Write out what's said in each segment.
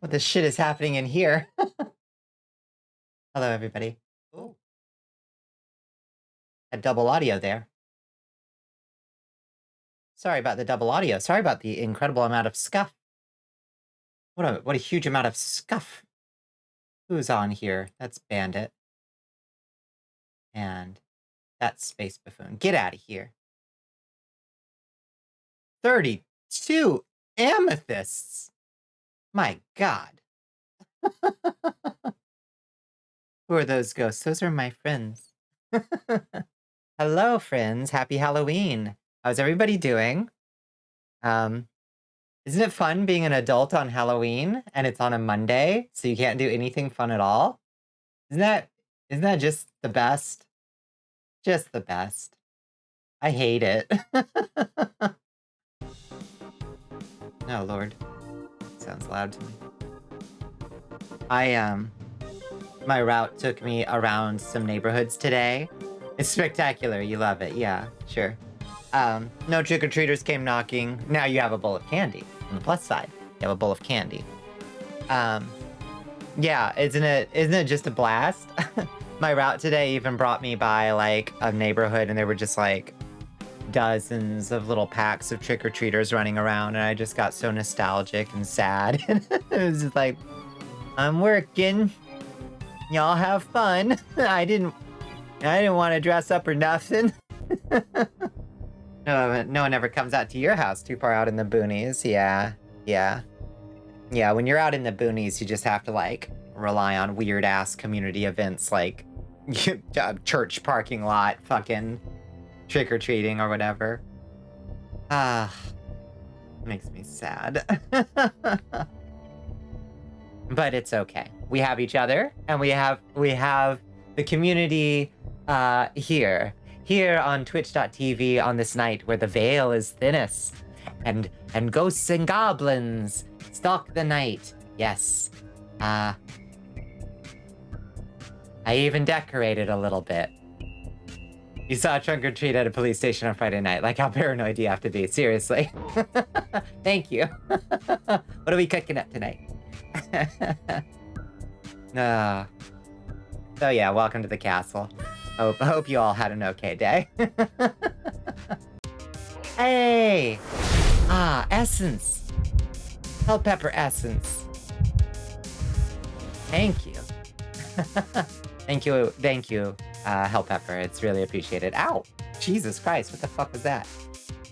What the shit is happening in here? Hello, everybody. Oh, a double audio there. Sorry about the double audio. Sorry about the incredible amount of scuff. What a huge amount of scuff. Who's on here? That's Bandit. And that's Space Buffoon. Get out of here. 32 amethysts. My God. Who are those ghosts? Those are my friends. Hello, friends. Happy Halloween. How's everybody doing? Isn't it fun being an adult on Halloween and it's on a Monday, so you can't do anything fun at all? Isn't that just the best? Just the best. I hate it. Oh, Lord. Sounds loud to me. My route took me around some neighborhoods today. It's spectacular. You love it. Yeah, sure. No trick-or-treaters came knocking. Now you have a bowl of candy. On the plus side, you have a bowl of candy. Yeah, isn't it just a blast? My route today even brought me by, like, a neighborhood, and there were just, like, dozens of little packs of trick-or-treaters running around, and I just got so nostalgic and sad. It was just like, I'm working. Y'all have fun. I didn't want to dress up or nothing. No one ever comes out to your house too far out in the boonies. Yeah, when you're out in the boonies, you just have to, like, rely on weird-ass community events like church parking lot, fucking trick-or-treating or whatever. Makes me sad. But it's okay. We have each other, and we have the community here on twitch.tv on this night where the veil is thinnest and ghosts and goblins stalk the night. Yes. I even decorated a little bit. You saw a trunk or treat at a police station on Friday night. Like, how paranoid do you have to be? Seriously. Thank you. What are we cooking up tonight? So yeah, welcome to the castle. Hope you all had an okay day. Hey! Essence. Hell pepper essence. Thank you. Thank you, Hell pepper. It's really appreciated. Ow! Jesus Christ, what the fuck was that?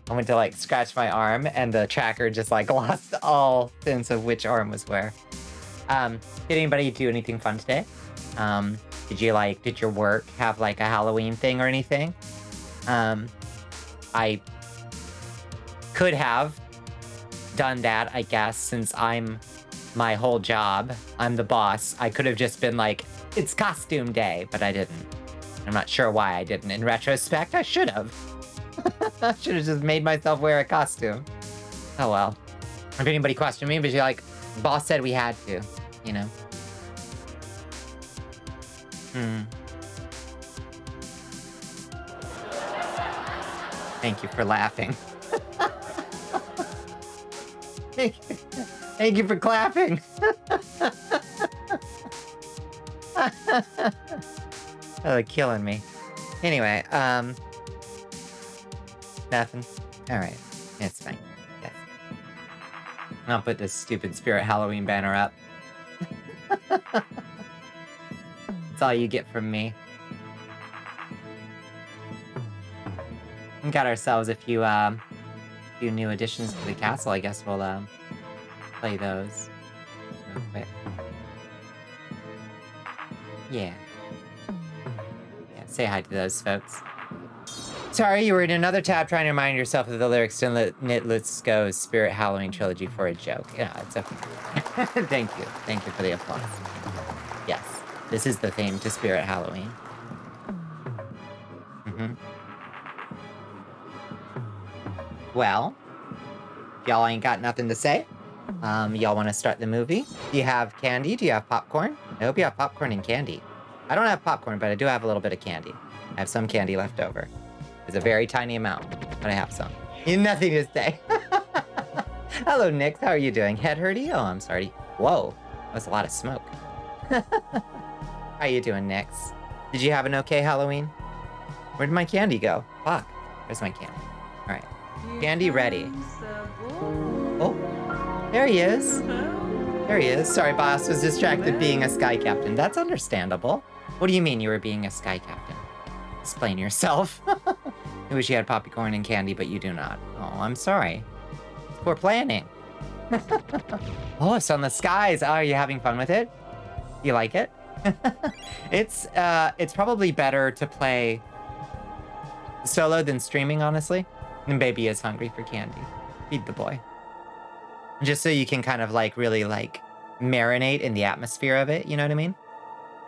I went to, like, scratch my arm, and the tracker just, like, lost all sense of which arm was where. Did anybody do anything fun today? Did your work have, like, a Halloween thing or anything? I could have done that, I guess, since I'm my whole job. I'm the boss. I could have just been like, it's costume day, but I didn't. I'm not sure why I didn't. In retrospect, I should have. I should have just made myself wear a costume. Oh well. If anybody questioned me, but you're like, boss said we had to, you know? Thank you for laughing. Thank you for clapping. Oh, killing me. Anyway, nothing. All right, it's fine. Yes. I'll put this stupid Spirit Halloween banner up. That's all you get from me. We got ourselves a few new additions to the castle. I guess we'll play those real quick. Yeah, say hi to those folks. Sorry, you were in another tab trying to remind yourself of the lyrics to Let's Go's Spirit Halloween trilogy for a joke. Yeah, it's okay. Thank you for the applause. Yes, this is the theme to Spirit Halloween. Well, y'all ain't got nothing to say. Y'all want to start the movie? Do you have candy? Do you have popcorn? I hope you have popcorn and candy. I don't have popcorn, but I do have a little bit of candy. I have some candy left over. It's a very tiny amount, but I have some. You have nothing to say. Hello, Nix. How are you doing? Head hurty? Oh, I'm sorry. Whoa. That was a lot of smoke. How you doing, Nix? Did you have an okay Halloween? Where did my candy go? Fuck. Where's my candy? All right. Candy ready. Oh, there he is. There he is. Sorry, boss. Was distracted being a sky captain. That's understandable. What do you mean you were being a sky captain? Explain yourself. I wish you had popcorn and candy, but you do not. Oh, I'm sorry. Poor planning. Oh, it's on the skies. Oh, are you having fun with it? You like it? It's probably better to play solo than streaming, honestly. And baby is hungry for candy. Feed the boy. Just so you can kind of like really like marinate in the atmosphere of it, you know what I mean?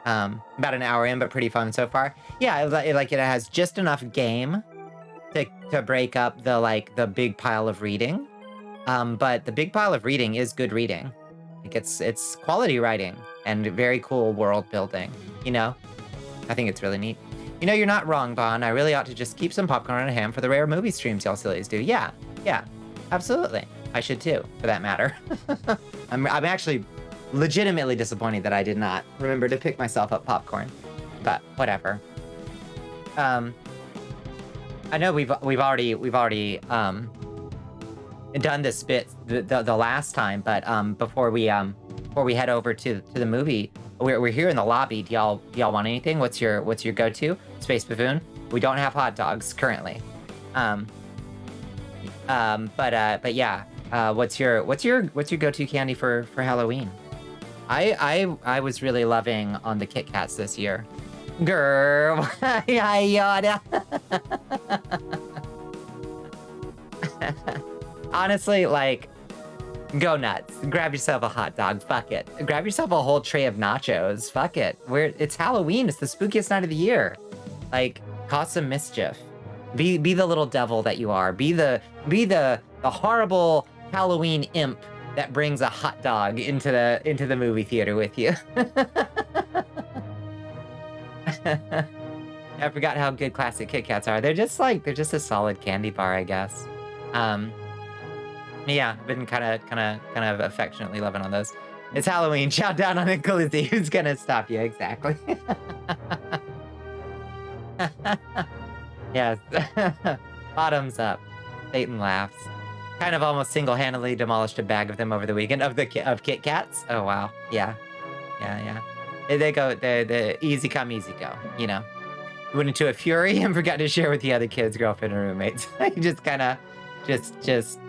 About an hour in, but pretty fun so far. Yeah, it has just enough game to break up the big pile of reading. But the big pile of reading is good reading. Like it's quality writing and very cool world building, you know? I think it's really neat. You know, you're not wrong, Bon. I really ought to just keep some popcorn on hand for the rare movie streams y'all sillies do. Yeah, absolutely. I should too, for that matter. I'm actually legitimately disappointed that I did not remember to pick myself up popcorn, but whatever. I know we've already done this bit the last time, but before we head over to the movie, we're here in the lobby. Do y'all want anything? What's your go-to? Space Buffoon? We don't have hot dogs currently. But yeah. What's your go-to candy for Halloween? I was really loving on the Kit Kats this year. Girl, yeah. Honestly, like, go nuts. Grab yourself a hot dog. Fuck it. Grab yourself a whole tray of nachos. Fuck it. It's Halloween. It's the spookiest night of the year. Like, cause some mischief. Be the little devil that you are. Be the horrible Halloween imp that brings a hot dog into the movie theater with you. I forgot how good classic Kit Kats are. They're just a solid candy bar, I guess. Yeah, I've been kind of affectionately loving on those. It's Halloween. Shout down on Nicolizzi. Who's gonna stop you? Exactly. Yes. Bottoms up. Satan laughs. Kind of almost single-handedly demolished a bag of them over the weekend of Kit Kats. Oh wow. Yeah. They go the easy come, easy go. You know. Went into a fury and forgot to share with the other kids, girlfriend, and roommates. You just kind of just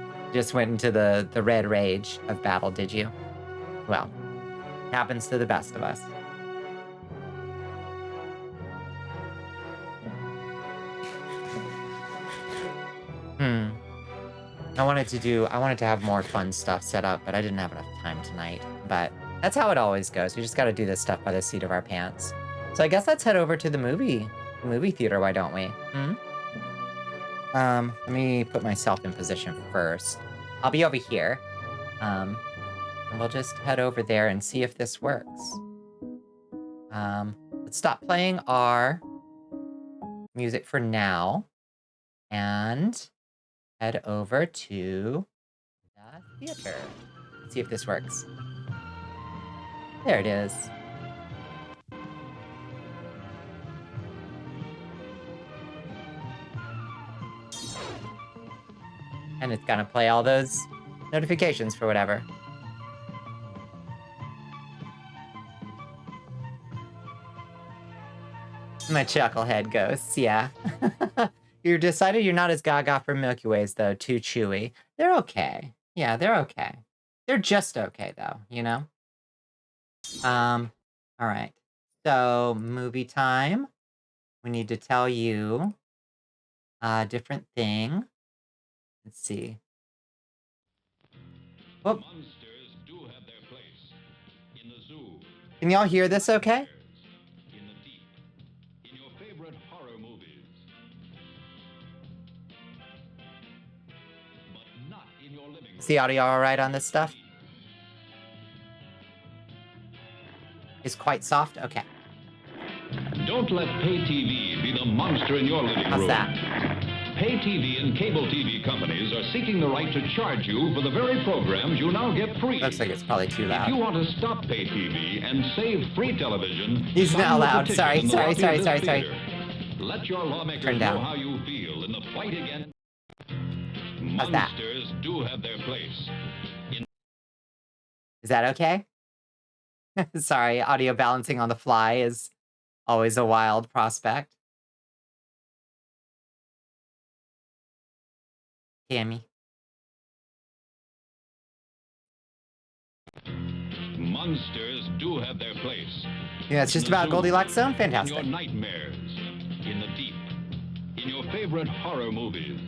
went into the red rage of battle, did you? Well, happens to the best of us. I wanted to have more fun stuff set up, but I didn't have enough time tonight. But that's how it always goes. We just got to do this stuff by the seat of our pants. So I guess let's head over to the movie theater, why don't we? Let me put myself in position first. I'll be over here. And we'll just head over there and see if this works. Let's stop playing our music for now. And head over to the theater. Let's see if this works. There it is. And it's gonna play all those notifications for whatever. My chucklehead ghosts, yeah. You decided you're not as gaga for Milky Ways, though. Too chewy. They're okay. Yeah, they're okay. They're just okay, though, you know? All right. So, movie time. We need to tell you a different thing. Let's see. Whoop. Monsters do have their place in the zoo. Can y'all hear this okay? In the deep. In your favorite horror movies. But not in your living room. Is the audio all right on this stuff? It's quite soft? Okay. Don't let pay TV be the monster in your living How's room. that? Pay TV and cable TV companies are seeking the right to charge you for the very programs you now get free. Looks like it's probably too loud. If you want to stop pay TV and save free television, He's sign not the loud. petition Sorry, in the sorry, lobby sorry, of this sorry, sorry. theater. Let your lawmakers Turn know down. how you feel in the fight against How's that? monsters. Do have their place. Is that okay? Sorry, audio balancing on the fly is always a wild prospect. Tammy. Monsters do have their place. Yeah, it's just In the about zoo, Goldilocks Zone. In Fantastic. your nightmares, in the deep, in your favorite horror movies.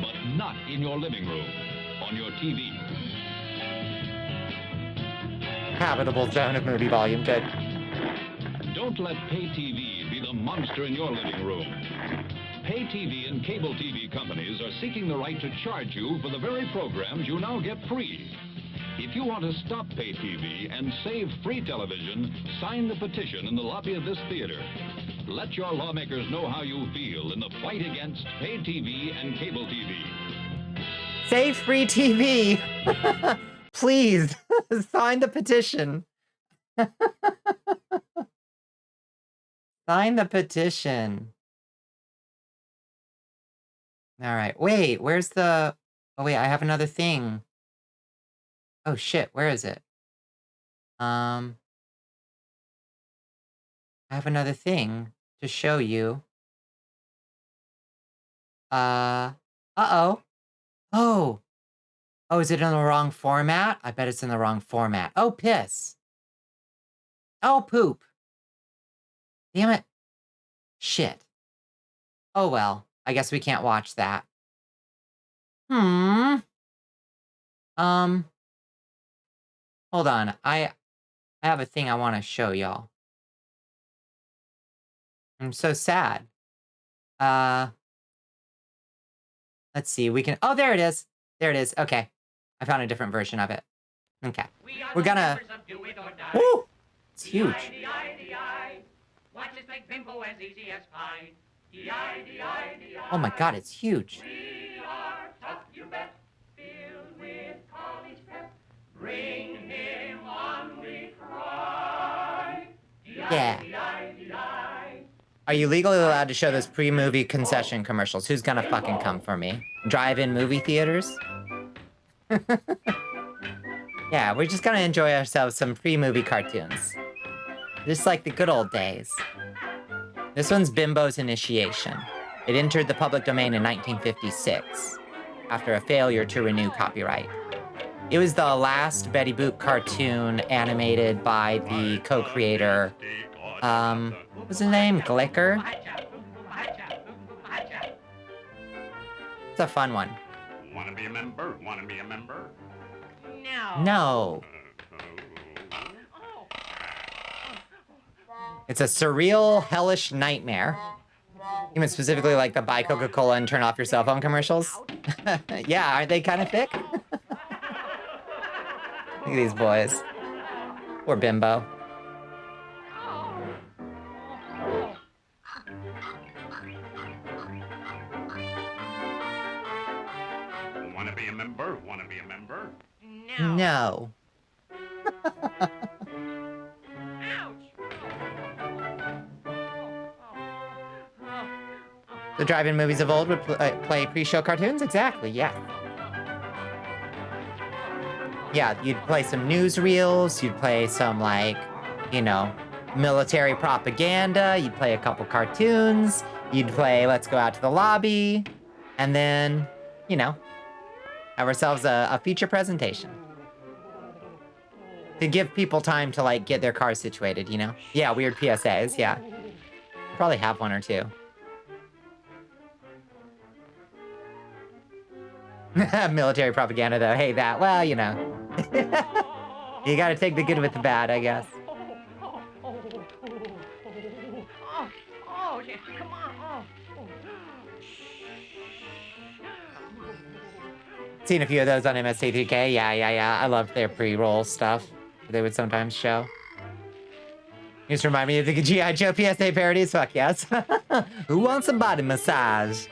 But not in your living room, on your TV. Habitable zone of movie volume. Good. Don't let pay TV be the monster in your living room. Pay TV and cable TV companies are seeking the right to charge you for the very programs you now get free. If you want to stop pay TV and save free television, sign the petition in the lobby of this theater. Let your lawmakers know how you feel in the fight against pay TV and cable TV. Save free TV. Please sign the petition. Sign the petition. All right. Wait, where's the... Oh, wait, I have another thing. Oh, shit. Where is it? I have another thing to show you. Uh-oh. Oh. Oh, is it in the wrong format? I bet it's in the wrong format. Oh, piss. Oh, poop. Damn it. Shit. Oh, well. I guess we can't watch that. Hold on. I have a thing I want to show y'all. I'm so sad. Let's see. We can... Oh, there it is. There it is. Okay. I found a different version of it. Okay. We're gonna... Woo! It's huge. Oh my god, it's huge. Yeah. Are you legally allowed to show those pre-movie concession commercials? Who's gonna fucking come for me? Drive-in movie theaters? Yeah, we're just gonna enjoy ourselves some pre-movie cartoons. Just like the good old days. This one's Bimbo's Initiation. It entered the public domain in 1956, after a failure to renew copyright. It was the last Betty Boop cartoon animated by the co-creator, what was his name? Glicker? It's a fun one. Wanna be a member? Wanna be a member? No. It's a surreal, hellish nightmare. You mean specifically like the buy Coca-Cola and turn off your cell phone commercials? Yeah, aren't they kind of thick? Look at these boys. Poor Bimbo. Wanna be a member? Wanna be a member? No. The drive-in movies of old would play pre-show cartoons? Exactly, yeah. Yeah, you'd play some newsreels, you'd play some, like, you know, military propaganda, you'd play a couple cartoons, you'd play Let's Go Out to the Lobby, and then, you know, have ourselves a feature presentation. To give people time to, like, get their cars situated, you know? Yeah, weird PSAs, yeah. Probably have one or two. Military propaganda, though. Hey, that, well, you know. You gotta take the good with the bad, I guess. Seen a few of those on MST3K. Yeah. I loved their pre-roll stuff they would sometimes show. You just remind me of the G.I. Joe PSA parodies. Fuck yes. Who wants a body massage?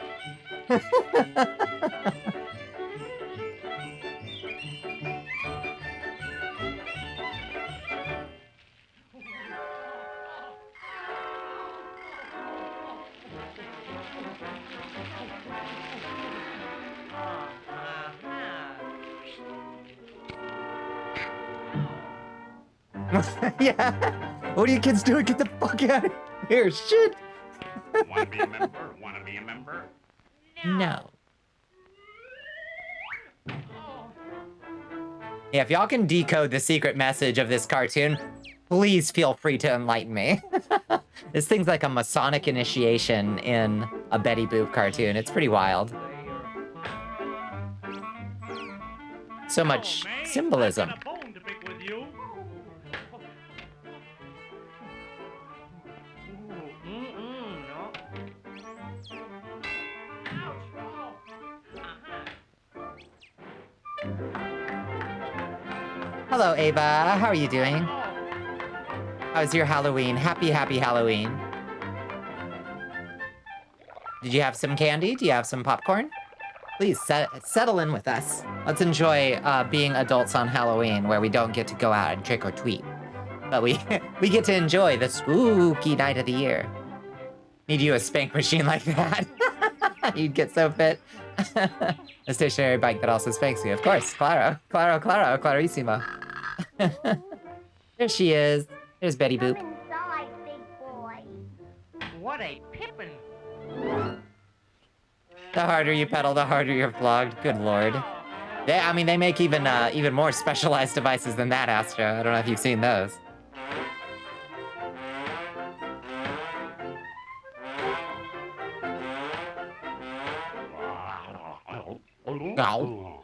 Yeah. What are you kids doing? Get the fuck out of here. Shit. Wanna be a member? Wanna be a member? No. Yeah, if y'all can decode the secret message of this cartoon, please feel free to enlighten me. This thing's like a Masonic initiation in a Betty Boop cartoon. It's pretty wild. So much symbolism. I've got a bone to pick with you. Hello, Ava. How are you doing? How's your Halloween? Happy Halloween. Did you have some candy? Do you have some popcorn? Please settle in with us. Let's enjoy being adults on Halloween, where we don't get to go out and trick or treat, but we get to enjoy the spooky night of the year. Need you a spank machine like that. You'd get so fit. A stationary bike that also spanks you, of course. Claro, clarissimo. There she is. There's Betty Boop. Inside, big boy. What a pippin'! The harder you pedal, the harder you're flogged. Good lord. I mean, they make even more specialized devices than that, Astra. I don't know if you've seen those. Ow.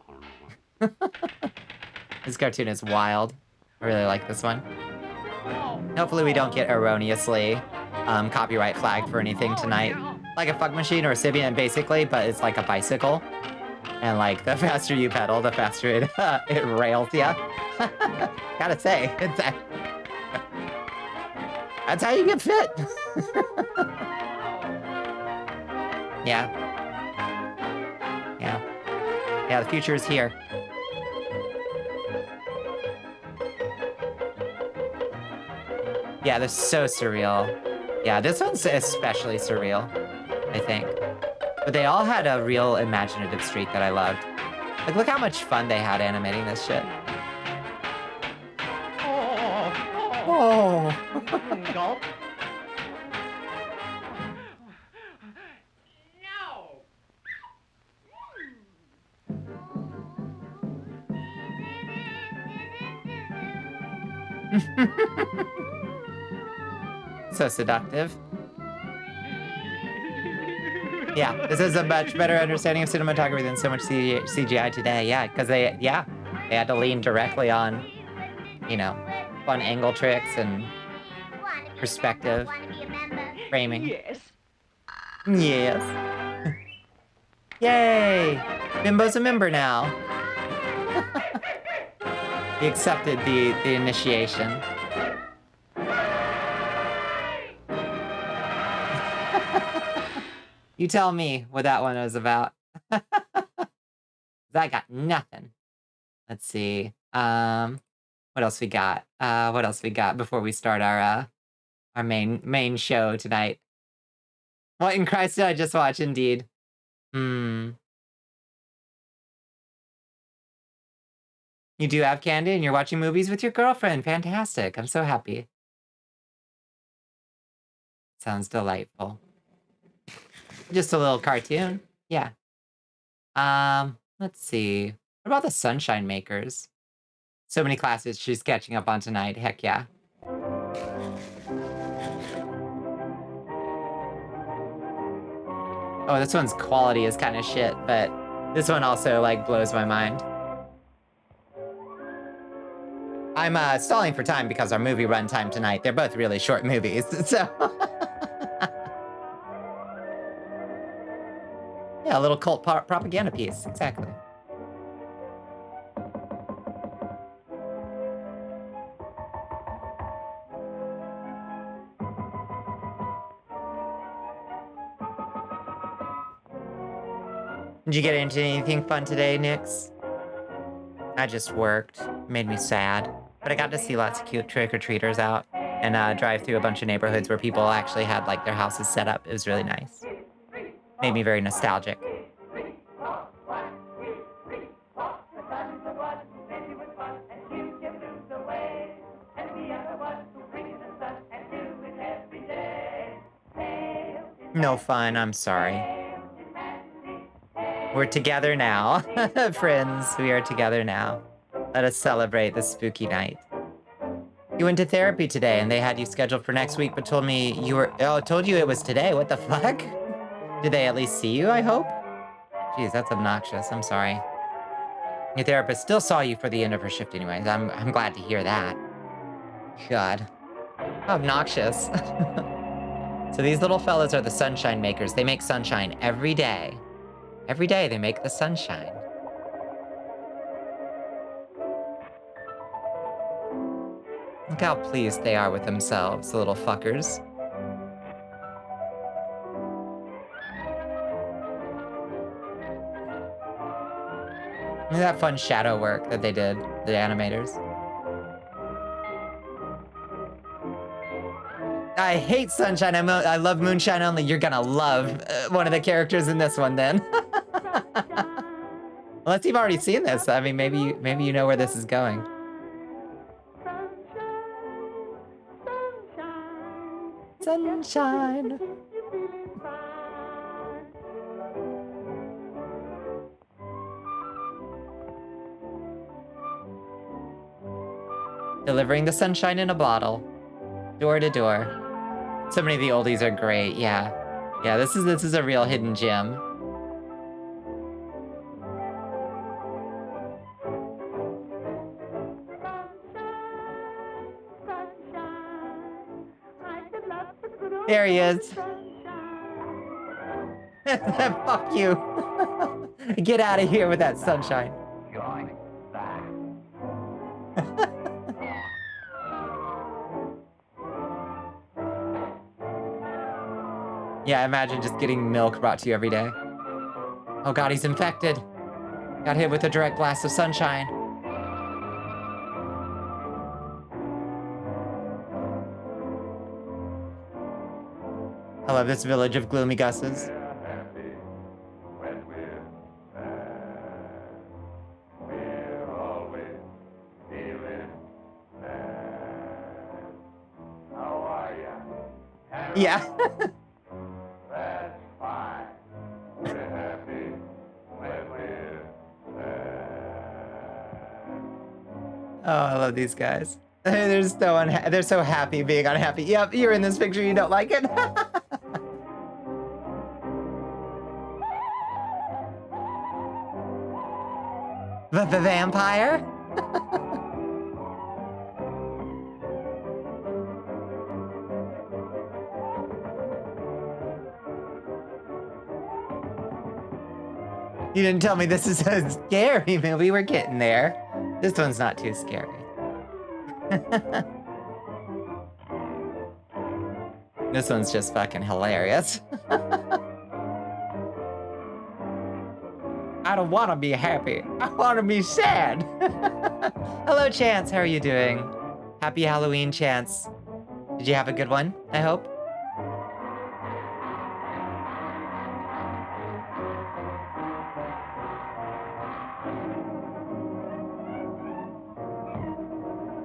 This cartoon is wild. I really like this one. Hopefully we don't get erroneously copyright flagged for anything tonight. Like a fuck machine or a Sibian, basically, but it's like a bicycle. And like, the faster you pedal, the faster it it rails ya. Gotta say, that's how you get fit. Yeah. Yeah, the future is here. Yeah, this is so surreal. Yeah, this one's especially surreal, I think. But they all had a real imaginative streak that I loved. Like, look how much fun they had animating this shit. Oh. Gulp. So seductive. Yeah, this is a much better understanding of cinematography than so much CGI today. Yeah, because they had to lean directly on, you know, fun angle tricks and perspective, framing. Yes. Yes. Yay! Bimbo's a member now. He accepted the initiation. You tell me what that one was about. I got nothing. Let's see. What else we got? What else we got before we start our main show tonight? What in Christ did I just watch? Indeed. You do have candy and you're watching movies with your girlfriend. Fantastic. I'm so happy. Sounds delightful. Just a little cartoon. Yeah. Let's see. What about the Sunshine Makers? So many classes she's catching up on tonight. Heck yeah. Oh, this one's quality is kind of shit, but this one also, like, blows my mind. I'm stalling for time because our movie runtime tonight, they're both really short movies, so... Yeah, a little cult propaganda piece, exactly. Did you get into anything fun today, Nix? I just worked. Made me sad. But I got to see lots of cute trick-or-treaters out and drive through a bunch of neighborhoods where people actually had like their houses set up. It was really nice. Made me very nostalgic. No fun, I'm sorry. We're together now. Friends, we are together now. Let us celebrate this spooky night. You went to therapy today and they had you scheduled for next week, but told me you were... Oh, told you it was today. What the fuck? Did they at least see you, I hope? Jeez, that's obnoxious. I'm sorry. Your therapist still saw you for the end of her shift anyways. I'm glad to hear that. God. How obnoxious. So these little fellas are the sunshine makers. They make sunshine every day. Every day they make the sunshine. Look how pleased they are with themselves, the little fuckers. Look at that fun shadow work that they did, the animators. I hate sunshine. I love moonshine only. You're gonna love one of the characters in this one then. Unless you've already seen this. I mean, maybe you know where this is going. Sunshine. Delivering the sunshine in a bottle. Door to door. So many of the oldies are great, yeah. Yeah, this is a real hidden gem. There he is. Fuck you. Get out of here with that sunshine. Yeah, imagine just getting milk brought to you every day. Oh god, he's infected. Got hit with a direct blast of sunshine. I love this village of gloomy gusses. Yeah. That's fine. We're happy when we're Oh, I love these guys. They're so happy being unhappy. Yep, you're in this picture, you don't like it? The vampire? You didn't tell me this is a scary movie. We're getting there. This one's not too scary. This one's just fucking hilarious. I don't want to be happy. I want to be sad. Hello, Chance. How are you doing? Happy Halloween, Chance. Did you have a good one, I hope?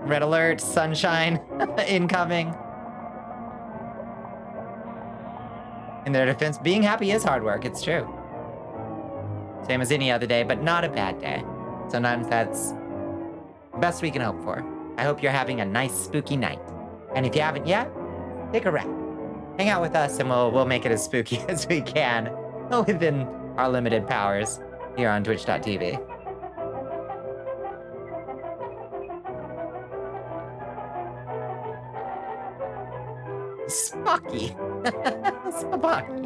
Red alert, sunshine, incoming. In their defense, being happy is hard work, it's true. Same as any other day, but not a bad day. Sometimes that's the best we can hope for. I hope you're having a nice spooky night. And if you haven't yet, stick around. Hang out with us and we'll make it as spooky as we can within our limited powers here on twitch.tv. Spocky. Spocky.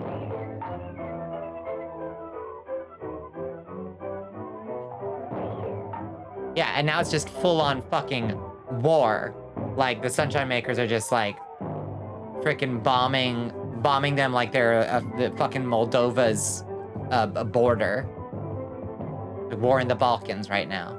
Yeah, and now it's just full-on fucking war. Like, the Sunshine Makers are just, like, freaking bombing them like they're the fucking Moldova's border. The war in the Balkans right now.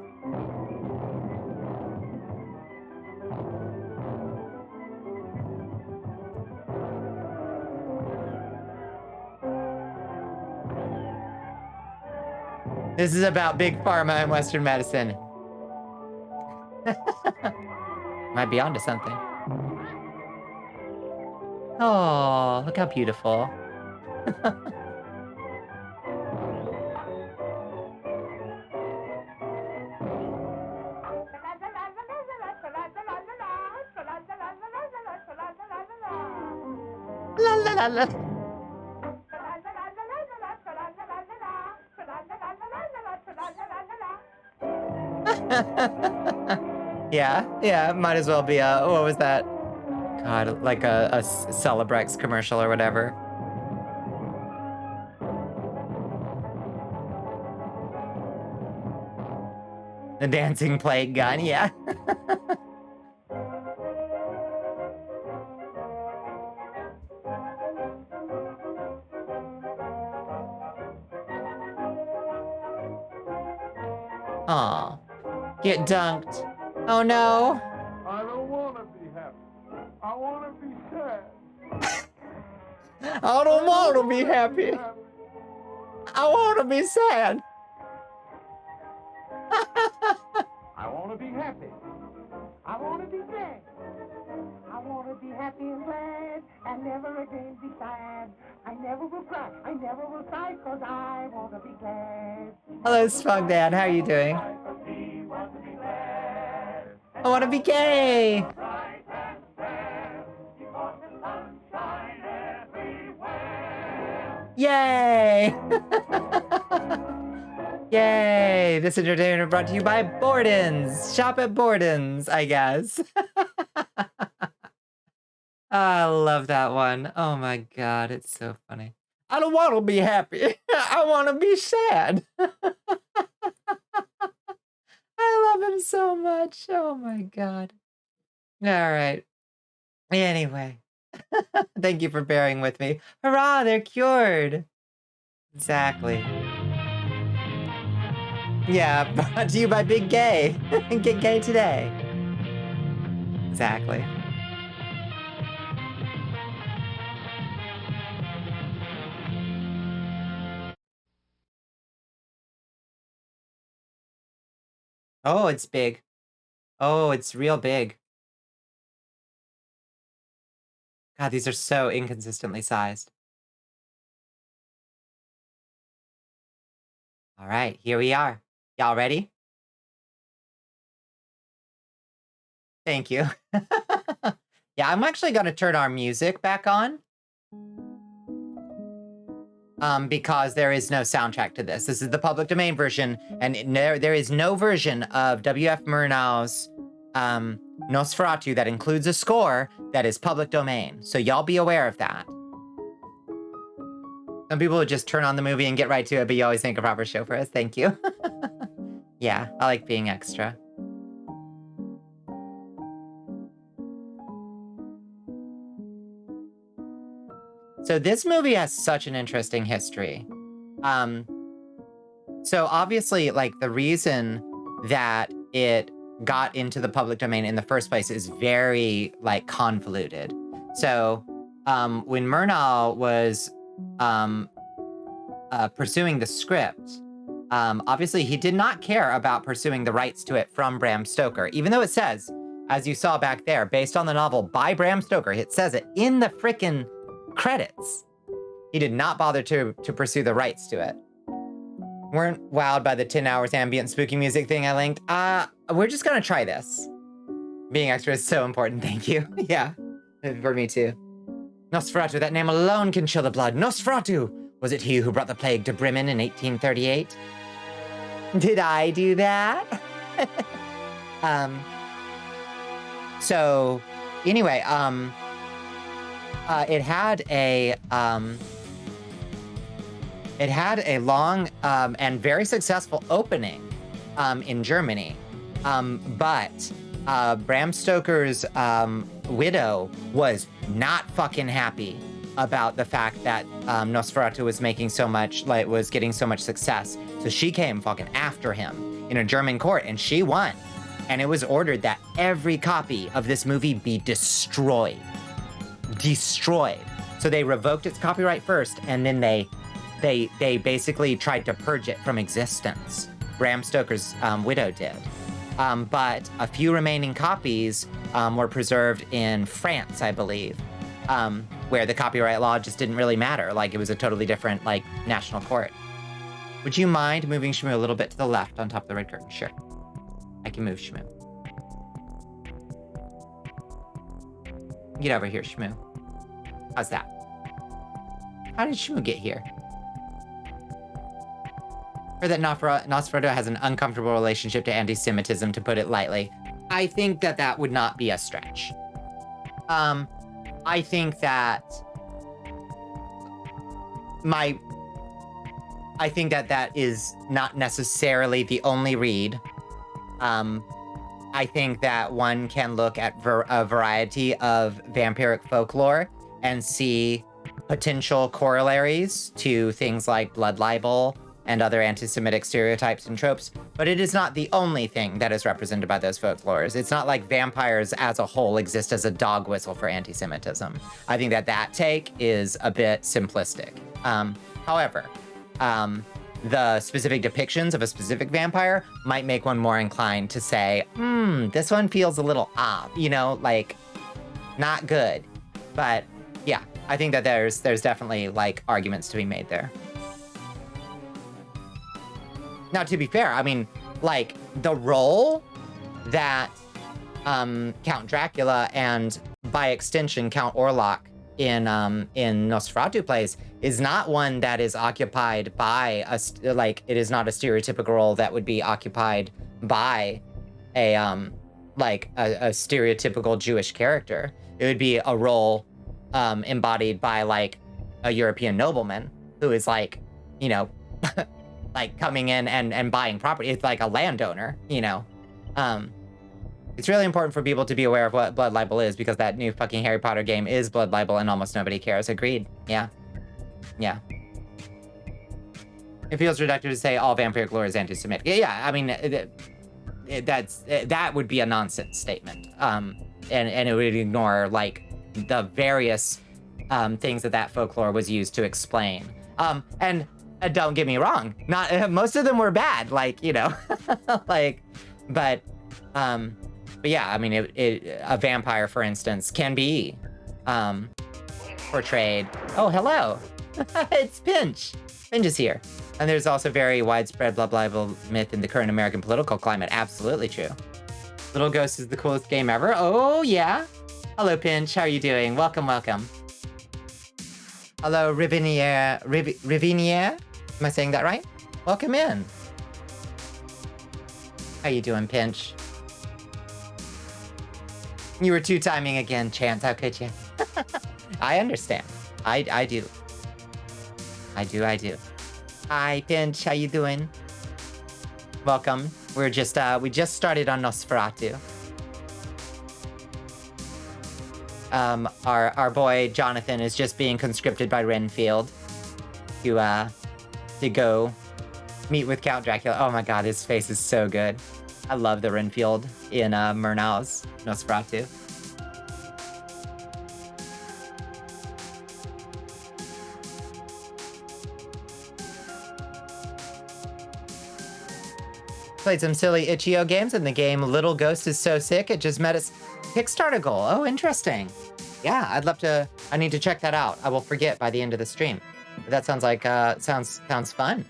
This is about Big Pharma and Western medicine. Might be onto something. Oh, look how beautiful. La la la la. Yeah, might as well be a, what was that? God, like a Celebrex commercial or whatever. The dancing plague gun, yeah. Aw, get dunked. Oh no. I don't want to be happy. I want to be sad. I don't want to be happy. I want to be sad. I want to be happy. I want to be sad. I want to be happy and glad and never again be sad. I never will cry. I never will sigh because I want to be glad. Hello, Spunk Dad. How are you doing? I want to be gay. Yay! Yay! This entertainment brought to you by Borden's. Shop at Borden's, I guess. I love that one. Oh my god, it's so funny. I don't want to be happy. I want to be sad. I love him so much. Oh my god. All right. Anyway. Thank you for bearing with me. Hurrah, they're cured. Exactly. Yeah, brought to you by Big Gay. Get gay today. Exactly. Oh, it's big. Oh, it's real big. God, these are so inconsistently sized. All right, here we are. Y'all ready? Thank you. Yeah, I'm actually going to turn our music back on. Because there is no soundtrack to this. This is the public domain version, and there is no version of W.F. Murnau's Nosferatu that includes a score that is public domain. So y'all be aware of that. Some people would just turn on the movie and get right to it, but you always make a proper show for us. Thank you. Yeah, I like being extra. So this movie has such an interesting history. So obviously, like, the reason that it got into the public domain in the first place is very, like, convoluted. So when Murnau was pursuing the script, obviously he did not care about pursuing the rights to it from Bram Stoker, even though it says, as you saw back there, based on the novel by Bram Stoker, it says it in the frickin' credits. He did not bother to pursue the rights to it. Weren't wowed by the 10 hours ambient spooky music thing I linked. We're just gonna try this. Being extra is so important, thank you. Yeah, for me too. Nosferatu, that name alone can chill the blood. Nosferatu! Was it he who brought the plague to Bremen in 1838? Did I do that? So, anyway, it had a long and very successful opening in Germany, but Bram Stoker's widow was not fucking happy about the fact that Nosferatu was making so much, like, was getting so much success. So she came fucking after him in a German court, and she won. And it was ordered that every copy of this movie be destroyed. Destroyed. So they revoked its copyright first, and then they basically tried to purge it from existence. Bram Stoker's widow did. But a few remaining copies were preserved in France, I believe, where the copyright law just didn't really matter. Like, it was a totally different, like, national court. Would you mind moving Shmoo a little bit to the left on top of the red curtain? Sure. I can move Shmoo. Get over here, Shmoo. How's that? How did Shmoo get here? Or that Nosferatu has an uncomfortable relationship to anti-Semitism, to put it lightly. I think that that would not be a stretch. I think that that is not necessarily the only read. I think that one can look at a variety of vampiric folklore and see potential corollaries to things like blood libel and other anti-Semitic stereotypes and tropes, but it is not the only thing that is represented by those folklores. It's not like vampires as a whole exist as a dog whistle for anti-Semitism. I think that take is a bit simplistic. However, the specific depictions of a specific vampire might make one more inclined to say, this one feels a little off, you know, like, not good. But yeah, I think that there's definitely, like, arguments to be made there. Now, to be fair, I mean, like, the role that Count Dracula and, by extension, Count Orlok in Nosferatu plays is not one that is occupied by it is not a stereotypical role that would be occupied by a stereotypical Jewish character. It would be a role embodied by, like, a European nobleman who is, like, you know, like, coming in and buying property. It's like a landowner, you know. It's really important for people to be aware of what blood libel is, because that new fucking Harry Potter game is blood libel and almost nobody cares. Agreed. Yeah. Yeah. It feels reductive to say all vampiric lore is anti-Semitic. Yeah, I mean, that would be a nonsense statement. And it would ignore, like, the various things that folklore was used to explain. And don't get me wrong, not most of them were bad, like, you know, like, but yeah, I mean, a vampire, for instance, can be portrayed. Oh, hello. It's Pinch. Pinch is here. And there's also very widespread blood libel myth in the current American political climate. Absolutely true. Little Ghost is the coolest game ever. Oh, yeah. Hello, Pinch. How are you doing? Welcome, welcome. Hello, Rivinier. Rivinier? Am I saying that right? Welcome in. How you doing, Pinch? You were two-timing again, Chance. How could you? I understand. I do. I do. Hi, Pinch. How you doing? Welcome. We just started on Nosferatu. Our boy Jonathan is just being conscripted by Renfield to go meet with Count Dracula. Oh my god, his face is so good. I love the Renfield in Murnau's Nosferatu. Played some silly itch.io games, and the game Little Ghost is so sick it just met its Kickstarter goal. Oh, interesting. Yeah, I'd love to. I need to check that out. I will forget by the end of the stream. But that sounds like sounds fun.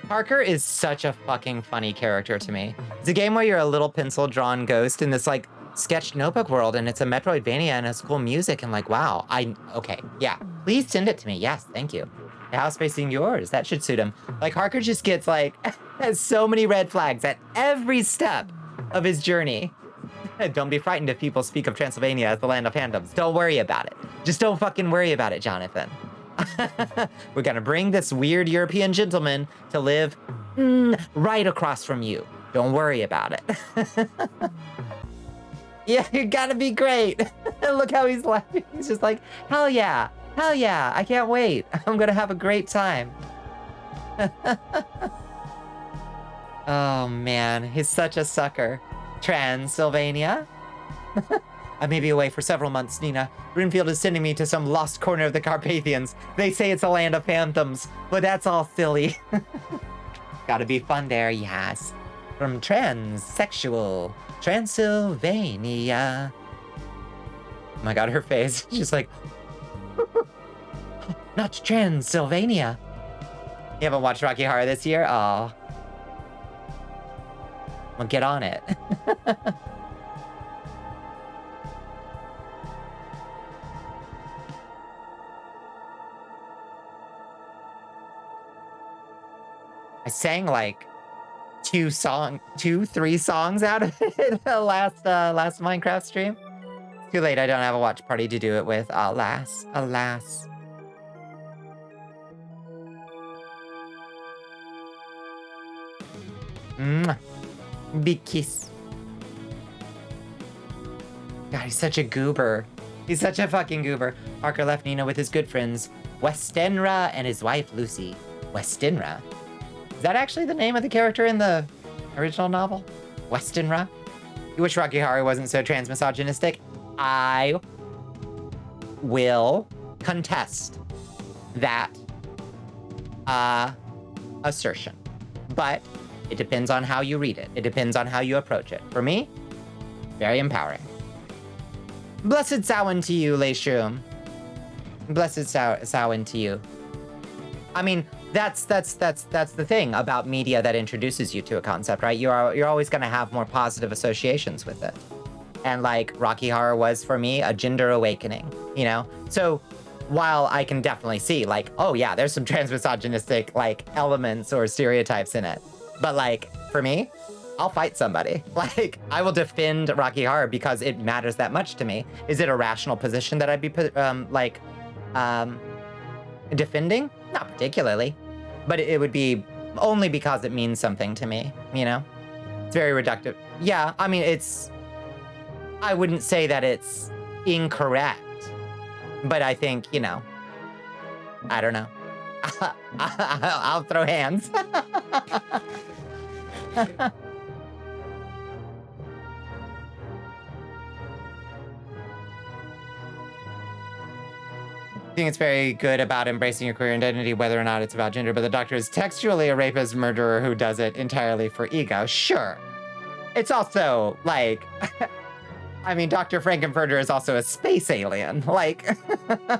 Parker is such a fucking funny character to me. It's a game where you're a little pencil-drawn ghost in this, like, sketched notebook world, and it's a Metroidvania, and it's cool music, and, like, wow. Okay, yeah. Please send it to me. Yes, thank you. The house facing yours. That should suit him. Like, Harker just gets, like, has so many red flags at every step of his journey. Don't be frightened if people speak of Transylvania as the land of phantoms. Don't worry about it. Just don't fucking worry about it, Jonathan. We're gonna bring this weird European gentleman to live right across from you. Don't worry about it. Yeah, you're gonna be great. Look how he's laughing. He's just like, hell yeah, I can't wait. I'm gonna have a great time. Oh man, he's such a sucker. Transylvania? I may be away for several months, Nina. Renfield is sending me to some lost corner of the Carpathians. They say it's a land of phantoms, but that's all silly. Gotta be fun there, yes. From transsexual Transylvania. Oh my god, her face. She's like, not Transylvania. You haven't watched Rocky Horror this year? Oh. Well, get on it. I sang like 3 songs out of it last Minecraft stream. Too late, I don't have a watch party to do it with. Alas, alas. Mwah. Big kiss. God, he's such a goober. He's such a fucking goober. Parker left Nina with his good friends, Westenra and his wife, Lucy. Westenra? Is that actually the name of the character in the original novel? Westenra? You wish Rocky Horror wasn't so transmisogynistic? I will contest that assertion. But it depends on how you read it. It depends on how you approach it. For me, very empowering. Blessed Samhain to you, Leishum. Blessed Samhain to you. I mean, that's the thing about media that introduces you to a concept, right? You're always gonna have more positive associations with it. And like Rocky Horror was for me a gender awakening, you know? So while I can definitely see like, oh yeah, there's some transmisogynistic like elements or stereotypes in it. But like, for me, I'll fight somebody. Like, I will defend Rocky Horror because it matters that much to me. Is it a rational position that I'd be, defending? Not particularly. But it would be only because it means something to me, you know? It's very reductive. Yeah, I mean, I wouldn't say that it's incorrect. But I think, you know, I don't know. I'll throw hands. I think it's very good about embracing your queer identity, whether or not it's about gender, but the Doctor is textually a rapist murderer who does it entirely for ego. Sure. It's also, like, I mean, Dr. Frankenfurter is also a space alien. Like, the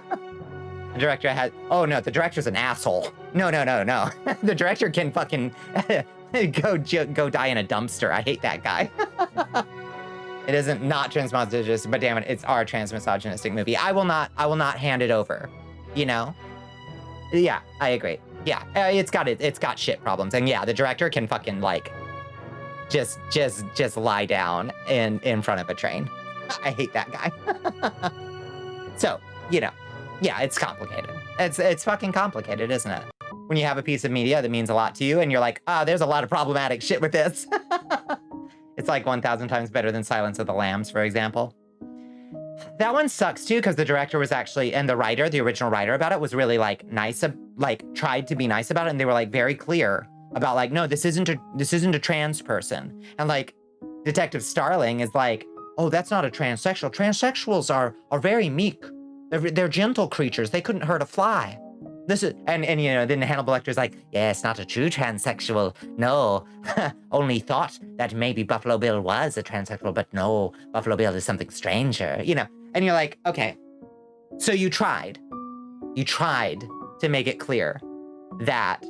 director had, oh no, the director's an asshole. No. The director can fucking go die in a dumpster. I hate that guy. It isn't not transmisogynistic, but damn it, it's our transmisogynistic movie. I will not hand it over, you know? Yeah, I agree. Yeah, it's got shit problems. And yeah, the director can fucking like, just lie down in front of a train. I hate that guy. So, you know, yeah, it's complicated. It's fucking complicated, isn't it? When you have a piece of media that means a lot to you and you're like, there's a lot of problematic shit with this. It's like 1,000 times better than Silence of the Lambs, for example. That one sucks too, because the director was actually, and the writer, the original writer about it was really like nice, like tried to be nice about it. And they were like very clear about like, no, this isn't a trans person. And like Detective Starling is like, oh, that's not a transsexual. Transsexuals are very meek. They're gentle creatures. They couldn't hurt a fly. This is, and you know, then Hannibal Lecter's like, yeah, it's not a true transsexual. No, only thought that maybe Buffalo Bill was a transsexual, but no, Buffalo Bill is something stranger, you know? And you're like, okay, so you tried to make it clear that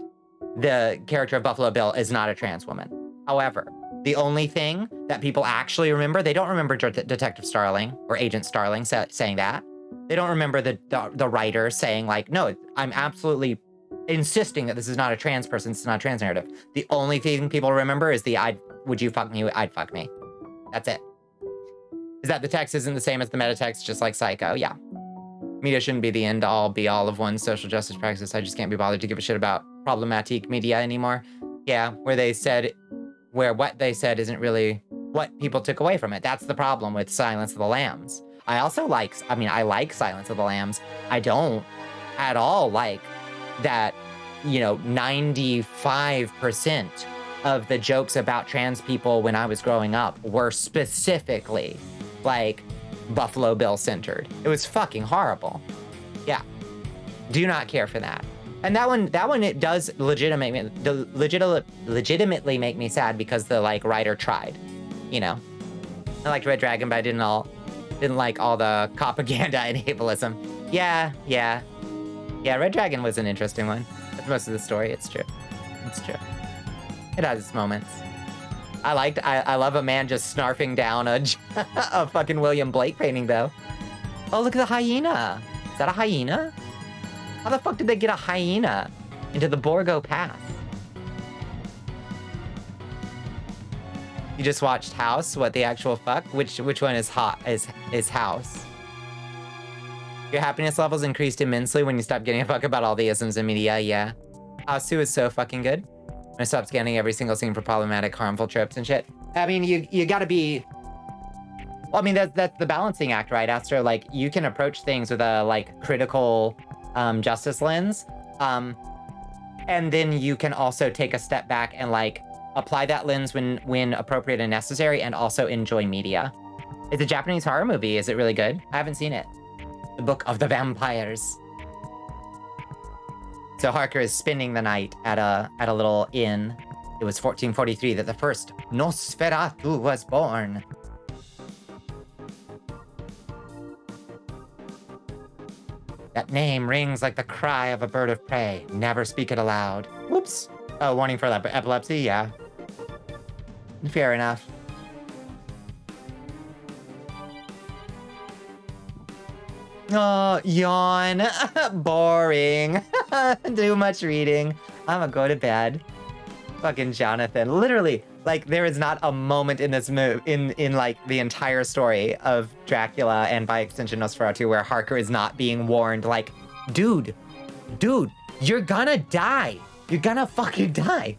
the character of Buffalo Bill is not a trans woman. However, the only thing that people actually remember, they don't remember Detective Starling or Agent Starling saying that. They don't remember the writer saying like, no, I'm absolutely insisting that this is not a trans person, this is not a trans narrative. The only thing people remember is would you fuck me, I'd fuck me. That's it. Is that the text isn't the same as the meta text, just like Psycho? Yeah. Media shouldn't be the end all be all of one's social justice practice. I just can't be bothered to give a shit about problematic media anymore. Yeah, where what they said isn't really what people took away from it. That's the problem with Silence of the Lambs. I like Silence of the Lambs. I don't at all like that, 95% of the jokes about trans people when I was growing up were specifically like Buffalo Bill centered. It was fucking horrible. Yeah. Do not care for that. And that one it does legitimately make me sad because the like writer tried. I liked Red Dragon, but I didn't like all the propaganda and ableism. Yeah, Red Dragon was an interesting one. That's most of the story. It's true. It has its moments. I love a man just snarfing down a fucking William Blake painting, though. Oh, look at the hyena. Is that a hyena? How the fuck did they get a hyena into the Borgo Pass? You just watched House? What the actual fuck? Which one is House? Your happiness levels increased immensely when you stopped getting a fuck about all the isms in media, yeah. House 2 is so fucking good. I stopped scanning every single scene for problematic, harmful tropes and shit. I mean, you gotta be... Well, I mean, that's the balancing act, right, Aster? Like, you can approach things with a, like, critical justice lens. And then you can also take a step back and, like, apply that lens when appropriate and necessary, and also enjoy media. It's a Japanese horror movie. Is it really good? I haven't seen it. The Book of the Vampires. So Harker is spending the night at a little inn. It was 1443 that the first Nosferatu was born. That name rings like the cry of a bird of prey. Never speak it aloud. Whoops. Oh, warning for epilepsy? Yeah. Fair enough. Oh, yawn. Boring. Too much reading. I'ma go to bed. Fucking Jonathan. Literally, like, there is not a moment in this in like the entire story of Dracula and by extension Nosferatu where Harker is not being warned, like, dude, you're gonna die. You're gonna fucking die.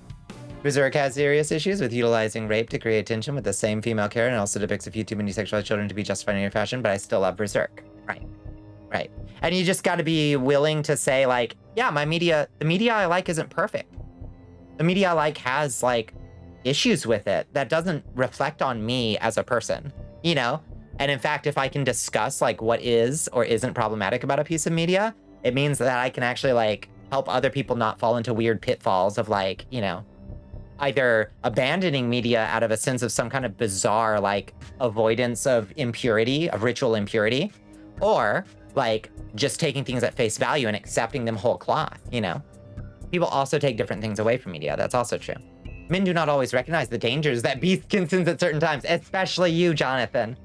Berserk has serious issues with utilizing rape to create tension with the same female character, and also depicts a few too many sexualized children to be justified in any fashion, but I still love Berserk. Right. And you just gotta be willing to say, like, yeah, the media I like isn't perfect. The media I like has, like, issues with it that doesn't reflect on me as a person, And in fact, if I can discuss, like, what is or isn't problematic about a piece of media, it means that I can actually, like, help other people not fall into weird pitfalls of, like, either abandoning media out of a sense of some kind of bizarre, like, avoidance of impurity, of ritual impurity, or, like, just taking things at face value and accepting them whole cloth, People also take different things away from media. That's also true. Men do not always recognize the dangers that beasts can sense at certain times, especially you, Jonathan.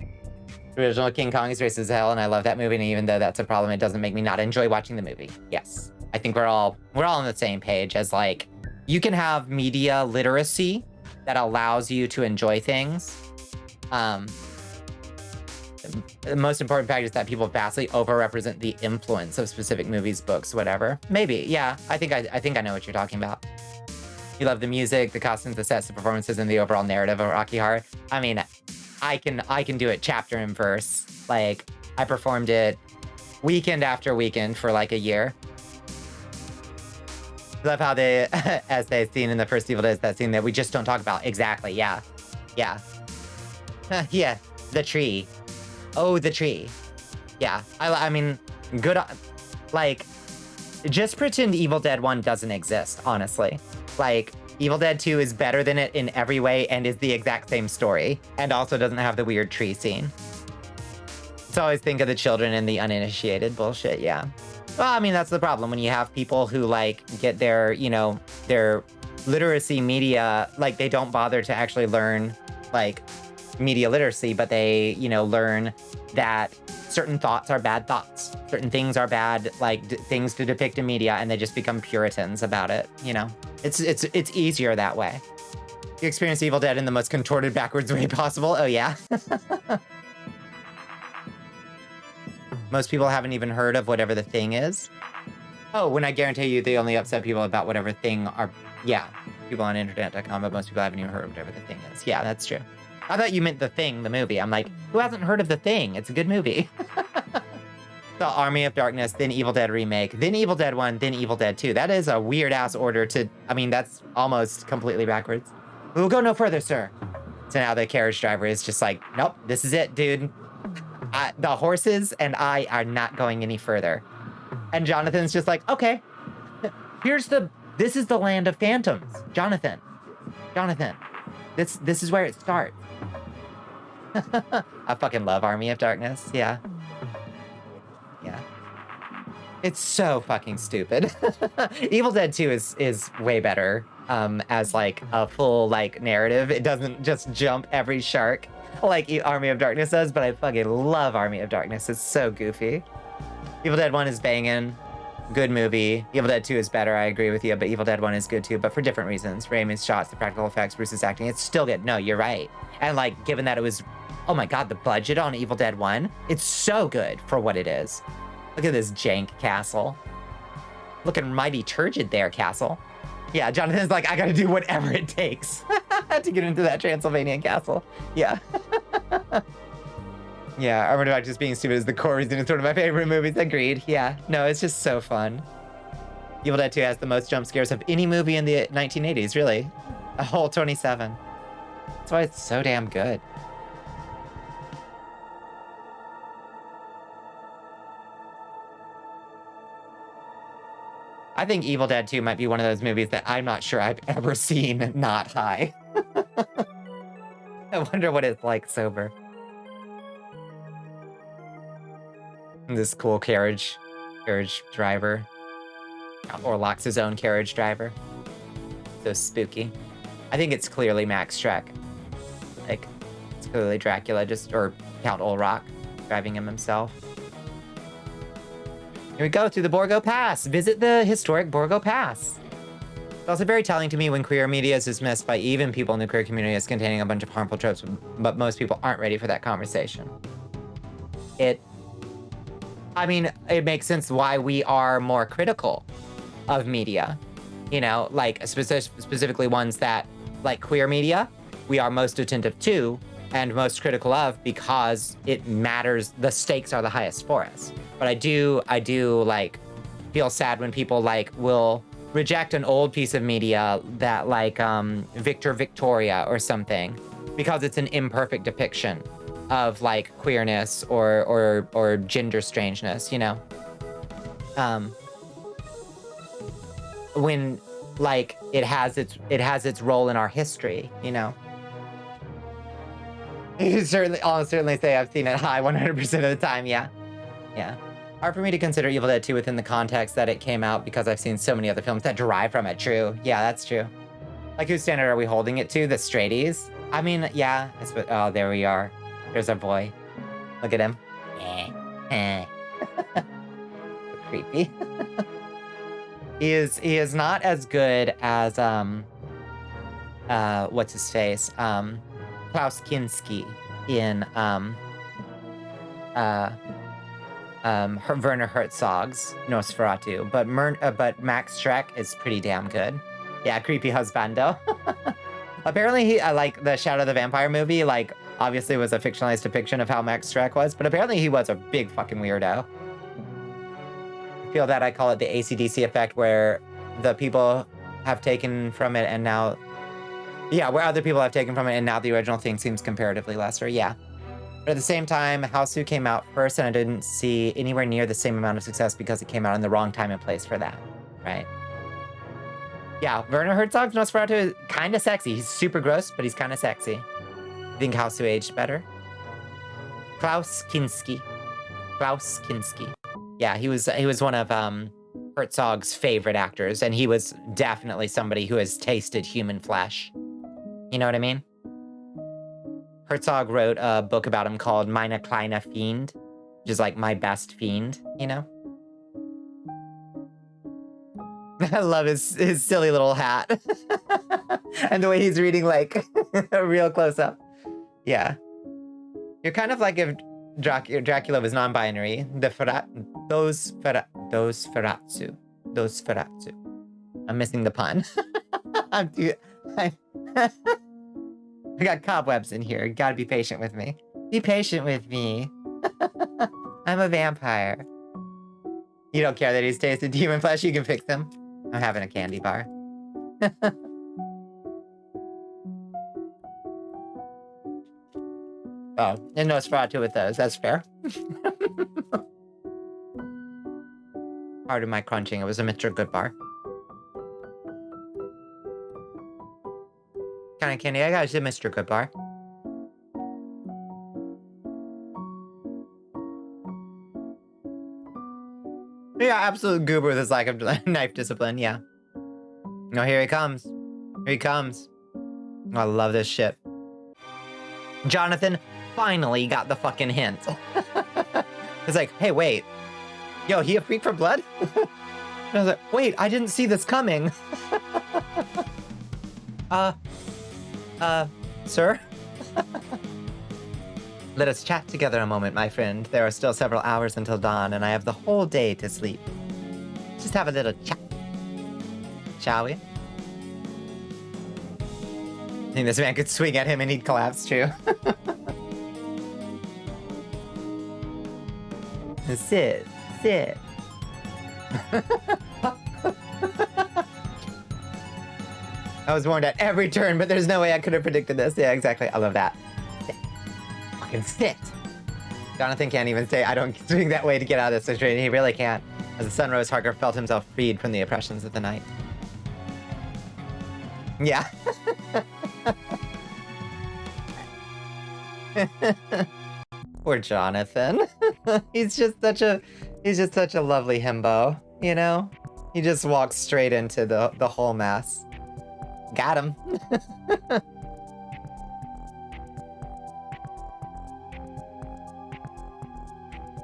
The original King Kong is racist as hell, and I love that movie, and even though that's a problem, it doesn't make me not enjoy watching the movie. Yes. I think we're all on the same page as, like, you can have media literacy that allows you to enjoy things. The most important fact is that people vastly overrepresent the influence of specific movies, books, whatever. Maybe, yeah. I think I know what you're talking about. You love the music, the costumes, the sets, the performances, and the overall narrative of Rocky Horror. I mean, I can do it chapter and verse. Like, I performed it weekend after weekend for like a year. I love how they, as they've seen in the first Evil Dead, that scene that we just don't talk about. Exactly, yeah. Yeah. Yeah, the tree. Oh, the tree. Yeah, I mean, good, like, just pretend Evil Dead 1 doesn't exist, honestly. Like, Evil Dead 2 is better than it in every way and is the exact same story, and also doesn't have the weird tree scene. So always think of the children and the uninitiated bullshit, yeah. Well, I mean, that's the problem. When you have people who, like, get their, their literacy media, like, they don't bother to actually learn, like, media literacy, but they, learn that certain thoughts are bad thoughts. Certain things are bad, like, things to depict in media, and they just become Puritans about it, It's easier that way. You experience Evil Dead in the most contorted backwards way possible? Oh, yeah? Most people haven't even heard of whatever the thing is. Oh, when I guarantee you they only upset people about whatever thing are... Yeah, people on internet.com, but most people haven't even heard of whatever the thing is. Yeah, that's true. I thought you meant The Thing, the movie. I'm like, who hasn't heard of The Thing? It's a good movie. The Army of Darkness, then Evil Dead Remake, then Evil Dead 1, then Evil Dead 2. That is a weird-ass order to... I mean, that's almost completely backwards. We will go no further, sir. So now the carriage driver is just like, nope, this is it, dude. The horses and I are not going any further. And Jonathan's just like, okay, this is the land of phantoms. Jonathan, this is where it starts. I fucking love Army of Darkness, yeah. Yeah. It's so fucking stupid. Evil Dead 2 is way better as like a full like narrative. It doesn't just jump every shark like Army of Darkness does, but I fucking love Army of Darkness. It's so goofy. Evil Dead 1 is banging. Good movie. Evil Dead 2 is better, I agree with you, but Evil Dead 1 is good too, but for different reasons. Raimi's shots, the practical effects, Bruce's acting, it's still good. No, you're right. And like, given that it was, oh my god, the budget on Evil Dead 1, it's so good for what it is. Look at this jank castle. Looking mighty turgid there, castle. Yeah, Jonathan's like, I gotta do whatever it takes to get into that Transylvanian castle. Yeah. Yeah, Armored Act just being stupid is the core reason it's one of my favorite movies. Agreed. Yeah, no, it's just so fun. Evil Dead 2 has the most jump scares of any movie in the 1980s, really. A whole 27. That's why it's so damn good. I think Evil Dead 2 might be one of those movies that I'm not sure I've ever seen not high. I wonder what it's like sober. This cool carriage driver. Or locks his own carriage driver. So spooky. I think it's clearly Max Schreck. Like, it's clearly Dracula or Count Olrock driving him himself. Here we go, through the Borgo Pass. Visit the historic Borgo Pass. It's also very telling to me when queer media is dismissed by even people in the queer community as containing a bunch of harmful tropes, but most people aren't ready for that conversation. I mean, it makes sense why we are more critical of media. You know, like specifically ones that, like queer media, we are most attentive to and most critical of because it matters, the stakes are the highest for us. But I do like feel sad when people like will reject an old piece of media that like Victor Victoria or something because it's an imperfect depiction of like queerness or gender strangeness, you know? When like it has its role in our history, you know? I'll certainly say I've seen it high 100% of the time, yeah. Yeah. Hard for me to consider Evil Dead 2 within the context that it came out because I've seen so many other films that derive from it, true. Yeah, that's true. Like, whose standard are we holding it to? The straighties? I mean, yeah. Oh, there we are. There's our boy. Look at him. Creepy. He is not as good as, what's his face? Klaus Kinski in, Werner Herzog's Nosferatu, but Max Schreck is pretty damn good. Yeah, creepy husbando. Apparently he, like the Shadow of the Vampire movie, like obviously was a fictionalized depiction of how Max Schreck was, but apparently he was a big fucking weirdo. I feel that I call it the AC/DC effect, where the people have taken from it and now, yeah, where other people have taken from it and now the original thing seems comparatively lesser, yeah. But at the same time, Houseu came out first and I didn't see anywhere near the same amount of success because it came out in the wrong time and place for that, right? Yeah, Werner Herzog's Nosferatu is kind of sexy. He's super gross, but he's kind of sexy. I think Houseu aged better. Klaus Kinski. Yeah, he was one of Herzog's favorite actors, and he was definitely somebody who has tasted human flesh. You know what I mean? Herzog wrote a book about him called Meine kleine Fiend, which is like my best fiend, you know? I love his silly little hat. And the way he's reading like a real close up. Yeah. You're kind of like if Dracula was non-binary. Those Feratsu. I'm missing the pun. I got cobwebs in here. Gotta be patient with me. Be patient with me. I'm a vampire. You don't care that he's tasted human flesh? You can fix him. I'm having a candy bar. Oh, and Nosferatu with those. That's fair. Pardon my crunching. It was a Mr. Goodbar. Kind of candy I got is a Mr. Goodbar. Yeah, absolute goober with his lack of knife discipline, yeah. No, here he comes. Here he comes. Oh, I love this shit. Jonathan finally got the fucking hint. It's like, hey, wait. Yo, he a freak for blood? I was like, wait, I didn't see this coming. Sir? Let us chat together a moment, my friend. There are still several hours until dawn, and I have the whole day to sleep. Just have a little chat. Shall we? I think this man could swing at him and he'd collapse too. Sit. I was warned at every turn, but there's no way I could have predicted this. Yeah, exactly. I love that. Sit. Fucking sit. Jonathan can't even say, I don't swing that way to get out of this situation. He really can't. As the sun rose, Harker felt himself freed from the oppressions of the night. Yeah. Poor Jonathan. He's just such a lovely himbo, you know? He just walks straight into the whole mess. Got him.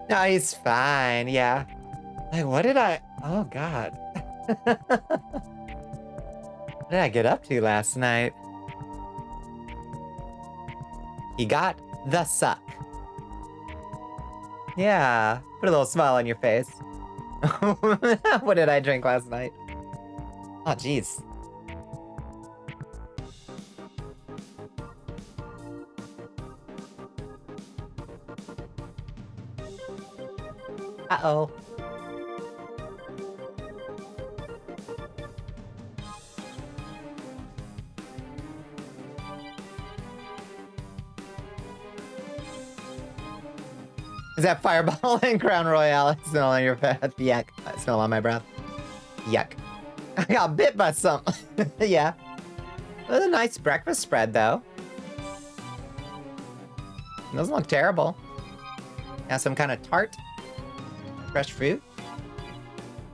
No, he's fine, yeah. Like, what did I... Oh, God. What did I get up to last night? He got the suck. Yeah, put a little smile on your face. What did I drink last night? Oh, jeez. Uh-oh. Is that Fireball and Crown Royale? Smell on your breath. Yuck. I smell on my breath. Yuck. I got bit by something. Yeah. It was a nice breakfast spread, though. It doesn't look terrible. Got some kind of tart. Fresh fruit.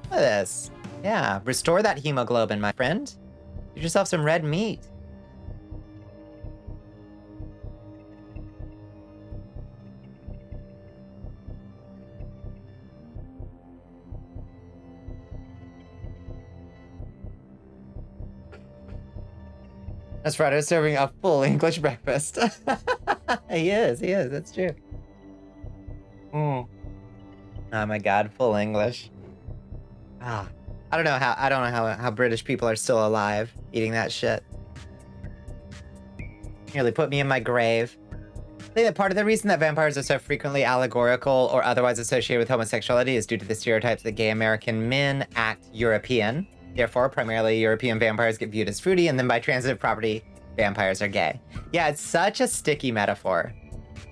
Look at this. Yeah. Restore that hemoglobin, my friend. Get yourself some red meat. Nosferatu is serving a full English breakfast. He is, that's true. Oh my God, full English. Ah, I don't know how British people are still alive eating that shit. Nearly put me in my grave. I think that part of the reason that vampires are so frequently allegorical or otherwise associated with homosexuality is due to the stereotypes that gay American men act European. Therefore, primarily European vampires get viewed as fruity, and then by transitive property, vampires are gay. Yeah, it's such a sticky metaphor.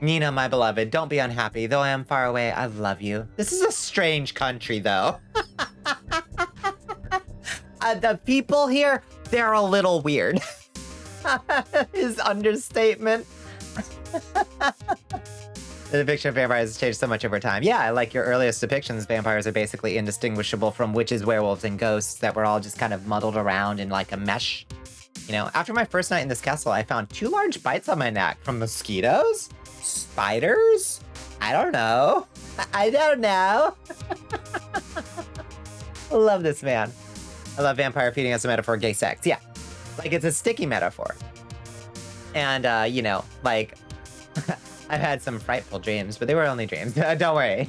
Nina, my beloved, don't be unhappy. Though I am far away, I love you. This is a strange country, though. The people here, they're a little weird. His understatement. The depiction of vampires has changed so much over time. Yeah, like your earliest depictions, vampires are basically indistinguishable from witches, werewolves, and ghosts that were all just kind of muddled around in like a mesh. You know, after my first night in this castle, I found 2 large bites on my neck from mosquitoes? Spiders? I don't know. I don't know. I love this man. I love vampire feeding as a metaphor of gay sex. Yeah, like it's a sticky metaphor. And, you know, like... I've had some frightful dreams, but they were only dreams. Don't worry.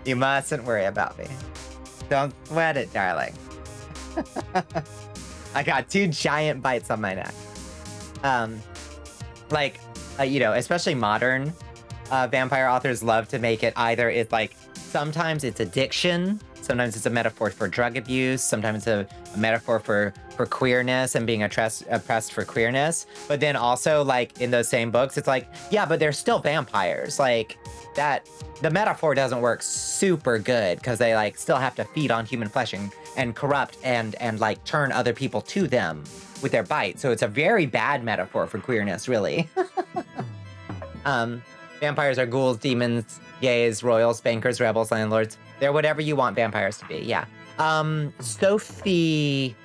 You mustn't worry about me. Don't sweat it, darling. I got 2 giant bites on my neck. You know, especially modern vampire authors love to make it either it's like, sometimes it's addiction, sometimes it's a metaphor for drug abuse, sometimes it's a metaphor for queerness and being oppressed for queerness. But then also, like, in those same books, it's like, yeah, but they're still vampires. Like, that, the metaphor doesn't work super good because they, like, still have to feed on human flesh and corrupt and like, turn other people to them with their bite. So it's a very bad metaphor for queerness, really. Vampires are ghouls, demons, gays, royals, bankers, rebels, landlords. They're whatever you want vampires to be, yeah. Sophie,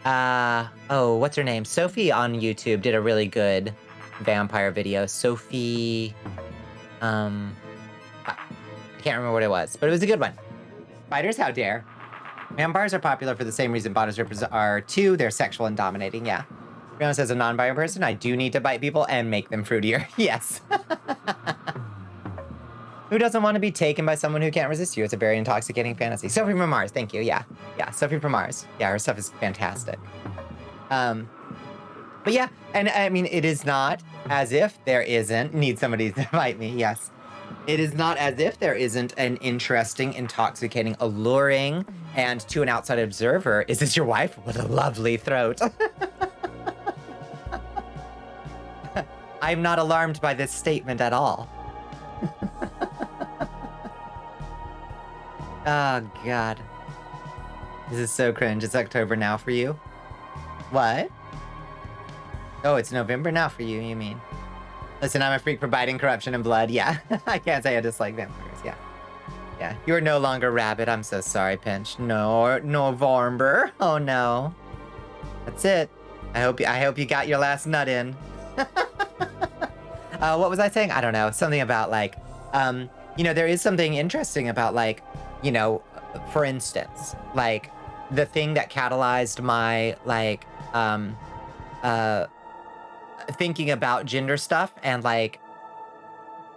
what's her name? Sophie on YouTube did a really good vampire video. Sophie, I can't remember what it was, but it was a good one. Spiders, how dare. Vampires are popular for the same reason body strippers are too. They're sexual and dominating, yeah. To be honest, as a non-binary person, I do need to bite people and make them fruitier, yes. Who doesn't want to be taken by someone who can't resist you? It's a very intoxicating fantasy. Sophie from Mars, thank you, yeah. Yeah, Sophie from Mars. Yeah, her stuff is fantastic. But yeah, and I mean, it is not as if there isn't, need somebody to bite me, yes. It is not as if there isn't an interesting, intoxicating, alluring, and to an outside observer, is this your wife? What a lovely throat. I'm not alarmed by this statement at all. Oh, God. This is so cringe. It's October now for you? What? Oh, it's November now for you mean? Listen, I'm a freak for biting, corruption, and blood. Yeah, I can't say I dislike vampires. Yeah. Yeah, you are no longer rabbit. I'm so sorry, Pinch. No, November. Oh, no. That's it. I hope you got your last nut in. What was I saying? I don't know. Something about, like, you know, there is something interesting about, like, you know, for instance, like, the thing that catalyzed my, like, thinking about gender stuff and, like,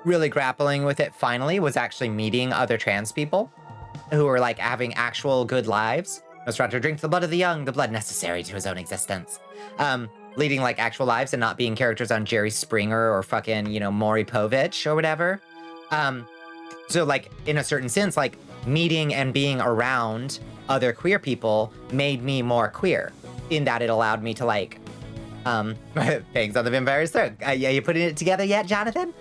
really grappling with it finally was actually meeting other trans people who were, like, having actual good lives. Nosferatu drinks the blood of the young, the blood necessary to his own existence. Leading, like, actual lives and not being characters on Jerry Springer or fucking, you know, Maury Povich or whatever. So, like, in a certain sense, like, meeting and being around other queer people made me more queer in that it allowed me to, like, thanks on the vampire's throat. Yeah, you putting it together yet, Jonathan?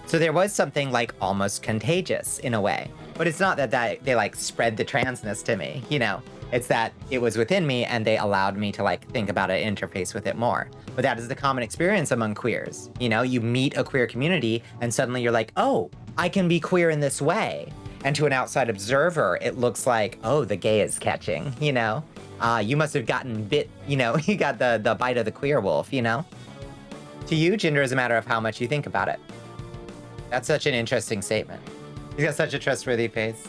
So there was something, like, almost contagious in a way. But it's not that they, like, spread the transness to me, you know? It's that it was within me and they allowed me to, like, think about it, interface with it more. But that is the common experience among queers. You know, you meet a queer community and suddenly you're like, oh, I can be queer in this way. And to an outside observer, it looks like, oh, the gay is catching, you know? You must have gotten bit, you know, you got the bite of the queer wolf, you know? To you, gender is a matter of how much you think about it. That's such an interesting statement. He's got such a trustworthy face.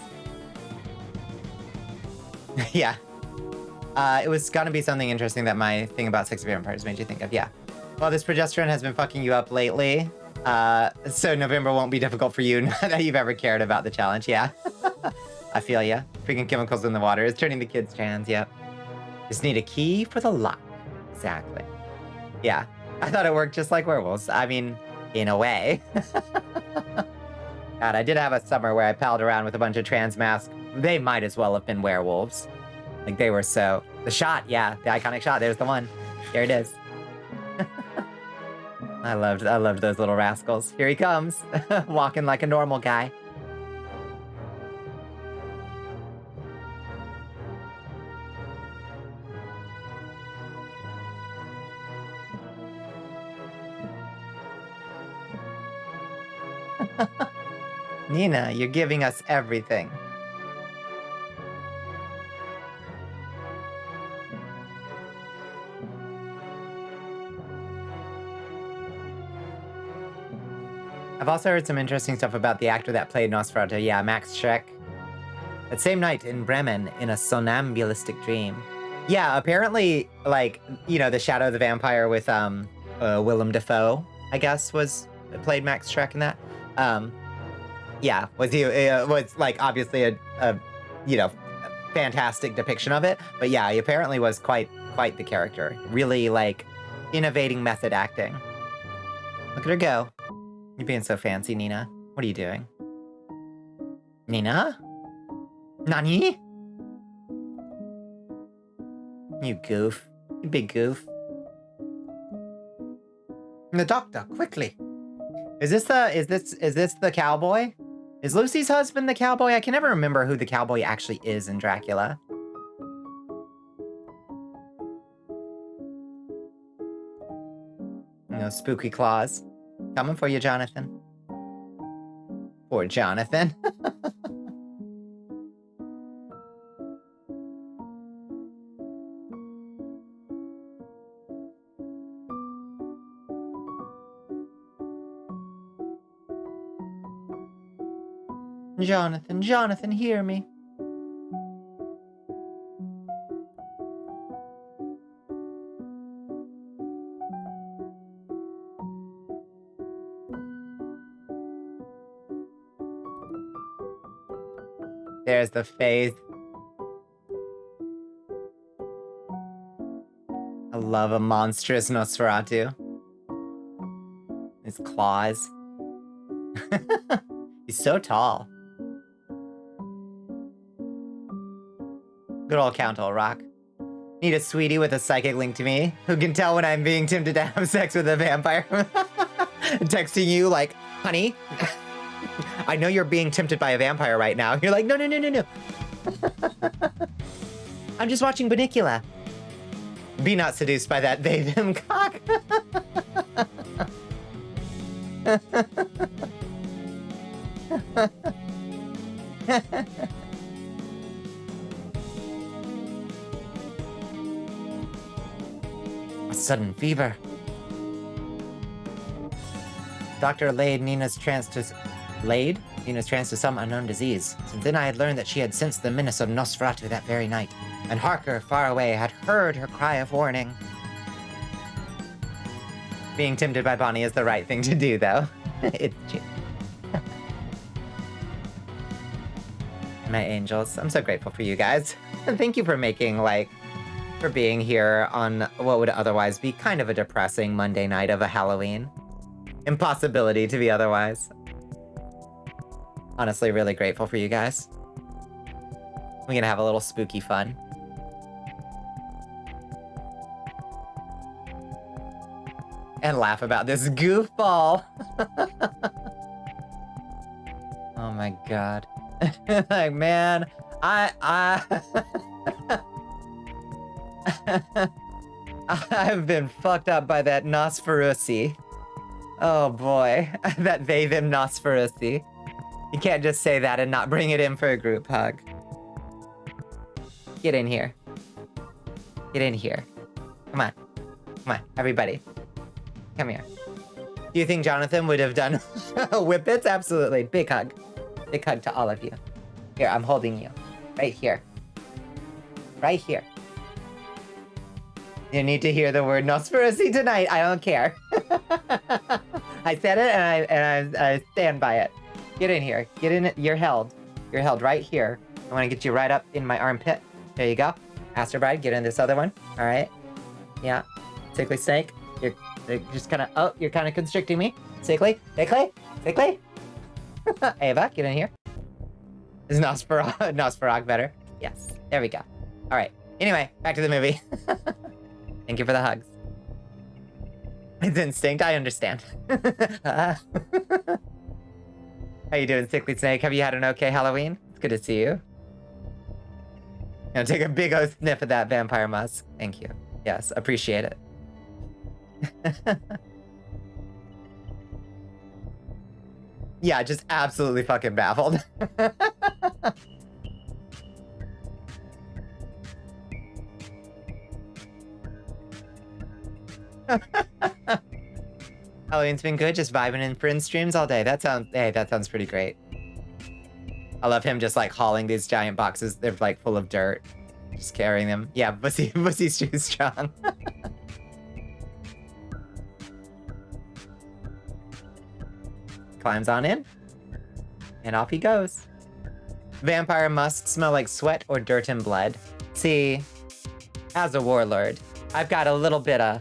Yeah. It was gonna be something interesting that my thing about sexy vampires made you think of, yeah. Well, this progesterone has been fucking you up lately. So November won't be difficult for you, not that you've ever cared about the challenge, yeah. I feel ya. Freaking chemicals in the water is turning the kids trans, yep. Just need a key for the lock. Exactly. Yeah. I thought it worked just like werewolves. I mean, in a way. God, I did have a summer where I palled around with a bunch of trans masks. They might as well have been werewolves. Like, they were so... The shot, yeah. The iconic shot. There's the one. Here it is. I loved those little rascals. Here he comes. Walking like a normal guy. Nina, you're giving us everything. I've also heard some interesting stuff about the actor that played Nosferatu. Yeah, Max Schreck. That same night in Bremen, in a somnambulistic dream. Yeah, apparently, like, you know, the Shadow of the Vampire with Willem Dafoe, I guess, was played Max Shrek in that. Yeah, was like obviously a you know, fantastic depiction of it. But yeah, he apparently was quite the character. Really like innovating method acting. Look at her go. You're being so fancy, Nina. What are you doing? Nina? Nani? You goof. You big goof. The doctor, quickly. Is this the cowboy? Is Lucy's husband the cowboy? I can never remember who the cowboy actually is in Dracula. No spooky claws. Coming for you, Jonathan. Poor Jonathan. Jonathan, hear me. There's the face. I love a monstrous Nosferatu. His claws. He's so tall. Good old Count Rock. Need a sweetie with a psychic link to me who can tell when I'm being tempted to have sex with a vampire. Texting you like, honey, I know you're being tempted by a vampire right now. You're like, no. I'm just watching Bonnicula. Be not seduced by that they, them cock. A sudden fever. Doctor laid Nina's trance to some unknown disease. Since then I had learned that she had sensed the menace of Nosferatu that very night, and Harker, far away, had heard her cry of warning. Being tempted by Bonnie is the right thing to do, though. It's true. My angels, I'm so grateful for you guys. And thank you for for being here on what would otherwise be kind of a depressing Monday night of a Halloween. Impossibility to be otherwise. Honestly, really grateful for you guys. We're gonna have a little spooky fun. And laugh about this goofball. Oh my god. Like, man, I've been fucked up by that Nosferatu. Oh boy, that they them Nosferatu. You can't just say that and not bring it in for a group hug. Get in here. Get in here. Come on. Come on, everybody. Come here. Do you think Jonathan would have done whippets? Absolutely. Big hug. Big hug to all of you. Here, I'm holding you. Right here. Right here. You need to hear the word Nosferatu tonight. I don't care. I said it and I stand by it. Get in here. Get in it. You're held. You're held right here. I want to get you right up in my armpit. There you go. Aster Bride, get in this other one. All right. Yeah. Sickly Snake. You're just kind of, oh, you're kind of constricting me. Sickly. Sickly. Sickly. Ava, get in here. Is Nosferatu better? Yes. There we go. All right. Anyway, back to the movie. Thank you for the hugs. It's instinct. I understand. How you doing, Sickly Snake? Have you had an okay Halloween? It's good to see you. Now take a big old sniff of that vampire musk. Thank you. Yes, appreciate it. Yeah, just absolutely fucking baffled. Halloween's been good, just vibing in friend streams all day. That sounds pretty great. I love him just like hauling these giant boxes. They're like full of dirt. Just carrying them. Yeah, Pussy's too strong. climbs on in, and off he goes. Vampire must smell like sweat or dirt and blood. See, as a warlord, I've got a little bit of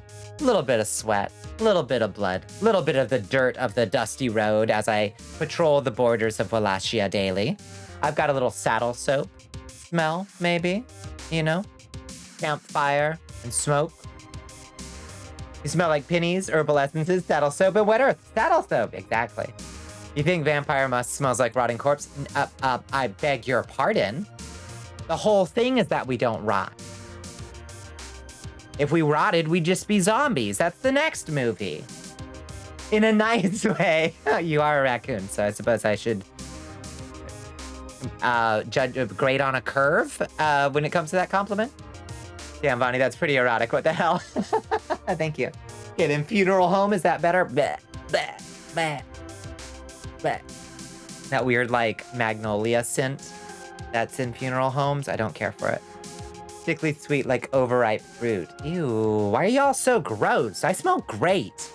sweat, a little bit of blood, a little bit of the dirt of the dusty road as I patrol the borders of Wallachia daily. I've got a little saddle soap smell, maybe, you know? Campfire and smoke. You smell like pennies, herbal essences, saddle soap, and wet earth. Saddle soap, exactly. You think vampire musk smells like rotting corpse? I beg your pardon. The whole thing is that we don't rot. If we rotted, we'd just be zombies. That's the next movie. In a nice way. You are a raccoon, so I suppose I should grade on a curve when it comes to that compliment. Damn, Bonnie, that's pretty erotic. What the hell? Thank you. Okay, then funeral home, is that better? Bleh, bleh, bleh, bleh. That weird, like, magnolia scent that's in funeral homes, I don't care for it. Sickly sweet, like overripe fruit. Ew, why are y'all so gross? I smell great.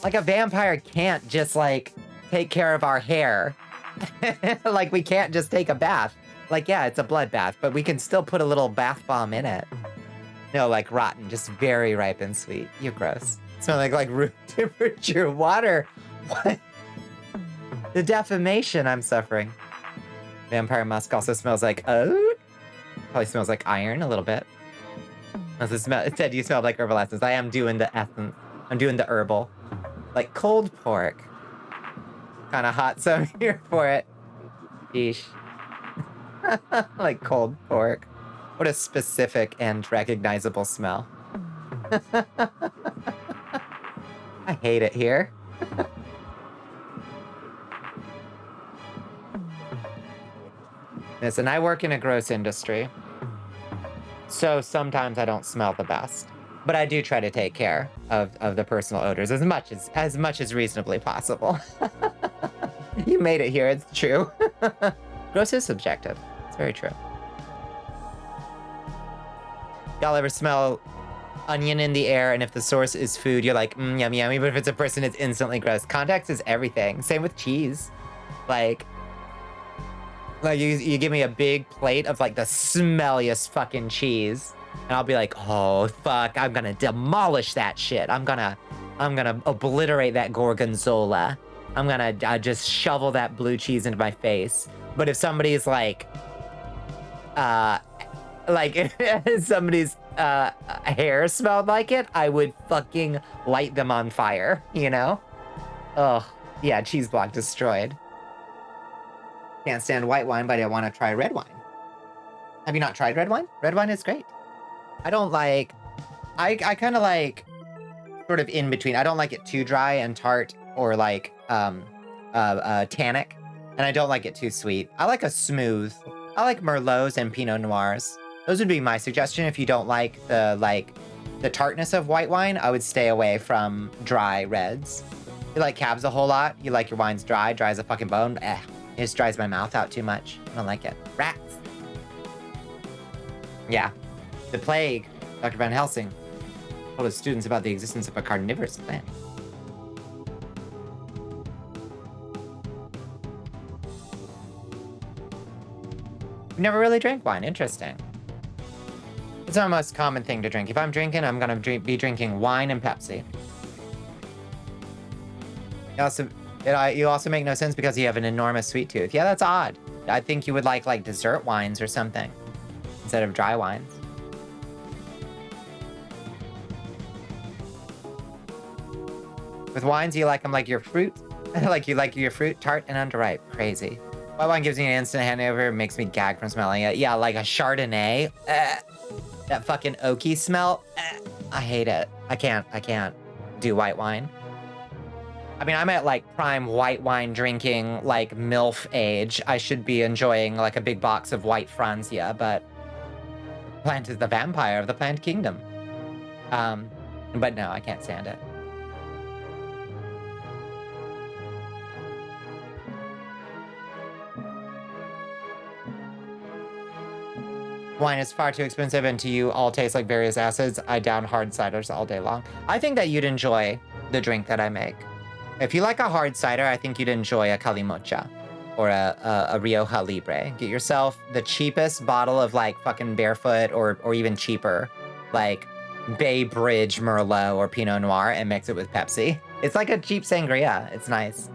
Like a vampire can't just, like, take care of our hair. Like, we can't just take a bath. Like, yeah, it's a bloodbath, but we can still put a little bath bomb in it. No, like rotten, just very ripe and sweet. You're gross. Smell like room temperature water. What? The defamation I'm suffering. Vampire musk also smells like probably smells like iron a little bit. It said you smell like herbal essence. I am doing the essence. I'm doing the herbal. Like cold pork. Kind of hot, so I'm here for it. Yeesh. Like cold pork. What a specific and recognizable smell. I hate it here. Listen, I work in a gross industry, so sometimes I don't smell the best. But I do try to take care of the personal odors as much as reasonably possible. You made it here, it's true. Gross is subjective. It's very true. Y'all ever smell onion in the air, and if the source is food, you're like, yummy, yummy, but if it's a person, it's instantly gross. Context is everything. Same with cheese. Like you give me a big plate of like the smelliest fucking cheese, and I'll be like, oh fuck, I'm gonna demolish that shit. I'm gonna obliterate that gorgonzola. I'm gonna just shovel that blue cheese into my face. But if somebody's like if somebody's hair smelled like it, I would fucking light them on fire, you know? Ugh, yeah, cheese block destroyed. Can't stand white wine, but I want to try red wine. Have you not tried red wine? Red wine is great. I don't like... I kind of like sort of in between. I don't like it too dry and tart or like tannic. And I don't like it too sweet. I like a smooth... I like Merlots and Pinot Noirs. Those would be my suggestion. If you don't like the tartness of white wine, I would stay away from dry reds. You like cabs a whole lot. You like your wines dry. Dry as a fucking bone. It just dries my mouth out too much. I don't like it. Rats. Yeah. The plague. Dr. Van Helsing told his students about the existence of a carnivorous plant. We never really drank wine. Interesting. It's our most common thing to drink. If I'm drinking, I'm gonna be drinking wine and Pepsi. You also make no sense because you have an enormous sweet tooth. Yeah, that's odd. I think you would like dessert wines or something instead of dry wines. With wines, you like them like your fruit. Like you like your fruit tart and underripe. Crazy. White wine gives me an instant hangover. It makes me gag from smelling it. Yeah, like a Chardonnay. That fucking oaky smell. I hate it. I can't do white wine. I mean, I'm at like prime white wine drinking, like MILF age. I should be enjoying like a big box of white Franzia, but plant is the vampire of the plant kingdom. But no, I can't stand it. Wine is far too expensive and to you all taste like various acids. I down hard ciders all day long. I think that you'd enjoy the drink that I make. If you like a hard cider, I think you'd enjoy a Calimocha or a Rioja Libre. Get yourself the cheapest bottle of like fucking Barefoot or even cheaper, like Bay Bridge Merlot or Pinot Noir and mix it with Pepsi. It's like a cheap sangria. It's nice.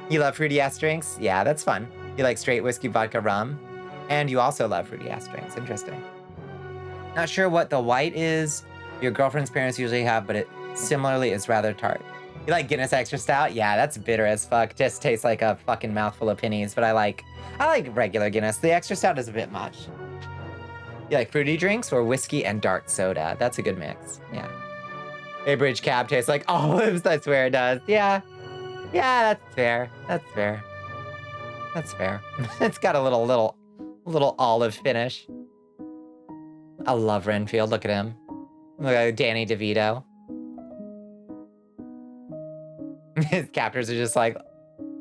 You love fruity ass drinks? Yeah, that's fun. You like straight whiskey, vodka, rum? And you also love fruity ass drinks. Interesting. Not sure what the white is your girlfriend's parents usually have, but it similarly is rather tart. You like Guinness Extra Stout? Yeah, that's bitter as fuck. Just tastes like a fucking mouthful of pennies, but I like regular Guinness. The Extra Stout is a bit much. You like fruity drinks or whiskey and dark soda? That's a good mix. Yeah. Bay Bridge Cab tastes like olives. I swear it does. Yeah. Yeah, that's fair. That's fair. That's fair. It's got a little olive finish. I love Renfield. Look at him. Look at Danny DeVito. His captors are just like,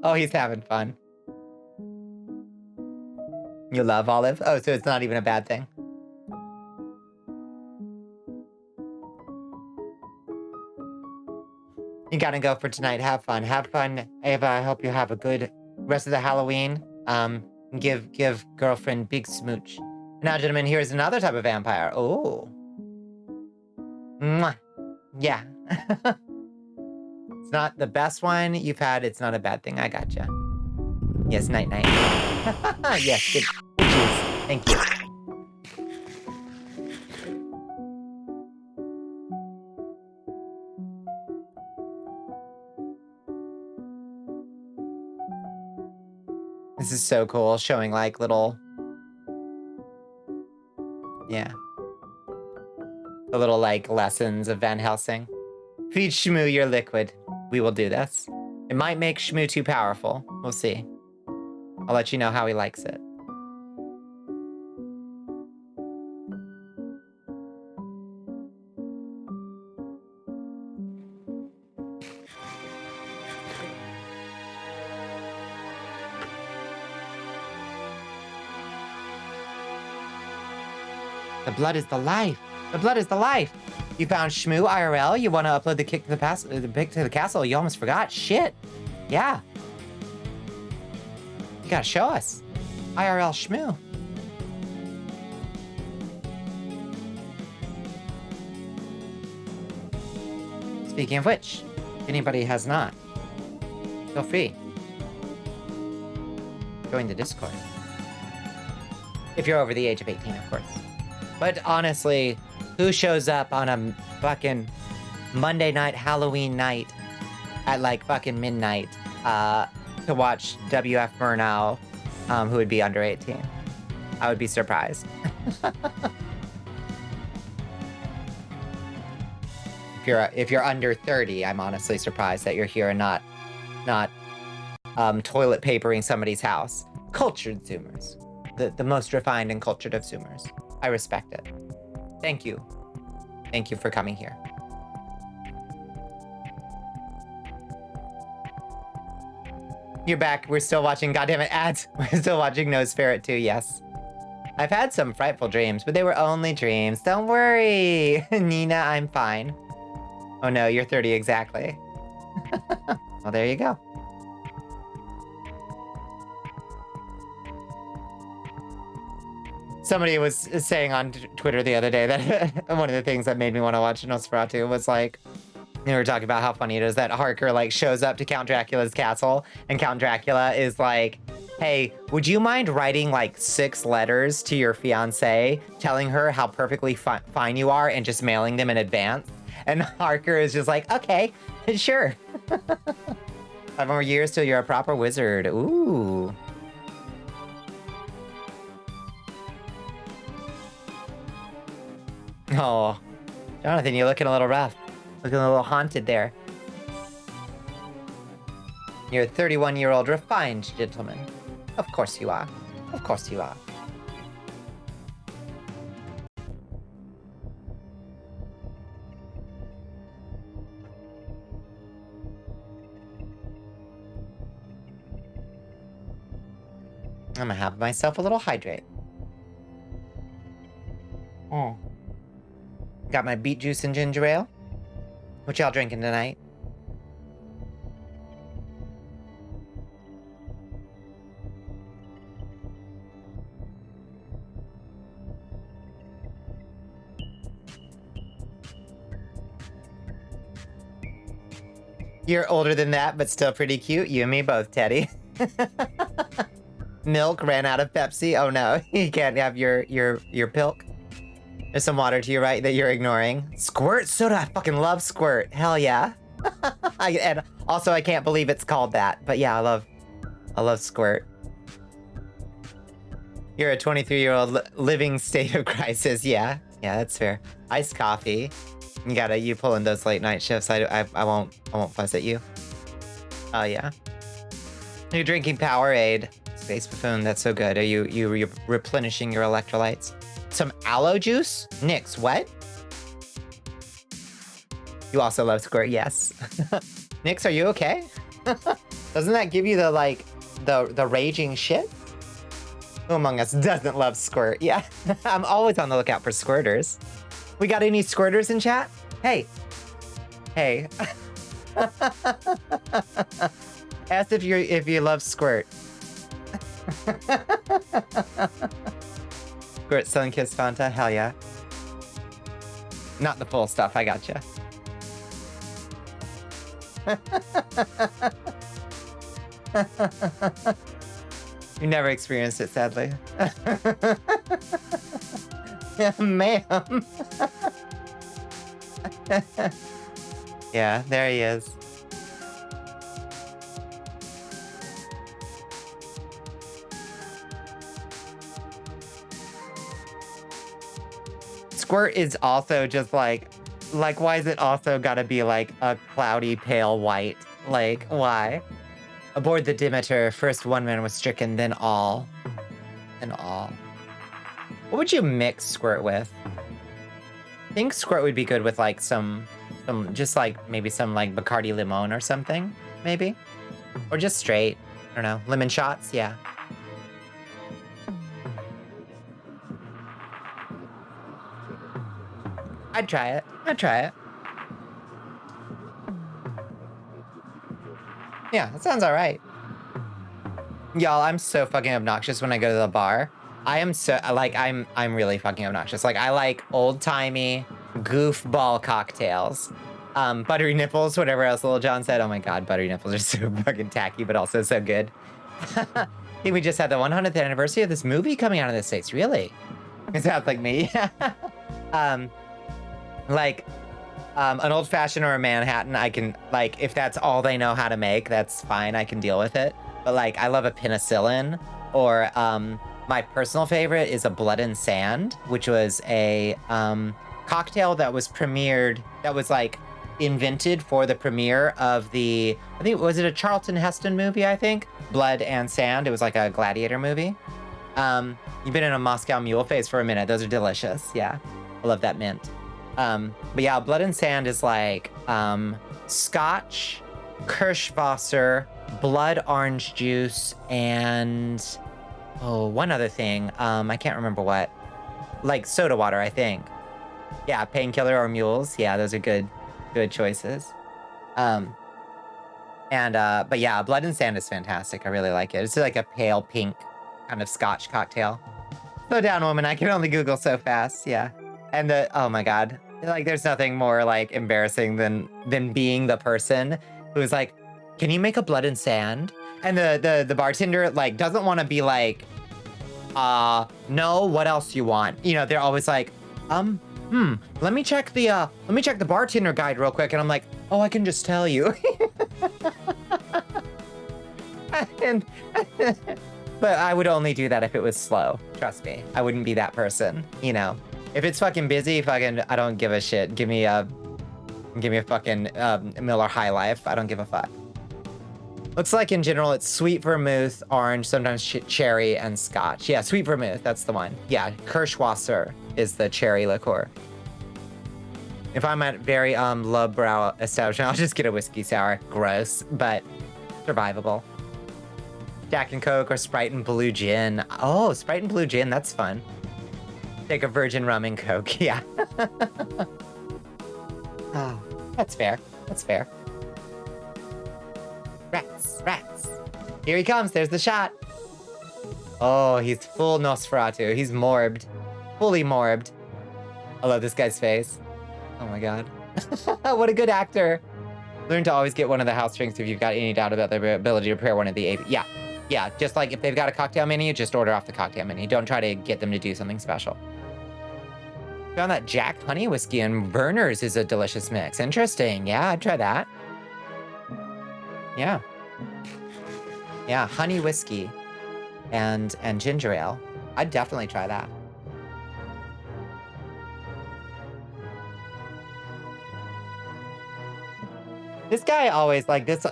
oh, he's having fun. You love olive? Oh, so it's not even a bad thing. You gotta go for tonight. Have fun. Have fun, Ava. I hope you have a good rest of the Halloween. Give girlfriend big smooch. Now, gentlemen, here's another type of vampire. Oh. Mwah. Yeah. It's not the best one you've had. It's not a bad thing. I gotcha. Yes, night night. Yes, good. Cheers. Thank you. This is so cool, showing like little, yeah, the little like lessons of Van Helsing. Feed Shmoo your liquid. We will do this. It might make Shmoo too powerful. We'll see. I'll let you know how he likes it. The blood is the life. The blood is the life. You found Shmoo IRL. You want to upload the pic to the castle. You almost forgot. Shit. Yeah. You gotta show us. IRL Shmoo. Speaking of which, if anybody has not, feel free. Join the Discord. If you're over the age of 18, of course. But honestly, who shows up on a fucking Monday night, Halloween night at like fucking midnight to watch WF Murnau, who would be under 18? I would be surprised. If you're under 30, I'm honestly surprised that you're here and not toilet papering somebody's house. Cultured Zoomers. The most refined and cultured of Zoomers. I respect it. Thank you. Thank you for coming here. You're back. We're still watching goddammit ads. We're still watching Nosferatu, yes. I've had some frightful dreams, but they were only dreams. Don't worry. Nina, I'm fine. Oh no, you're 30 exactly. Well, there you go. Somebody was saying on Twitter the other day that one of the things that made me want to watch Nosferatu was like, they were talking about how funny it is that Harker like shows up to Count Dracula's castle and Count Dracula is like, hey, would you mind writing like 6 letters to your fiance telling her how perfectly fine you are and just mailing them in advance? And Harker is just like, okay, sure. 5 more years till you're a proper wizard. Ooh. Oh, Jonathan, you're looking a little rough. Looking a little haunted there. You're a 31-year-old refined gentleman. Of course you are. Of course you are. I'm gonna have myself a little hydrate. Got my beet juice and ginger ale. What y'all drinking tonight? You're older than that, but still pretty cute. You and me both, Teddy. Milk ran out of Pepsi. Oh no, you can't have your pilk. There's some water to your right that you're ignoring. Squirt soda. I fucking love Squirt. Hell yeah. And also, I can't believe it's called that. But yeah, I love Squirt. You're a 23-year-old living state of crisis. Yeah, that's fair. Iced coffee. You pulling those late night shifts. I won't fuss at you. Oh yeah. You're drinking Powerade. Space Buffoon, that's so good. Are you replenishing your electrolytes? Some aloe juice? Nix, what? You also love Squirt, yes. Nix, are you okay? Doesn't that give you the raging shit? Who among us doesn't love Squirt? Yeah, I'm always on the lookout for squirters. We got any squirters in chat? Hey. Ask if you love Squirt. Squirt, Sunkiss, Fanta, hell yeah. Not the full stuff, I gotcha. You never experienced it, sadly. Ma'am. Yeah, there he is. Squirt is also just like why is it also gotta be like a cloudy pale white? Like, why? Aboard the Demeter, first one man was stricken, then all. What would you mix Squirt with? I think Squirt would be good with like some just like maybe some like Bacardi Limon or something, maybe? Or just straight, I don't know, lemon shots, yeah. I'd try it. Yeah, that sounds all right. Y'all, I'm so fucking obnoxious when I go to the bar. I am so, like, I'm really fucking obnoxious. Like, I like old-timey, goofball cocktails. Buttery nipples, whatever else Lil Jon said. Oh my god, buttery nipples are so fucking tacky, but also so good. I think we just had the 100th anniversary of this movie coming out of the States. Really? It sounds like me. Like, an old-fashioned or a Manhattan, I can, like, if that's all they know how to make, that's fine, I can deal with it. But, like, I love a penicillin, or, my personal favorite is a Blood and Sand, which was a, cocktail that was like, invented for the premiere of the, I think, was it a Charlton Heston movie, I think? Blood and Sand, it was like a gladiator movie. You've been in a Moscow Mule phase for a minute, those are delicious, yeah. I love that mint. But yeah, Blood and Sand is like, Scotch, Kirschwasser, blood orange juice, and, oh, one other thing, I can't remember what. Like soda water, I think. Yeah, Painkiller or Mules, yeah, those are good choices. But yeah, Blood and Sand is fantastic, I really like it. It's like a pale pink kind of Scotch cocktail. Slow down, woman, I can only Google so fast, yeah. And oh my god, like there's nothing more like embarrassing than being the person who's like, can you make a Blood and Sand? And the bartender like doesn't want to be like, no, what else you want? You know, they're always like, let me check the bartender guide real quick. And I'm like, oh, I can just tell you. But I would only do that if it was slow. Trust me, I wouldn't be that person, you know. If it's fucking busy, I don't give a shit. Give me a fucking Miller High Life. I don't give a fuck. Looks like in general it's sweet vermouth, orange, sometimes cherry, and Scotch. Yeah, sweet vermouth, that's the one. Yeah, Kirschwasser is the cherry liqueur. If I'm at very lowbrow establishment, I'll just get a whiskey sour. Gross, but survivable. Jack and Coke or Sprite and Blue Gin. Oh, Sprite and Blue Gin, that's fun. Take a virgin rum and Coke, yeah. Oh, that's fair. That's fair. Rats, rats. Here he comes, there's the shot. Oh, he's full Nosferatu. He's morbed. Fully morbed. I love this guy's face. Oh my god. What a good actor. Learn to always get one of the house drinks if you've got any doubt about their ability to prepare one of the AP. Yeah, yeah, just like if they've got a cocktail menu, just order off the cocktail menu. Don't try to get them to do something special. Found that Jack honey whiskey and Burners is a delicious mix. Interesting. Yeah, I'd try that. Yeah. Yeah, honey whiskey and ginger ale. I'd definitely try that. This guy always like this.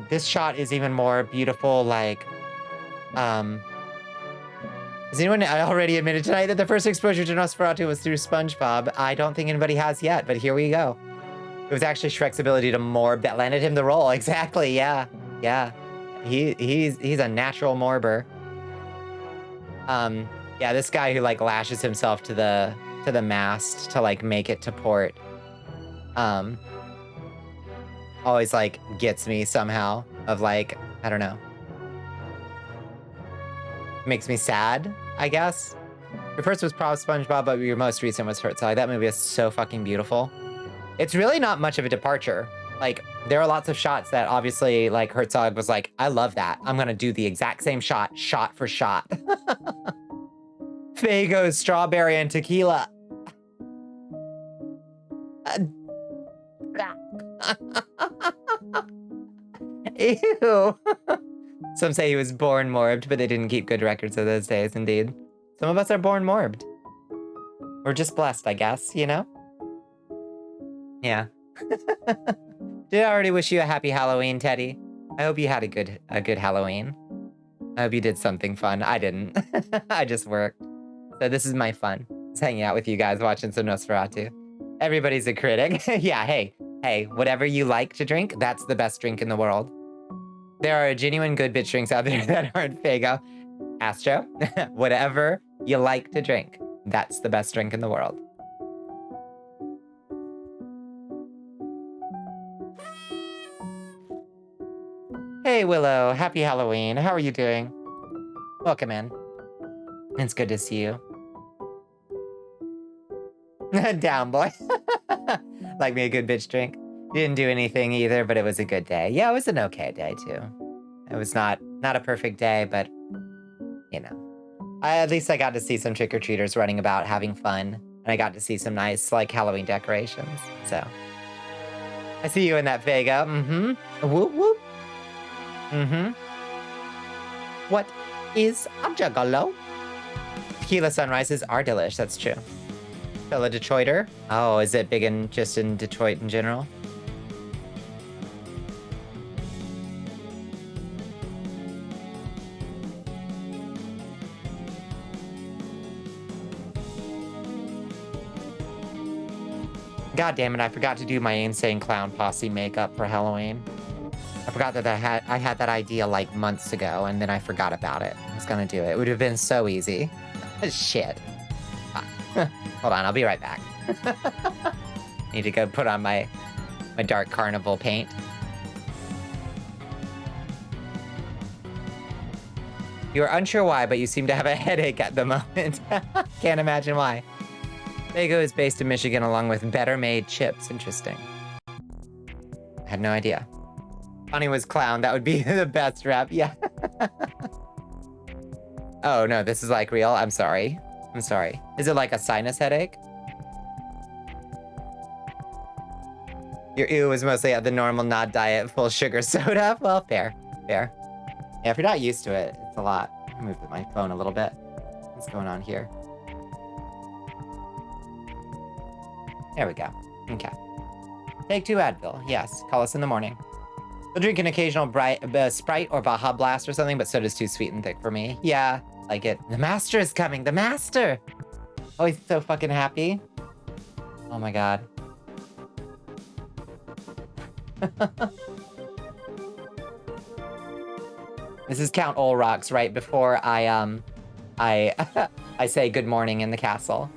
This shot is even more beautiful. Like, has anyone already admitted tonight that the first exposure to Nosferatu was through SpongeBob? I don't think anybody has yet, but here we go. It was actually Shrek's ability to morb that landed him the role. Exactly. Yeah. Yeah. He's a natural morber. Yeah, this guy who like lashes himself to the mast to like make it to port. Always like gets me somehow of like, I don't know. Makes me sad, I guess. Your first was probably SpongeBob, but your most recent was Herzog. That movie is so fucking beautiful. It's really not much of a departure. Like, there are lots of shots that obviously, like, Herzog was like, I love that. I'm gonna do the exact same shot for shot. Fago's strawberry and tequila. Ew. Some say he was born morbed, but they didn't keep good records of those days, indeed. Some of us are born morbed. We're just blessed, I guess, you know? Yeah. Did I already wish you a happy Halloween, Teddy? I hope you had a good Halloween. I hope you did something fun. I didn't. I just worked. So this is my fun. Just hanging out with you guys, watching some Nosferatu. Everybody's a critic. Yeah, hey, whatever you like to drink, that's the best drink in the world. There are genuine good bitch drinks out there that aren't Fago. Astro, whatever you like to drink, that's the best drink in the world. Hey, Willow. Happy Halloween. How are you doing? Welcome in. It's good to see you. Down, boy. Like me a good bitch drink. Didn't do anything either, but it was a good day. Yeah, it was an okay day, too. It was not a perfect day, but, you know. At least I got to see some trick-or-treaters running about, having fun. And I got to see some nice, like, Halloween decorations. So. I see you in that Fago. Mm-hmm. Whoop, whoop. Mm-hmm. What is a juggalo? Tequila sunrises are delish, that's true. Fellow Detroiter? Oh, is it big in just in Detroit in general? God damn it, I forgot to do my insane clown posse makeup for Halloween. I forgot that I had that idea like months ago, and then I forgot about it. I was gonna do it. It would have been so easy. Shit. Hold on, I'll be right back. Need to go put on my dark carnival paint. You're unsure why, but you seem to have a headache at the moment. Can't imagine why. Fago is based in Michigan along with Better Made chips. Interesting. I had no idea. Bonnie was clown. That would be the best rap. Yeah. Oh, no, this is like real. I'm sorry. I'm sorry. Is it like a sinus headache? Your ew was mostly at the normal not diet, full sugar soda. Well, fair. Fair. Yeah, if you're not used to it, it's a lot. I moved my phone a little bit. What's going on here? There we go. Okay. Take 2 Advil. Yes. Call us in the morning. I'll drink an occasional Sprite or Baja Blast or something, but soda's too sweet and thick for me. Yeah, like it. The master is coming. The master! Oh, he's so fucking happy. Oh my god. This is Count Olrox right before I I say good morning in the castle.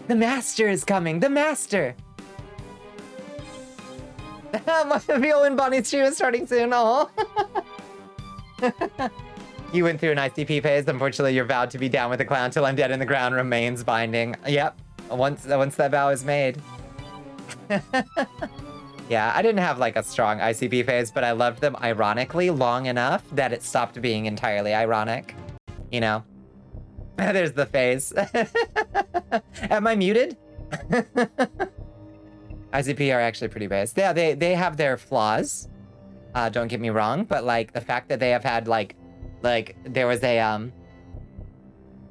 The master is coming, the master! My violin Bonnie stream is starting soon, oh. You went through an ICP phase. Unfortunately, you're vowed to be down with the clown till I'm dead in the ground remains binding. Yep, once that vow is made. Yeah, I didn't have like a strong ICP phase, but I loved them ironically long enough that it stopped being entirely ironic. You know? There's the phase. Am I muted? ICP are actually pretty based. Yeah, they have their flaws. Don't get me wrong, but like the fact that they have had like there was a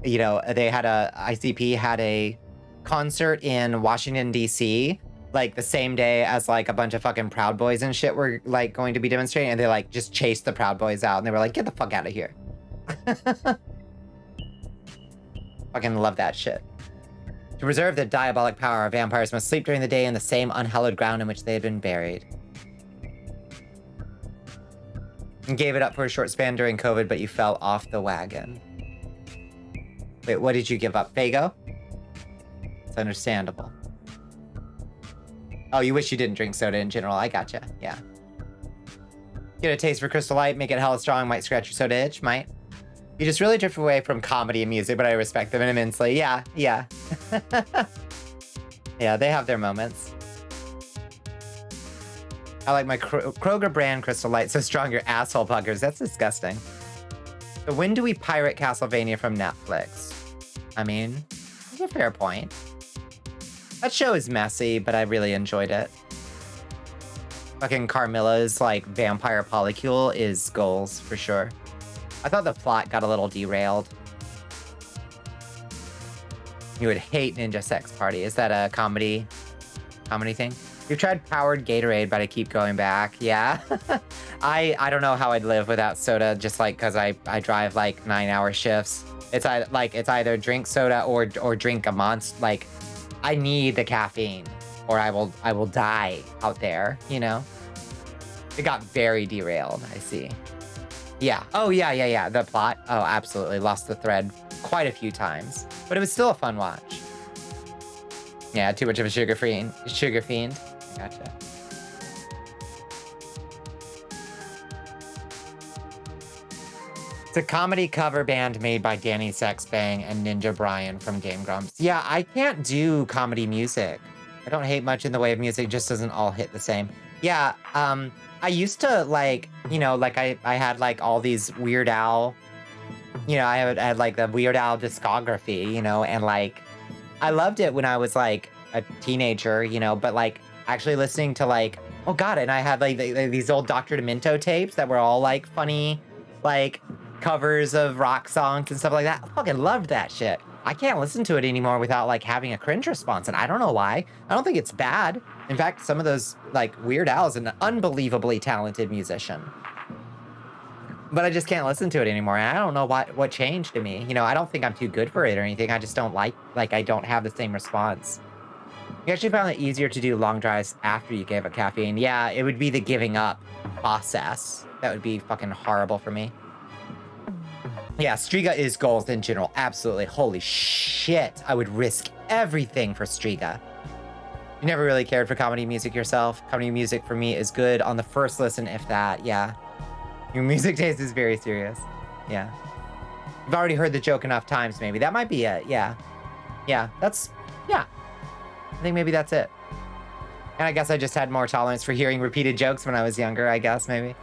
you know, they had ICP had a concert in Washington DC like the same day as like a bunch of fucking Proud Boys and shit were like going to be demonstrating, and they like just chased the Proud Boys out and they were like, get the fuck out of here. Fucking love that shit. To preserve the diabolic power, vampires must sleep during the day in the same unhallowed ground in which they had been buried. And gave it up for a short span during COVID, but you fell off the wagon. Wait, what did you give up? Fago? It's understandable. Oh, you wish you didn't drink soda in general. I gotcha. Yeah. Get a taste for Crystal Light, make it hella strong, might scratch your soda itch, might. You just really drift away from comedy and music, but I respect them immensely. Yeah, yeah. Yeah, they have their moments. I like my Kroger brand Crystal Light so strong your asshole puckers. That's disgusting. So when do we pirate Castlevania from Netflix? I mean, that's a fair point. That show is messy, but I really enjoyed it. Fucking Carmilla's like vampire polycule is goals for sure. I thought the plot got a little derailed. You would hate Ninja Sex Party. Is that a comedy thing? We've tried powered Gatorade, but I keep going back. Yeah. I don't know how I'd live without soda, just like because I drive like 9-hour shifts. It's either drink soda or drink a monster. Like I need the caffeine or I will die out there, you know? It got very derailed, I see. Yeah. Oh, yeah. The plot. Oh, absolutely. Lost the thread quite a few times. But it was still a fun watch. Yeah, too much of a sugar fiend. Gotcha. It's a comedy cover band made by Danny Sexbang and Ninja Brian from Game Grumps. Yeah, I can't do comedy music. I don't hate much in the way of music, just doesn't all hit the same. Yeah, I used to like, you know, like I had like all these Weird Al, you know, I had like the Weird Al discography, you know, and like, I loved it when I was like a teenager, you know, but like actually listening to like, oh God, and I had like these old Dr. Demento tapes that were all like funny, like covers of rock songs and stuff like that. I fucking loved that shit. I can't listen to it anymore without like having a cringe response, and I don't know why. I don't think it's bad. In fact, some of those, like Weird Al is an unbelievably talented musician. But I just can't listen to it anymore, and I don't know what changed in me. You know, I don't think I'm too good for it or anything. I just don't like I don't have the same response. You actually found it easier to do long drives after you gave up caffeine. Yeah, it would be the giving up process. That would be fucking horrible for me. Yeah, Striga is goals in general. Absolutely. Holy shit. I would risk everything for Striga. You never really cared for comedy music yourself. Comedy music for me is good on the first listen, if that. Yeah. Your music taste is very serious. Yeah. You've already heard the joke enough times, maybe. That might be it. Yeah. Yeah. Yeah. I think maybe that's it. And I guess I just had more tolerance for hearing repeated jokes when I was younger, I guess, maybe.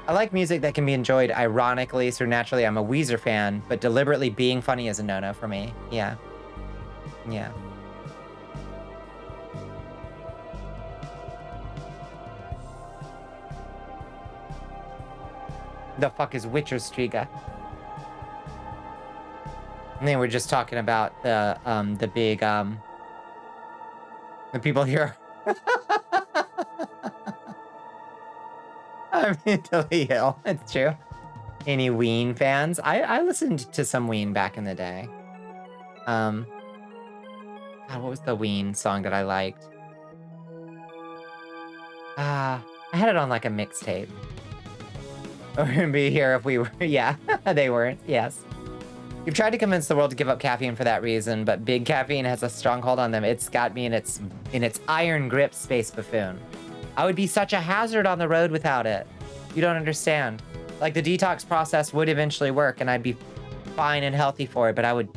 I like music that can be enjoyed ironically, so naturally I'm a Weezer fan, but deliberately being funny is a no-no for me. Yeah. Yeah. The fuck is Witcher Striga? And then we're just talking about the big, the people here. I'm mentally ill. It's true. Any Ween fans? I listened to some Ween back in the day. God, what was the Ween song that I liked? I had it on like a mixtape. We're gonna be here if we were. Yeah, they weren't. Yes. You've tried to convince the world to give up caffeine for that reason, but big caffeine has a stronghold on them. It's got me in its iron grip, Space Buffoon. I would be such a hazard on the road without it. You don't understand. Like, the detox process would eventually work, and I'd be fine and healthy for it, but I would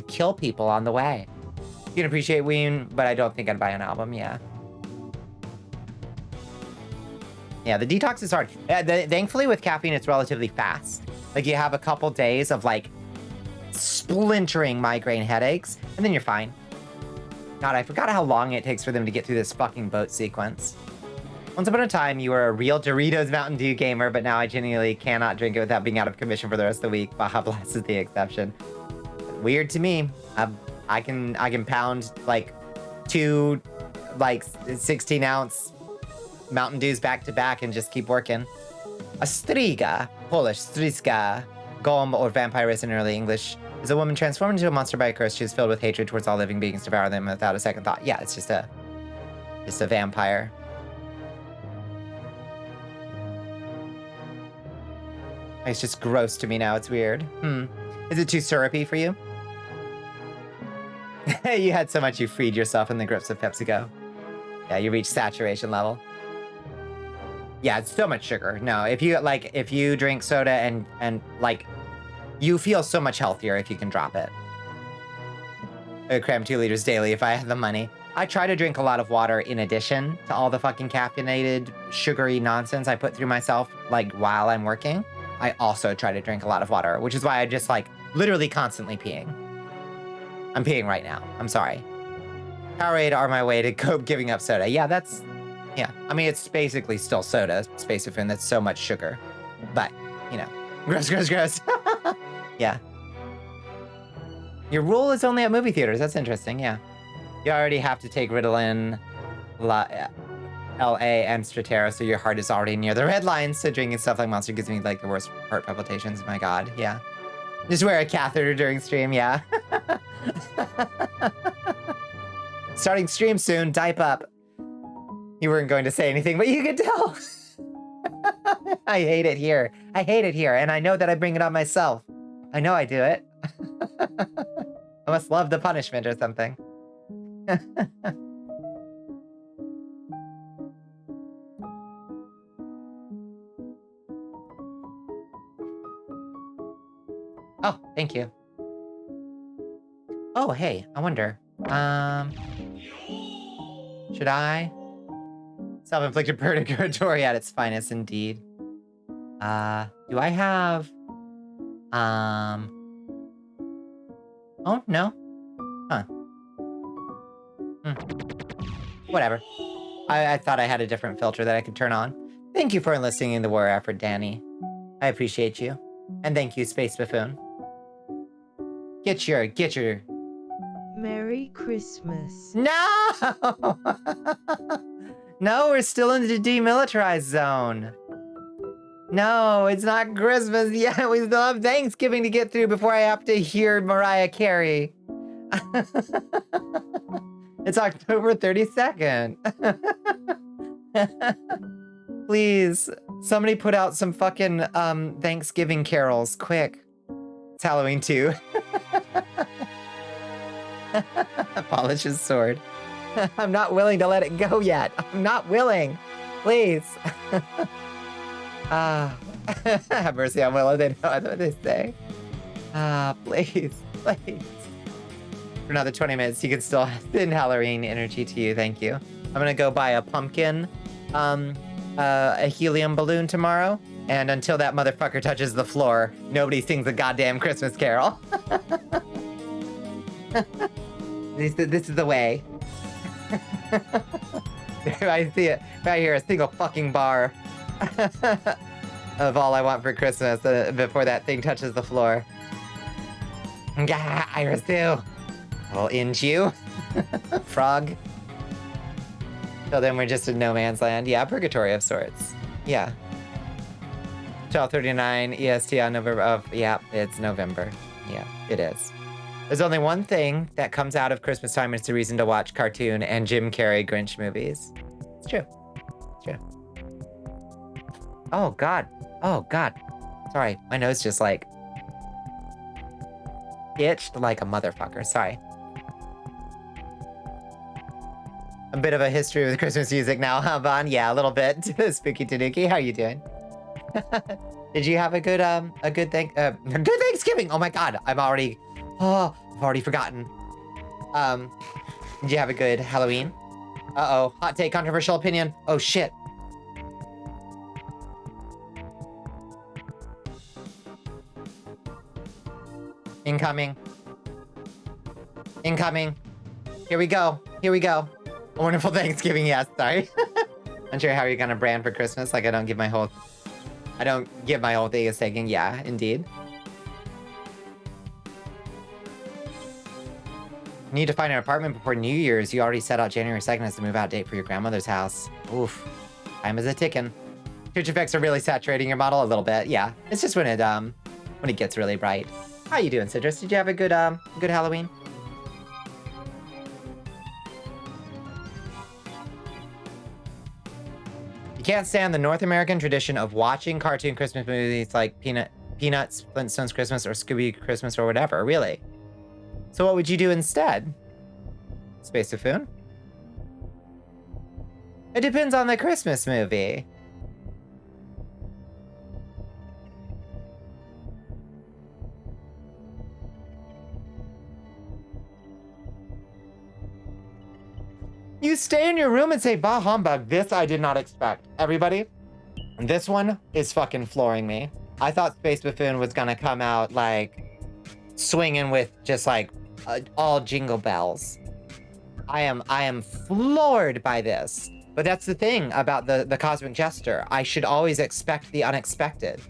kill people on the way. You can appreciate Ween, but I don't think I'd buy an album, yeah. Yeah, the detox is hard. Thankfully, with caffeine, it's relatively fast. Like, you have a couple days of, like, splintering migraine headaches, and then you're fine. God, I forgot how long it takes for them to get through this fucking boat sequence. Once upon a time, you were a real Doritos Mountain Dew gamer, but now I genuinely cannot drink it without being out of commission for the rest of the week. Baja Blast is the exception. Weird to me. I can pound, like, 2, like, 16-ounce Mountain Dews back to back and just keep working. A striga, Polish striska, golem or vampiress in early English, is a woman transformed into a monster by a curse. She is filled with hatred towards all living beings, devour them without a second thought. Yeah, it's just a vampire. It's just gross to me now. It's weird. Is it too syrupy for you? You had so much you freed yourself in the grips of PepsiCo. Yeah, you reached saturation level. Yeah, it's so much sugar. No, if you drink soda and like, you feel so much healthier if you can drop it. I would cram 2 liters daily if I had the money. I try to drink a lot of water in addition to all the fucking caffeinated, sugary nonsense I put through myself, like, while I'm working. I also try to drink a lot of water, which is why I just, like, literally constantly peeing. I'm peeing right now. I'm sorry. Powerade are my way to cope giving up soda. Yeah, yeah. I mean, it's basically still soda, Space Buffoon. That's so much sugar. But, you know, gross. Yeah. Your rule is only at movie theaters. That's interesting, yeah. You already have to take Ritalin, LA, and Strattera, so your heart is already near the red line, so drinking stuff like Monster gives me, like, the worst heart palpitations. My God, yeah. Just wear a catheter during stream, yeah. Starting stream soon, dipe up. You weren't going to say anything, but you could tell. I hate it here. I hate it here, and I know that I bring it on myself. I know I do it. I must love the punishment or something. Oh, thank you. Oh, hey, I wonder. Should I? Self-inflicted purgatory at its finest, indeed. Do I have... Oh, no? Huh. Whatever. I thought I had a different filter that I could turn on. Thank you for enlisting in the war effort, Danny. I appreciate you. And thank you, Space Buffoon. Get your... Merry Christmas. No! No, we're still in the demilitarized zone. No, it's not Christmas yet. We still have Thanksgiving to get through before I have to hear Mariah Carey. It's October 32nd. Please, somebody put out some fucking Thanksgiving carols, quick. It's Halloween too. Polish his sword. I'm not willing to let it go yet. I'm not willing. Please. Have mercy on Willow. They know what they say. Please. For another 20 minutes, you can still send Halloween energy to you. Thank you. I'm gonna go buy a pumpkin, a helium balloon tomorrow. And until that motherfucker touches the floor, nobody sings a goddamn Christmas carol. This is the way. If I see it, if I hear a single fucking bar of all I want for Christmas before that thing touches the floor. Gah, Iris too. I'll inch you. Frog. So then we're just in no man's land. Yeah, purgatory of sorts. Yeah. 12:39 EST on November. Yeah, it's November. Yeah, it is. There's only one thing that comes out of Christmas time, and it's a reason to watch cartoon and Jim Carrey Grinch movies. It's true. It's true. Oh, God. Oh, God. Sorry, my nose just, like, itched like a motherfucker. Sorry. A bit of a history with Christmas music now, huh, Bon? Yeah, a little bit. Spooky Tanuki, how are you doing? Did you have a good good Thanksgiving? Oh my God, I've already forgotten. Did you have a good Halloween? Uh-oh, hot take, controversial opinion. Oh shit. Incoming. Incoming. Here we go. Here we go. A wonderful Thanksgiving, yes, sorry. Unsure how you're gonna brand for Christmas. Like I don't give my whole thing a second. Yeah, indeed. Need to find an apartment before New Year's. You already set out January 2nd as the move-out date for your grandmother's house. Oof. Time is a ticking. Twitch effects are really saturating your model a little bit. Yeah, it's just when it gets really bright. How you doing, Citrus? Did you have a good Halloween? You can't stand the North American tradition of watching cartoon Christmas movies like Peanuts, Flintstones Christmas, or Scooby Christmas, or whatever, really. So what would you do instead? Space Buffoon? It depends on the Christmas movie. You stay in your room and say, bah humbug, this I did not expect. Everybody, this one is fucking flooring me. I thought Space Buffoon was gonna come out like swinging with just like all jingle bells. I am floored by this. But that's the thing about the Cosmic Jester. I should always expect the unexpected.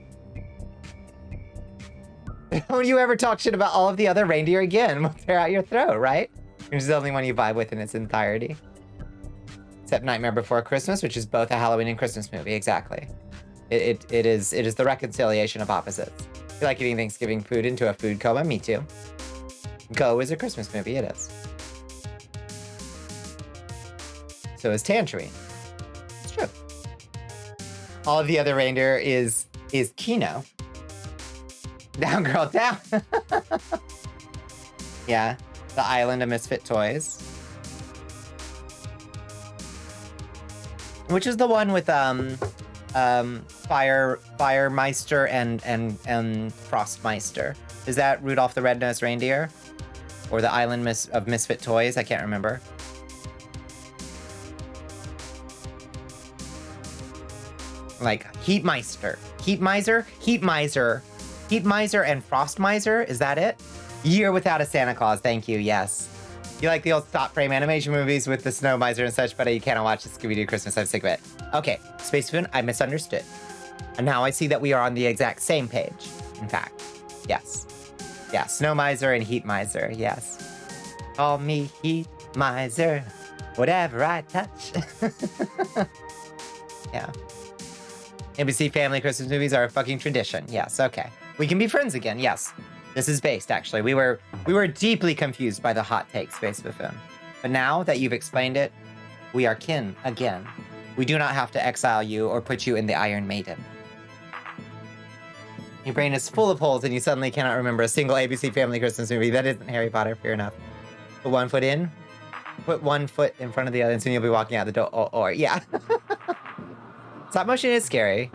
Don't you ever talk shit about all of the other reindeer again, we'll tear out your throat, right? It's the only one you vibe with in its entirety. Except Nightmare Before Christmas, which is both a Halloween and Christmas movie, exactly. It is the reconciliation of opposites. If you like eating Thanksgiving food into a food coma, me too. Go is a Christmas movie, it is. So is Tangerine. It's true. All of the other reindeer is Kino. Down, girl, down. Yeah, the Island of Misfit Toys. Which is the one with Firemeister and Frostmeister. Is that Rudolph the Red-Nosed Reindeer? Or the Island of Misfit Toys? I can't remember. Like Heatmeister, Heatmiser, and Frostmiser. Is that it? Year Without a Santa Claus. Thank you. Yes. You like the old stop frame animation movies with the Snow Miser and such, but you cannot watch the Scooby-Doo Christmas. I'm sick of it. Okay, Space Spoon, I misunderstood. And now I see that we are on the exact same page. In fact, yes. Yeah, Snow Miser and Heat Miser, yes. Call me Heat Miser, whatever I touch. Yeah. NBC family Christmas movies are a fucking tradition. Yes, okay. We can be friends again, yes. This is based, actually. We were deeply confused by the hot take, Space Buffoon. But now that you've explained it, we are kin again. We do not have to exile you or put you in the Iron Maiden. Your brain is full of holes and you suddenly cannot remember a single ABC Family Christmas movie. That isn't Harry Potter, fair enough. Put one foot in, put one foot in front of the other, and soon you'll be walking out the door. Or yeah. Stop motion is scary.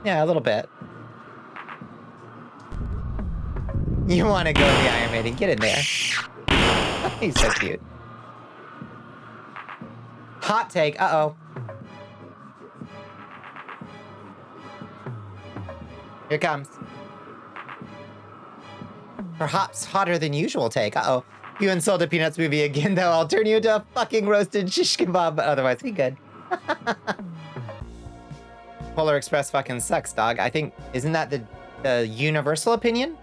Yeah, a little bit. You want to go in the Iron Maiden? Get in there. He's so cute. Hot take. Uh-oh. Here it comes. Perhaps hotter than usual take. Uh-oh. You insulted Peanuts movie again, though. I'll turn you into a fucking roasted shish kebab, but otherwise, we good. Polar Express fucking sucks, dog. I think, isn't that the universal opinion?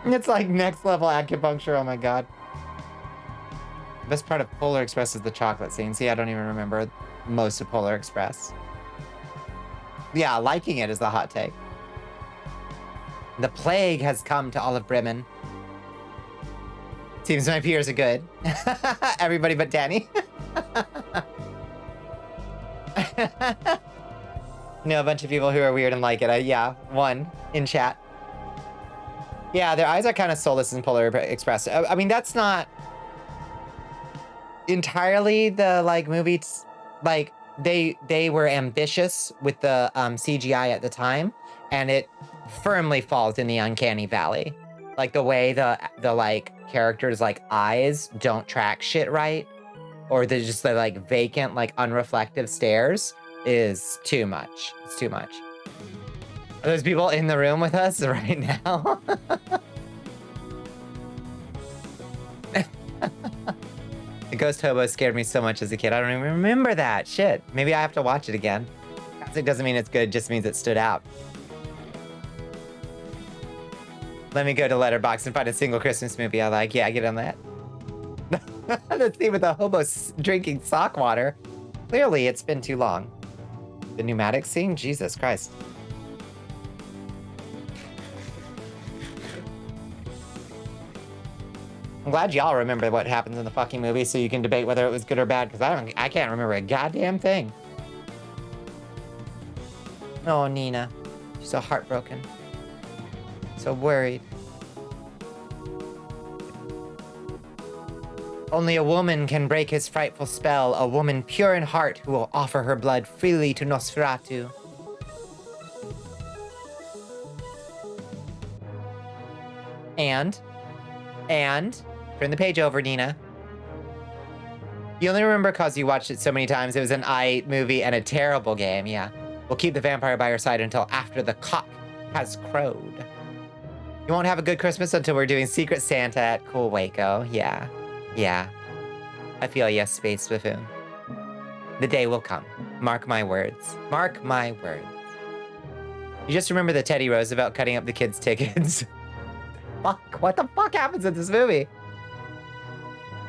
It's like next level acupuncture, oh my god. The best part of Polar Express is the chocolate scene. See, I don't even remember most of Polar Express. Yeah, liking it is the hot take. The plague has come to Olive Bremen. Seems my peers are good. Everybody but Danny. know a bunch of people who are weird and like it. Yeah, one in chat. Yeah, their eyes are kind of soulless and polar expressed. I mean, that's not entirely the like movie. Like they were ambitious with the CGI at the time, and it firmly falls in the uncanny valley. Like the way the like characters like eyes don't track shit right, or they're just the like vacant like unreflective stares is too much. It's too much. Are those people in the room with us right now? The Ghost Hobo scared me so much as a kid. I don't even remember that. Shit. Maybe I have to watch it again. It doesn't mean it's good, just means it stood out. Let me go to Letterboxd and find a single Christmas movie I like. Yeah, get on that. The scene with the hobo drinking sock water. Clearly, it's been too long. The pneumatic scene? Jesus Christ. I'm glad y'all remember what happens in the fucking movie so you can debate whether it was good or bad, because I can't remember a goddamn thing. Oh, Nina. She's so heartbroken. So worried. Only a woman can break his frightful spell, a woman pure in heart who will offer her blood freely to Nosferatu. And, turn the page over, Nina. You only remember because you watched it so many times. It was an movie and a terrible game, yeah. We'll keep the vampire by your side until after the cock has crowed. You won't have a good Christmas until we're doing Secret Santa at Cool Waco. Yeah. Yeah. I feel yes, Space Buffoon. The day will come. Mark my words. Mark my words. You just remember the Teddy Roosevelt cutting up the kids' tickets. Fuck, what the fuck happens in this movie?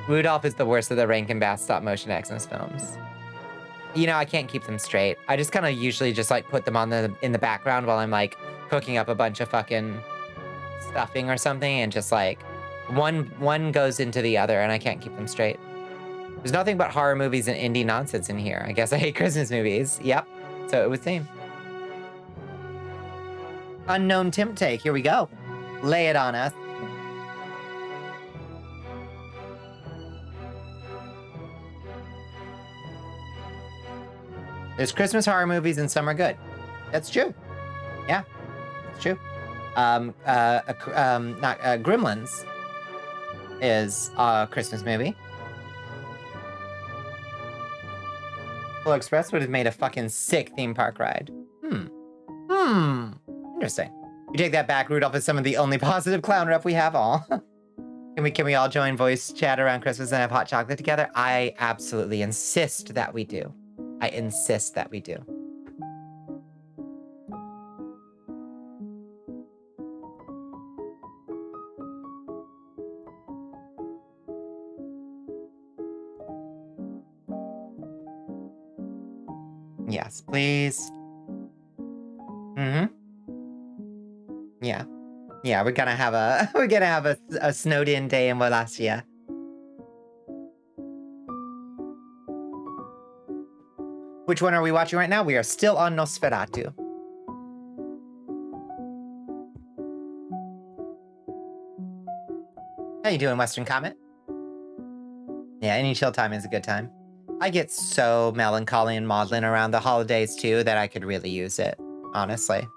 Rudolph is the worst of the Rankin Bass stop-motion Xmas films. You know, I can't keep them straight. I just kind of usually just like put them on in the background while I'm like cooking up a bunch of fucking stuffing or something, and just like one goes into the other, and I can't keep them straight. There's nothing but horror movies and indie nonsense in here. I guess I hate Christmas movies. Yep. So it would seem. Unknown Temp Take. Here we go. Lay it on us. There's Christmas horror movies and some are good. That's true. Yeah, it's true. Gremlins is a Christmas movie. Polar Express would have made a fucking sick theme park ride. Interesting. You take that back. Rudolph is some of the only positive clown rep we have all. Can we all join voice chat around Christmas and have hot chocolate together? I absolutely insist that we do. I insist that we do. Yes, please. Yeah. Yeah, we're gonna have a snowed in day in Wallachia. Which one are we watching right now? We are still on Nosferatu. How you doing, Western Comet? Yeah, any chill time is a good time. I get so melancholy and maudlin around the holidays too that I could really use it, honestly.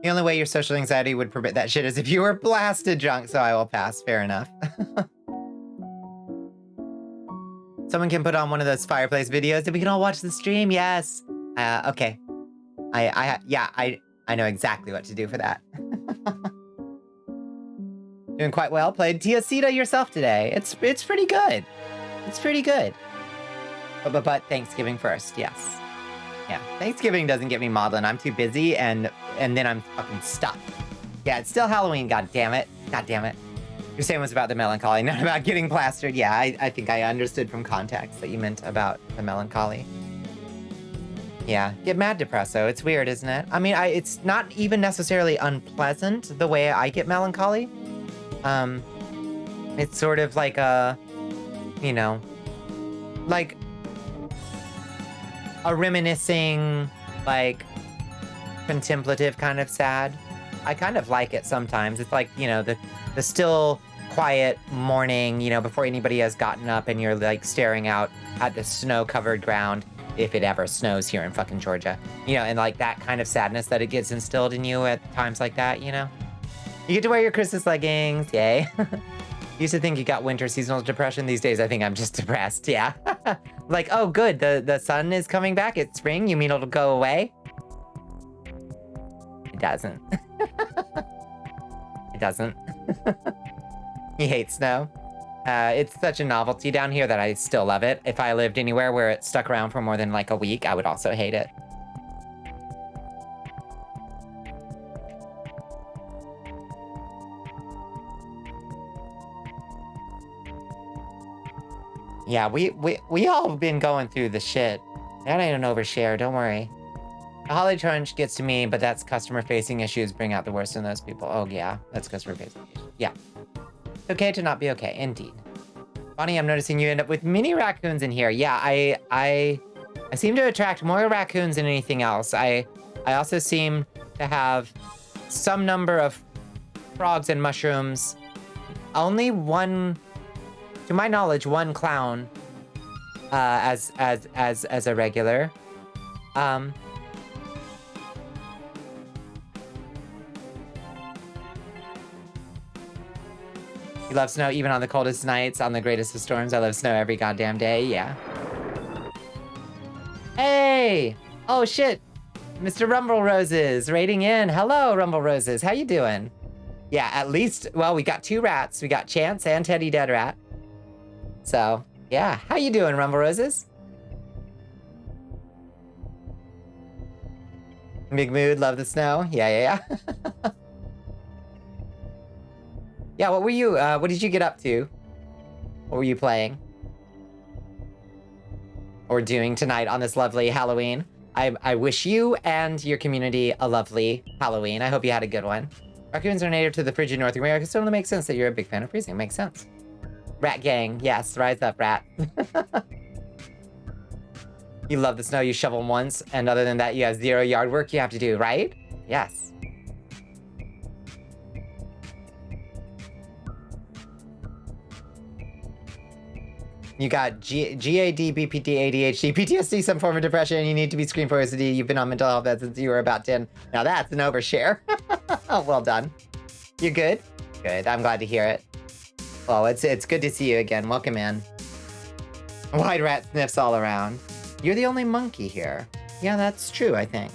The only way your social anxiety would permit that shit is if you were blasted drunk, so I will pass. Fair enough. Someone can put on one of those fireplace videos and we can all watch the stream. Yes. Okay. I know exactly what to do for that. Doing quite well. Played Teosita yourself today. It's pretty good. It's pretty good. But Thanksgiving first, yes. Yeah, Thanksgiving doesn't get me maudlin. I'm too busy, and then I'm fucking stuck. Yeah, it's still Halloween, god damn it. God damn it. You're saying was about the melancholy, not about getting plastered. Yeah, I think I understood from context that you meant about the melancholy. Yeah, get mad depresso. It's weird, isn't it? I mean, it's not even necessarily unpleasant the way I get melancholy. It's sort of like a, you know, like a reminiscing, like, contemplative kind of sad. I kind of like it sometimes. It's like, you know, the still quiet morning, you know, before anybody has gotten up and you're like staring out at the snow-covered ground, if it ever snows here in fucking Georgia. You know, and like that kind of sadness that it gets instilled in you at times like that, you know? You get to wear your Christmas leggings, yay. Used to think you got winter seasonal depression. These days, I think I'm just depressed, yeah. Like, oh good, the sun is coming back, it's spring, you mean it'll go away? It doesn't. It doesn't. He hates snow. It's such a novelty down here that I still love it. If I lived anywhere where it stuck around for more than like a week, I would also hate it. Yeah, we all been going through the shit. That ain't an overshare, don't worry. The holiday crunch gets to me, but that's customer-facing issues bring out the worst in those people. Oh yeah, that's customer-facing issues. Yeah. It's okay to not be okay, indeed. Bonnie, I'm noticing you end up with mini raccoons in here. Yeah, I seem to attract more raccoons than anything else. I also seem to have some number of frogs and mushrooms. Only one, to my knowledge, one clown as a regular. You love snow even on the coldest nights, on the greatest of storms. I love snow every goddamn day, yeah. Hey! Oh shit! Mr. Rumble Roses raiding in. Hello, Rumble Roses. How you doing? Yeah, at least, well, we got 2 rats. We got Chance and Teddy Dead Rat. So, yeah. How you doing, Rumble Roses? Big mood, love the snow. Yeah. Yeah, what were you, what did you get up to? What were you playing? Or doing tonight on this lovely Halloween? I wish you and your community a lovely Halloween. I hope you had a good one. Raccoons are native to the frigid North America, so it makes sense that you're a big fan of freezing. Makes sense. Rat gang, yes, rise up, rat. You love the snow, you shovel once, and other than that, you have 0 yard work you have to do, right? Yes. You got GAD, BPD, ADHD, PTSD, some form of depression. You need to be screened for OCD. You've been on mental health meds since you were about 10. Now that's an overshare. Oh, well done. You good? Good. I'm glad to hear it. Well, it's good to see you again. Welcome in. Wide rat sniffs all around. You're the only monkey here. Yeah, that's true, I think.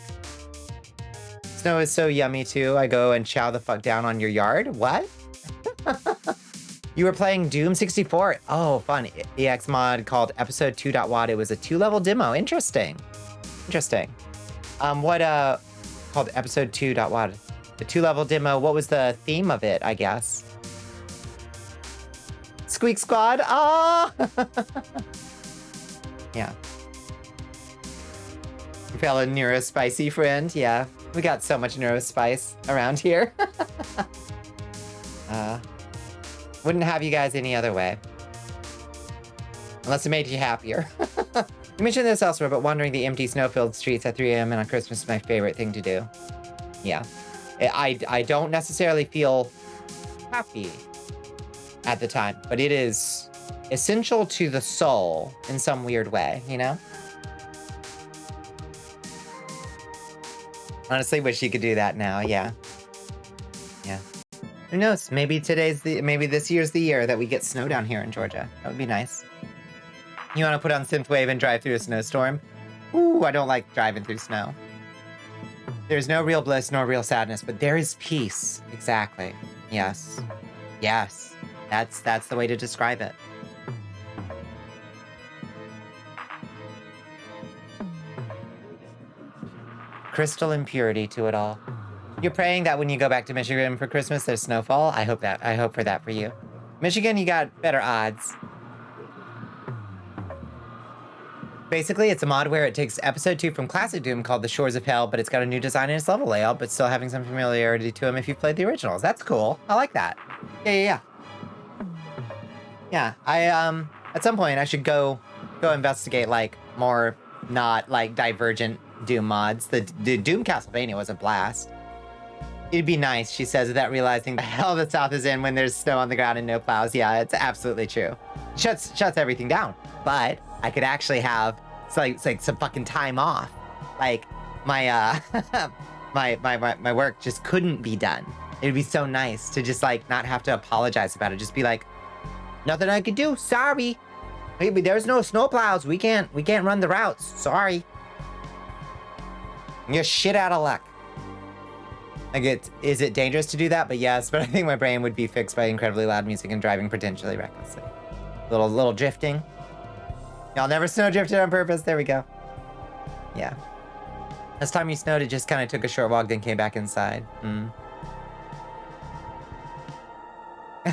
Snow is so yummy, too. I go and chow the fuck down on your yard. What? You were playing Doom 64. Oh, fun. EX mod called episode 2.wad. It was a 2-level demo. Interesting. Interesting. Called episode 2.wad. The 2-level demo. What was the theme of it, I guess? Squeak Squad. Oh! Yeah. Fella neurospicy friend. Yeah. We got so much neurospice around here. Wouldn't have you guys any other way. Unless it made you happier. You mentioned this elsewhere, but wandering the empty snow-filled streets at 3 a.m. and on Christmas is my favorite thing to do. Yeah. I don't necessarily feel happy at the time, but it is essential to the soul in some weird way, you know? Honestly, wish you could do that now, yeah. Yeah. Who knows? Maybe this year's the year that we get snow down here in Georgia. That would be nice. You want to put on synthwave and drive through a snowstorm? Ooh, I don't like driving through snow. There's no real bliss nor real sadness, but there is peace. Exactly. Yes. Yes. That's the way to describe it. Crystal impurity to it all. You're praying that when you go back to Michigan for Christmas, there's snowfall? I hope for that for you. Michigan, you got better odds. Basically, it's a mod where it takes episode 2 from Classic Doom called The Shores of Hell, but it's got a new design in its level layout, but still having some familiarity to them if you've played the originals. That's cool. I like that. Yeah. Yeah, at some point I should go investigate like more not like divergent Doom mods. The Doom Castlevania was a blast. It'd be nice, she says, without realizing the hell the South is in when there's snow on the ground and no plows. Yeah, it's absolutely true. Shuts everything down. But I could actually have it's like some fucking time off. Like my my work just couldn't be done. It'd be so nice to just like not have to apologize about it. Just be like, nothing I could do. Sorry. Maybe there's no snow plows. We can't run the routes. Sorry. You're shit out of luck. Like, is it dangerous to do that? But yes, but I think my brain would be fixed by incredibly loud music and driving potentially recklessly. Little drifting. Y'all never snow drifted on purpose. There we go. Yeah. Last time you snowed, it just kind of took a short walk, then came back inside.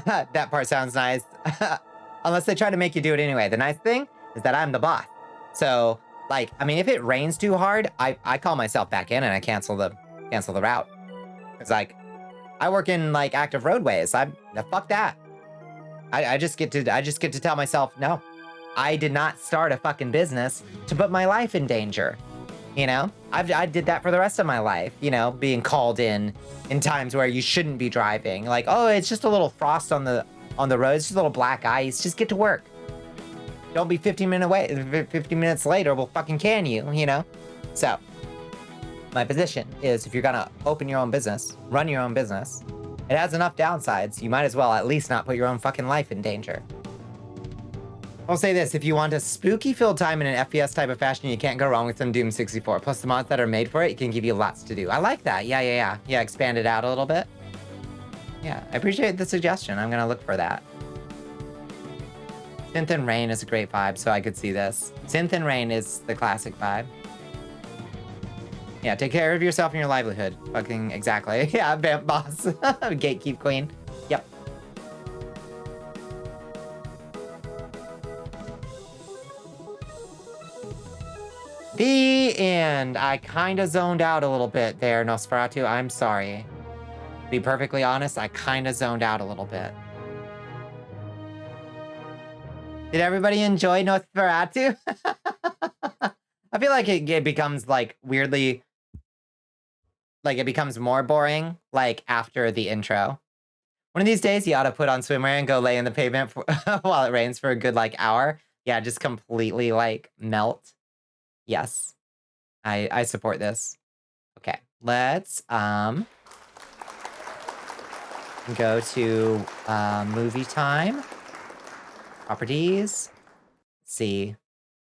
That part sounds nice. Unless they try to make you do it anyway. The nice thing is that I'm the boss. So, like, I mean, if it rains too hard, I call myself back in and I cancel the route. It's like, I work in like active roadways. Fuck that. I just get to tell myself, no, I did not start a fucking business to put my life in danger. You know, I did that for the rest of my life, you know, being called in times where you shouldn't be driving. Like, oh, it's just a little frost on the road. It's just a little black ice. Just get to work. Don't be 15 minutes later, we'll fucking can you, you know? So, my position is if you're gonna open your own business, run your own business, it has enough downsides, you might as well at least not put your own fucking life in danger. I'll say this, if you want a spooky-filled time in an FPS type of fashion, you can't go wrong with some Doom 64. Plus the mods that are made for it can give you lots to do. I like that. Yeah, expand it out a little bit. Yeah, I appreciate the suggestion. I'm gonna look for that. Synth and Rain is a great vibe, so I could see this. Synth and Rain is the classic vibe. Yeah, take care of yourself and your livelihood. Fucking exactly. Yeah, vamp boss. Gatekeep queen. Yep. The end. I kinda zoned out a little bit there, Nosferatu. I'm sorry. To be perfectly honest, I kinda zoned out a little bit. Did everybody enjoy Nosferatu? I feel like it becomes like weirdly, like it becomes more boring like after the intro. One of these days you ought to put on swimwear and go lay in the pavement for, while it rains for a good like hour. Yeah, just completely like melt. Yes, I support this. Okay, let's go to movie time. Properties. Let's see.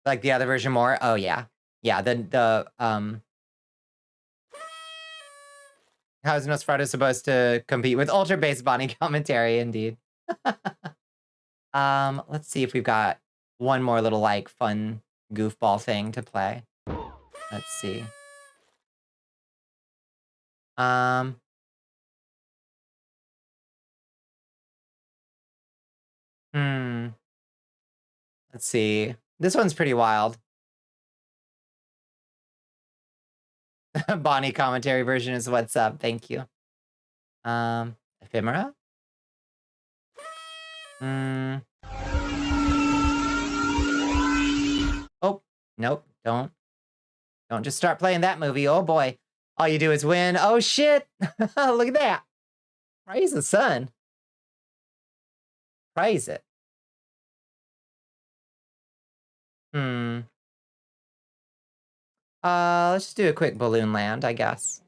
Like the other version more? Oh yeah. Yeah, how is Nosferatu supposed to compete with ultra-based Bonnie commentary, indeed. Let's see if we've got one more little like fun goofball thing to play. Let's see. Let's see. This one's pretty wild. Bonnie commentary version is what's up. Thank you. Ephemera? Oh, nope. Don't just start playing that movie. Oh boy. All you do is win. Oh shit. Look at that. Praise the sun. Praise it. Let's just do a quick balloon land, I guess.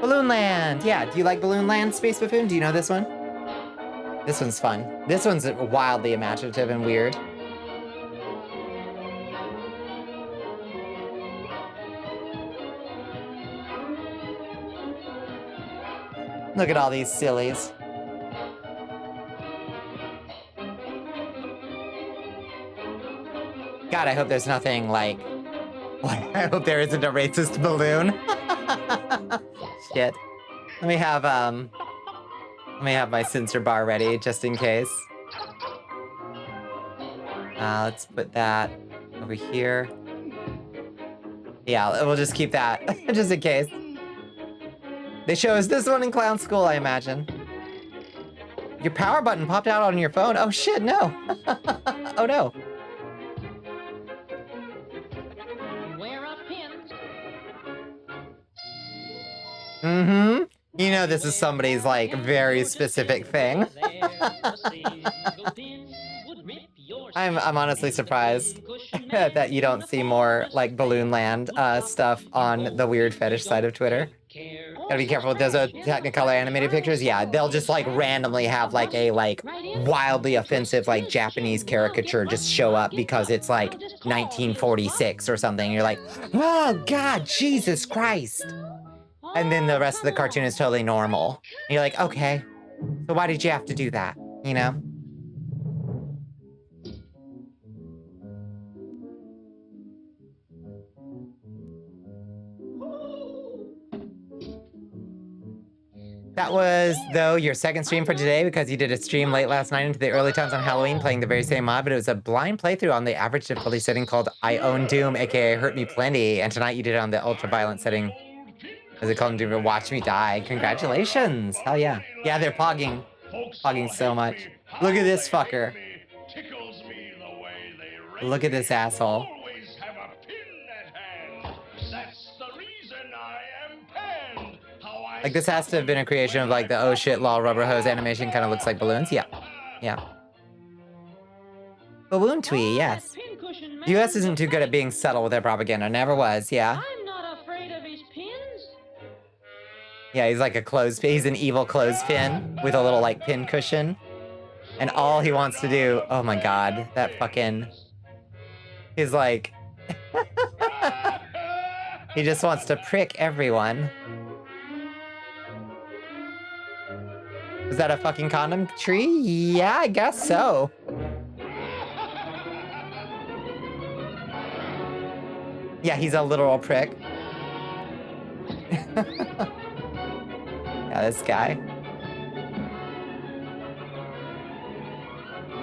Balloon Land! Yeah, do you like Balloon Land, Space Buffoon? Do you know this one? This one's fun. This one's wildly imaginative and weird. Look at all these sillies. God, I hope there's nothing like... I hope there isn't a racist balloon. Shit. Let me have my censor bar ready, just in case. Let's put that over here. Yeah, we'll just keep that, just in case. They show us this one in clown school, I imagine. Your power button popped out on your phone. Oh shit, no. Oh no. Mm-hmm. You know this is somebody's, like, very specific thing. I'm honestly surprised that you don't see more, like, Balloon Land stuff on the weird fetish side of Twitter. Gotta be careful with those Technicolor animated pictures. Yeah, they'll just, like, randomly have, like, a, like, wildly offensive, like, Japanese caricature just show up because it's, like, 1946 or something. You're like, oh, God, Jesus Christ. And then the rest of the cartoon is totally normal. And you're like, okay, so why did you have to do that, you know? That was, though, your second stream for today because you did a stream late last night into the early times on Halloween playing the very same mod, but it was a blind playthrough on the average difficulty setting called I Own Doom, aka Hurt Me Plenty, and tonight you did it on the ultra-violent setting. Is it called Doom? Watch Me Die. Congratulations. Hell yeah. Yeah, they're pogging. Pogging so much. Look at this fucker. Look at this asshole. Like, this has to have been a creation of, like, the oh shit lol rubber hose animation kind of looks like balloons. Yeah. Yeah. Balloon twee, yes. The US isn't too good at being subtle with their propaganda. Never was, yeah. I'm not afraid of his pins. Yeah, he's like a clothespin. He's an evil clothespin with a little, like, pin cushion. And all he wants to do... Oh my god. That fucking... He's like... He just wants to prick everyone. Is that a fucking condom tree? Yeah, I guess so. Yeah, he's a literal prick. Yeah, this guy.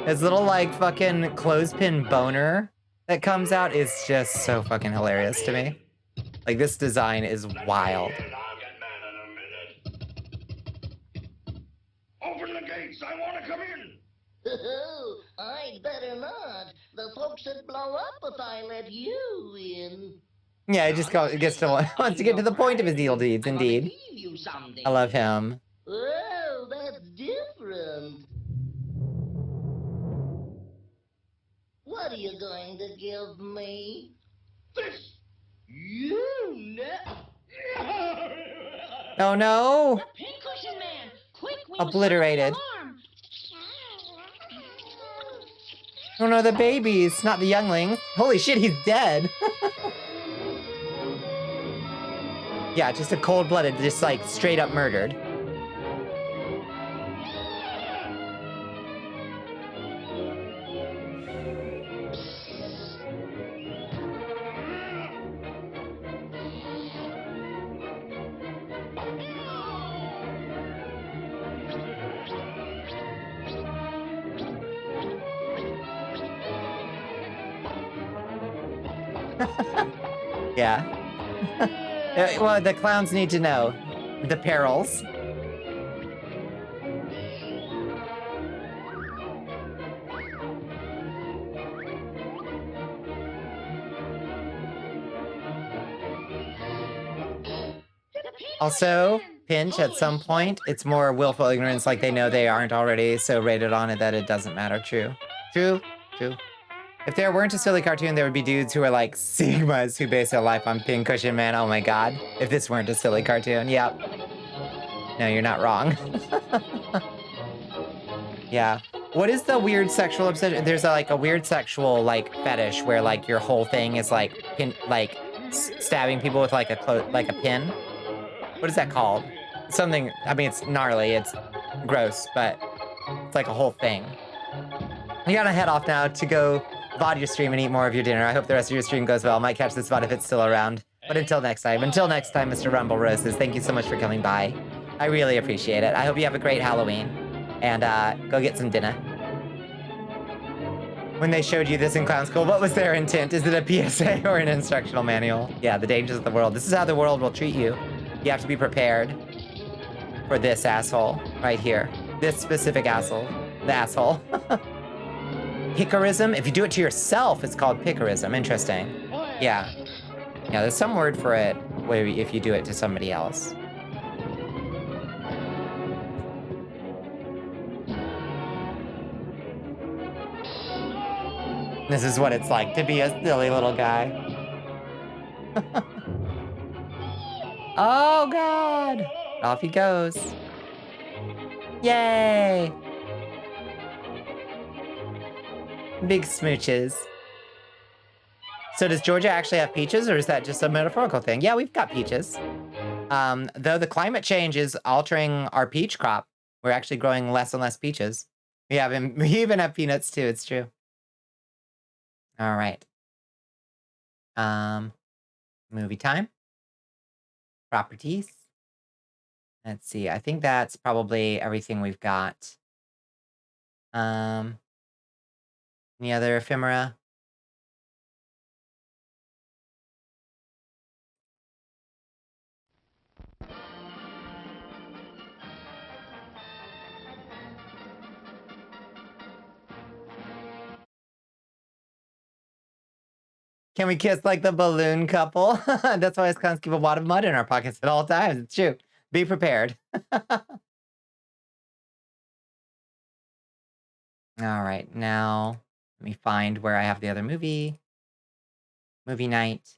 His little, like, fucking clothespin boner that comes out is just so fucking hilarious to me. Like, this design is wild. Open the gates, I want to come in. Oh, I'd better not. The folks would blow up if I let you in. Yeah, he just gets to wants to get to the point of his evil deeds, indeed. I love him. Oh, that's different. What are you going to give me? This. You Oh no! The pincushion man! Quick, we Obliterated. Oh no, the babies, not the younglings. Holy shit, he's dead. Yeah, just a cold-blooded, just like straight up murdered. Yeah. Well, the clowns need to know the perils. Also, Pinch, at some point, it's more willful ignorance, like they know they aren't already so rated on it that it doesn't matter. True. True. True. If there weren't a silly cartoon, there would be dudes who are like Sigmas who base their life on Pincushion Man. Oh my god. If this weren't a silly cartoon. Yep. No, you're not wrong. Yeah. What is the weird sexual obsession? There's like a weird sexual like fetish where like your whole thing is like stabbing people with like a pin. What is that called? Something, I mean, it's gnarly, it's gross, but it's like a whole thing. You gotta head off now to go VOD your stream and eat more of your dinner. I hope the rest of your stream goes well. Might catch this VOD if it's still around. But until next time, Mr. Rumble Roses, thank you so much for coming by. I really appreciate it. I hope you have a great Halloween. And go get some dinner. When they showed you this in clown school, what was their intent? Is it a PSA or an instructional manual? Yeah, the dangers of the world. This is how the world will treat you. You have to be prepared for this asshole right here. This specific asshole. The asshole. Picarism? If you do it to yourself, it's called picarism. Interesting. Yeah. Yeah, there's some word for it where if you do it to somebody else. This is what it's like to be a silly little guy. Oh, God. Off he goes. Yay. Big smooches. So does Georgia actually have peaches, or is that just a metaphorical thing? Yeah, we've got peaches. Though the climate change is altering our peach crop. We're actually growing less and less peaches. We even have peanuts too, it's true. All right. Movie time. Properties. Let's see. I think that's probably everything we've got. Any other ephemera? Can we kiss like the balloon couple? That's why Wisconsin keep a wad of mud in our pockets at all times. It's true. Be prepared. All right, now let me find where I have the other movie. Movie night.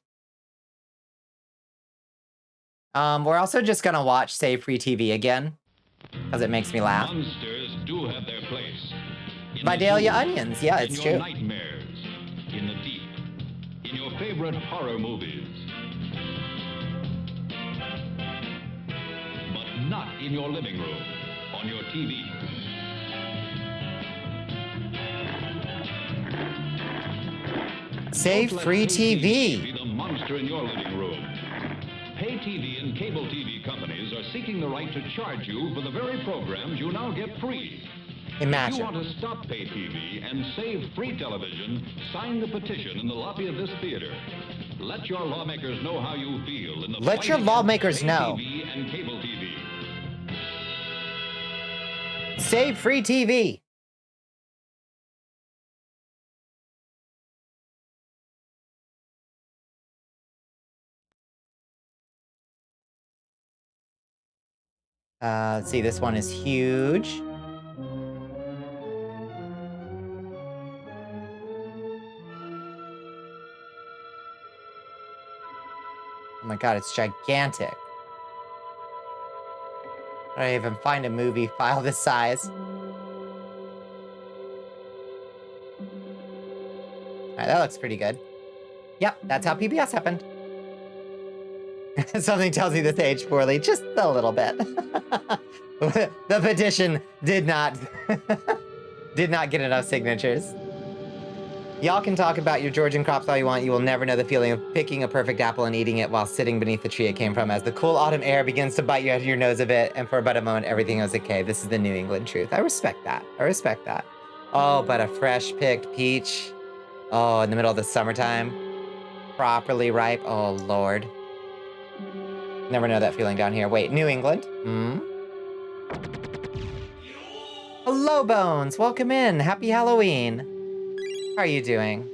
We're also just gonna watch Save Free TV again because it makes me laugh. Monsters do have their place. Vidalia onions, yeah, it's true. In your nightmares, in the deep, in your favorite horror movies. But not in your living room, on your TV. Save Free TV. Be the monster in your living room. Pay TV and cable TV companies are seeking the right to charge you for the very programs you now get free. Imagine. If you want to stop pay TV and save free television, sign the petition in the lobby of this theater. Let your lawmakers know how you feel in the Let fight your against lawmakers pay know. TV and cable TV. Save Free TV. Let's see, this one is huge. Oh my God, it's gigantic. I don't even find a movie file this size. All right, that looks pretty good. Yep, that's how PBS happened. Something tells me this aged poorly, just a little bit. The petition did not get enough signatures. Y'all can talk about your Georgian crops all you want. You will never know the feeling of picking a perfect apple and eating it while sitting beneath the tree it came from as the cool autumn air begins to bite you out of your nose a bit, and for about a moment, everything was okay. This is the New England truth. I respect that. I respect that. Oh, but a fresh picked peach. Oh, in the middle of the summertime. Properly ripe. Oh, Lord. Never know that feeling down here. Wait, New England? Hmm? Hello, Bones. Welcome in. Happy Halloween. How are you doing?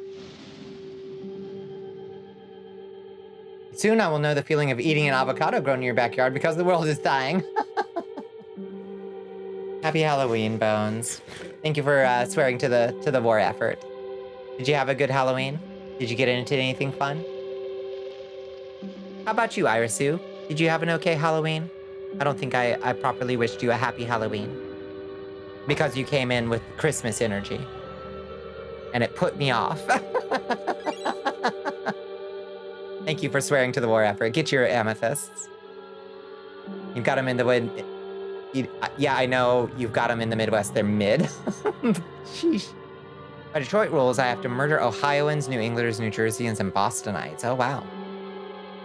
Soon I will know the feeling of eating an avocado grown in your backyard because the world is dying. Happy Halloween, Bones. Thank you for swearing to the war effort. Did you have a good Halloween? Did you get into anything fun? How about you, Irisu? Did you have an okay Halloween? I don't think I properly wished you a happy Halloween. Because you came in with Christmas energy. And it put me off. Thank you for swearing to the war effort. Get your amethysts. You've got them in the wind. Yeah, I know you've got them in the Midwest. They're mid. Sheesh. By Detroit rules, I have to murder Ohioans, New Englanders, New Jerseyans, and Bostonites. Oh, wow.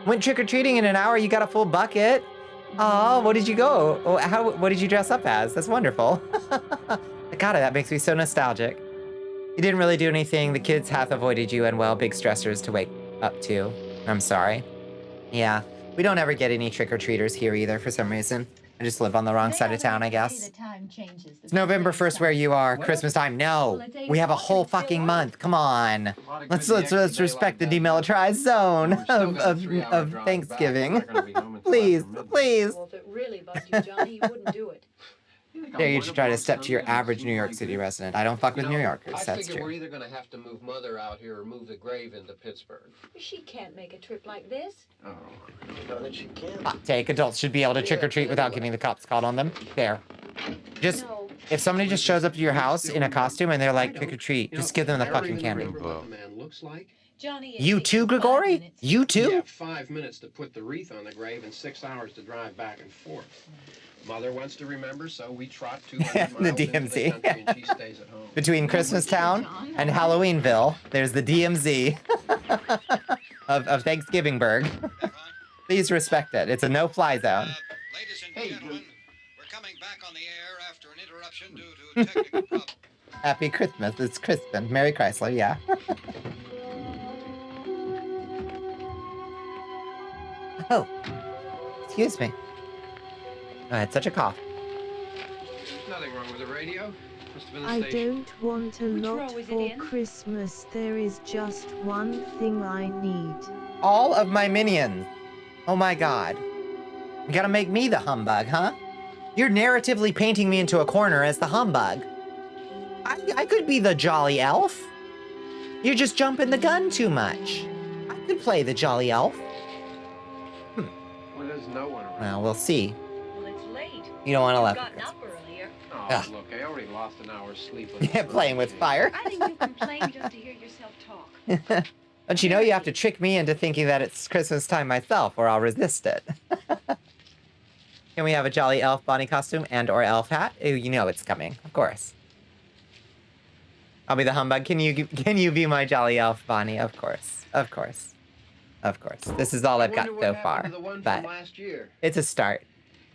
Went trick-or-treating in an hour. You got a full bucket. Oh, what did you go? What did you dress up as? That's wonderful. God, that makes me so nostalgic. You didn't really do anything. The kids half avoided you, and well, big stressors to wake up to. I'm sorry. Yeah, we don't ever get any trick-or-treaters here either for some reason. I just live on the wrong side of town, I guess. It's November 1st where you are. Christmas time. No, we have a whole fucking month. Come on. Let's respect the demilitarized zone of Thanksgiving. Please, please. Well, if it really bugged you, Johnny, you wouldn't do it. Dare you to try to step to your average New York City resident. I don't fuck with New Yorkers, that's figure true. we're either going to have to move Mother out here or move the grave into Pittsburgh. She can't make a trip like this. Oh, no, that she can't. Hot take, adults should be able to trick-or-treat without getting the cops called on them. There. Just, if somebody just shows up to your house in a costume and they're like, trick-or-treat, just give them the fucking candy. Johnny, You too, Grigori? You too? Yeah, 5 minutes to put the wreath on the grave and 6 hours to drive back and forth. Mother wants to remember, so we trot 200 miles The into the DMZ. country and she stays at home. Between Christmas Town and Halloweenville, there's the DMZ of Thanksgivingburg. Please respect it. It's a no-fly zone. Ladies and gentlemen, we're coming back on the air after an interruption due to technical problems. Happy Christmas. It's Crispin. Merry Chrysler, yeah. Oh. Excuse me. I had such a cough. There's nothing wrong with the radio. Must have been the I station. don't want a lot row is it for in? Christmas. There is just one thing I need. All of my minions. Oh my god. You gotta make me the humbug, huh? You're narratively painting me into a corner as the humbug. I could be the jolly elf. You're just jumping the gun too much. I could play the jolly elf. Well, there's no one around. Well, we'll see. Well, it's late. You don't want to You've laugh. gotten up earlier. Oh, Ugh. look, I already lost an hour's sleep. Yeah, playing with fire. I think you complain just to hear yourself talk. Don't you know you have to trick me into thinking that it's Christmas time myself, or I'll resist it. Can we have a jolly elf Bonnie costume and or elf hat? Ooh, you know it's coming, of course. I'll be the humbug. Can you be my jolly elf Bonnie? Of course, of course, of course. This is all I've got so far, but last year. it's a start.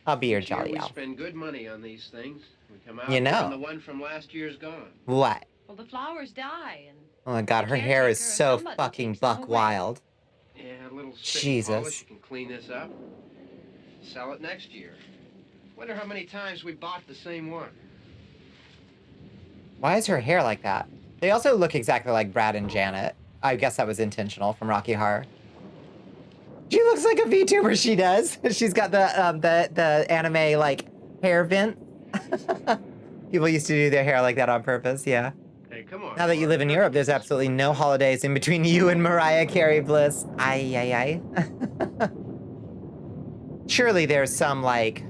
I'll be your This year jolly we elf. spend good money on these things. We come out You know. and the one from last year's gone. What? Well, the flowers die, and Oh my god, her hair is so fucking buck wild. Yeah, a little spit Jesus. and polish. You can clean this up. Sell it next year. Wonder how many times we bought the same one. Why is her hair like that? They also look exactly like Brad and Janet. I guess that was intentional from Rocky Horror. She looks like a VTuber, she does. She's got the anime, like, hair vent. People used to do their hair like that on purpose, yeah. Hey, come on. Now that you live in Europe, there's absolutely no holidays in between you and Mariah Carey Bliss. Ay. Surely there's some, like,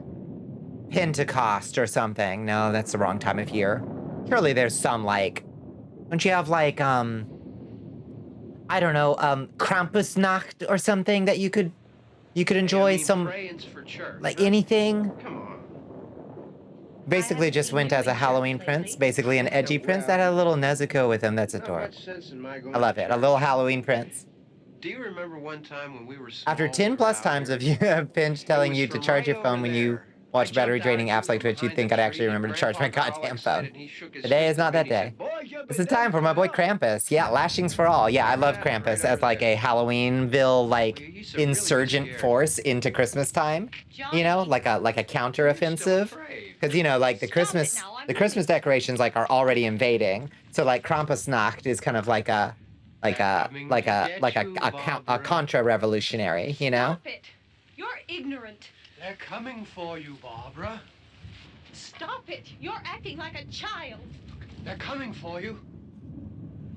Pentecost or something. No, that's the wrong time of year. Surely there's some, like... Don't you have, like, I don't know, Krampusnacht or something that you could enjoy? Some, like, anything? Come on. Basically just went as a Halloween prince, basically an edgy prince that had a little Nezuko with him. That's Not adorable. much sense in my going I love to it. A church. little Halloween prince. Do you remember one time when we were small? After 10 plus times of you Pinch telling you to charge your phone when you watch battery draining apps like Twitch, you'd think I'd actually remember to charge my goddamn phone. Today is not that day. This is time for my boy Krampus. Yeah, lashings for all. Yeah, I love Krampus as like a Halloweenville like insurgent force into Christmas time. You know, like a counter offensive. Because you know, like the Christmas decorations like are already invading. So like Krampusnacht is kind of like a contra-revolutionary, you know? Stop it. You're ignorant. They're coming for you, Barbara. Stop it. You're acting like a child. They're coming for you.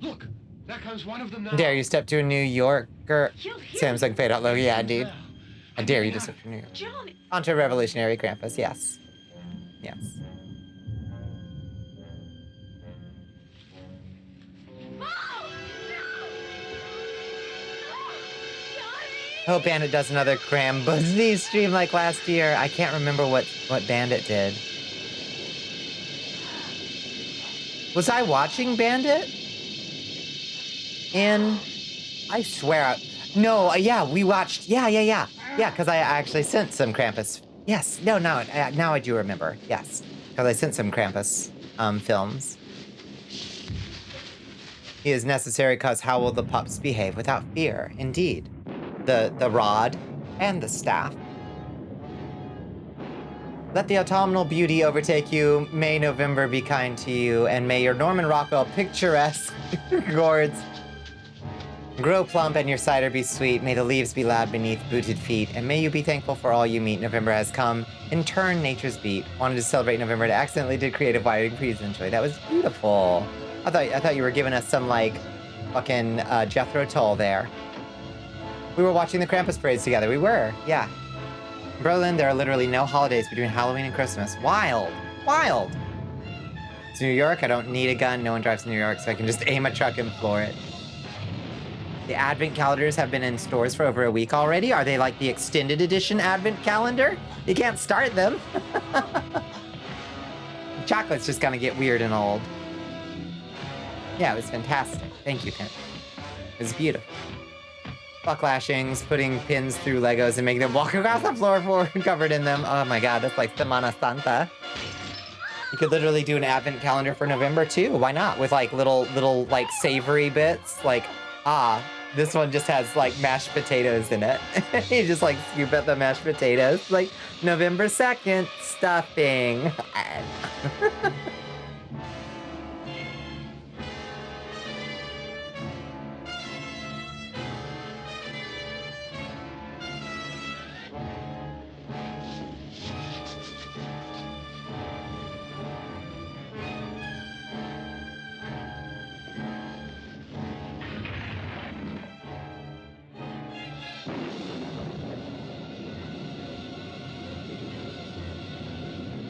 Look, there comes one of them now. Dare you step to a New Yorker? You'll hear Samsung fade out low. Yeah, indeed. I dare you to step to New York. Johnny. Contra-revolutionary Krampus, yes. Yes. Hope Bandit does another Cram Buzzy stream like last year. I can't remember what Bandit did. Was I watching Bandit? I swear. No, yeah, we watched. Yeah. Yeah, because I actually sent some Krampus. Yes, no, now I do remember. Yes, because I sent some Krampus films. He is necessary because how will the pups behave without fear? Indeed. The rod and the staff. Let the autumnal beauty overtake you. May November be kind to you, and may your Norman Rockwell picturesque gourds grow plump and your cider be sweet. May the leaves be loud beneath booted feet, and may you be thankful for all you meet. November has come. In turn, nature's beat. Wanted to celebrate November, and accidentally did creative wiring. Please enjoy. That was beautiful. I thought you were giving us some like fucking Jethro Tull there. We were watching the Krampus parades together. We were, yeah. In Berlin, there are literally no holidays between Halloween and Christmas. Wild, wild. It's New York. I don't need a gun. No one drives to New York, so I can just aim a truck and floor it. The advent calendars have been in stores for over a week already. Are they like the extended edition advent calendar? You can't start them. Chocolate's just gonna get weird and old. Yeah, it was fantastic. Thank you, Tim. It was beautiful. Fuck lashings, putting pins through Legos and making them walk across the floor covered in them. Oh my god, that's like Semana Santa. You could literally do an advent calendar for November too. Why not? With like little like savory bits. Like, this one just has like mashed potatoes in it. You just like scoop at the mashed potatoes. Like, November 2nd, stuffing.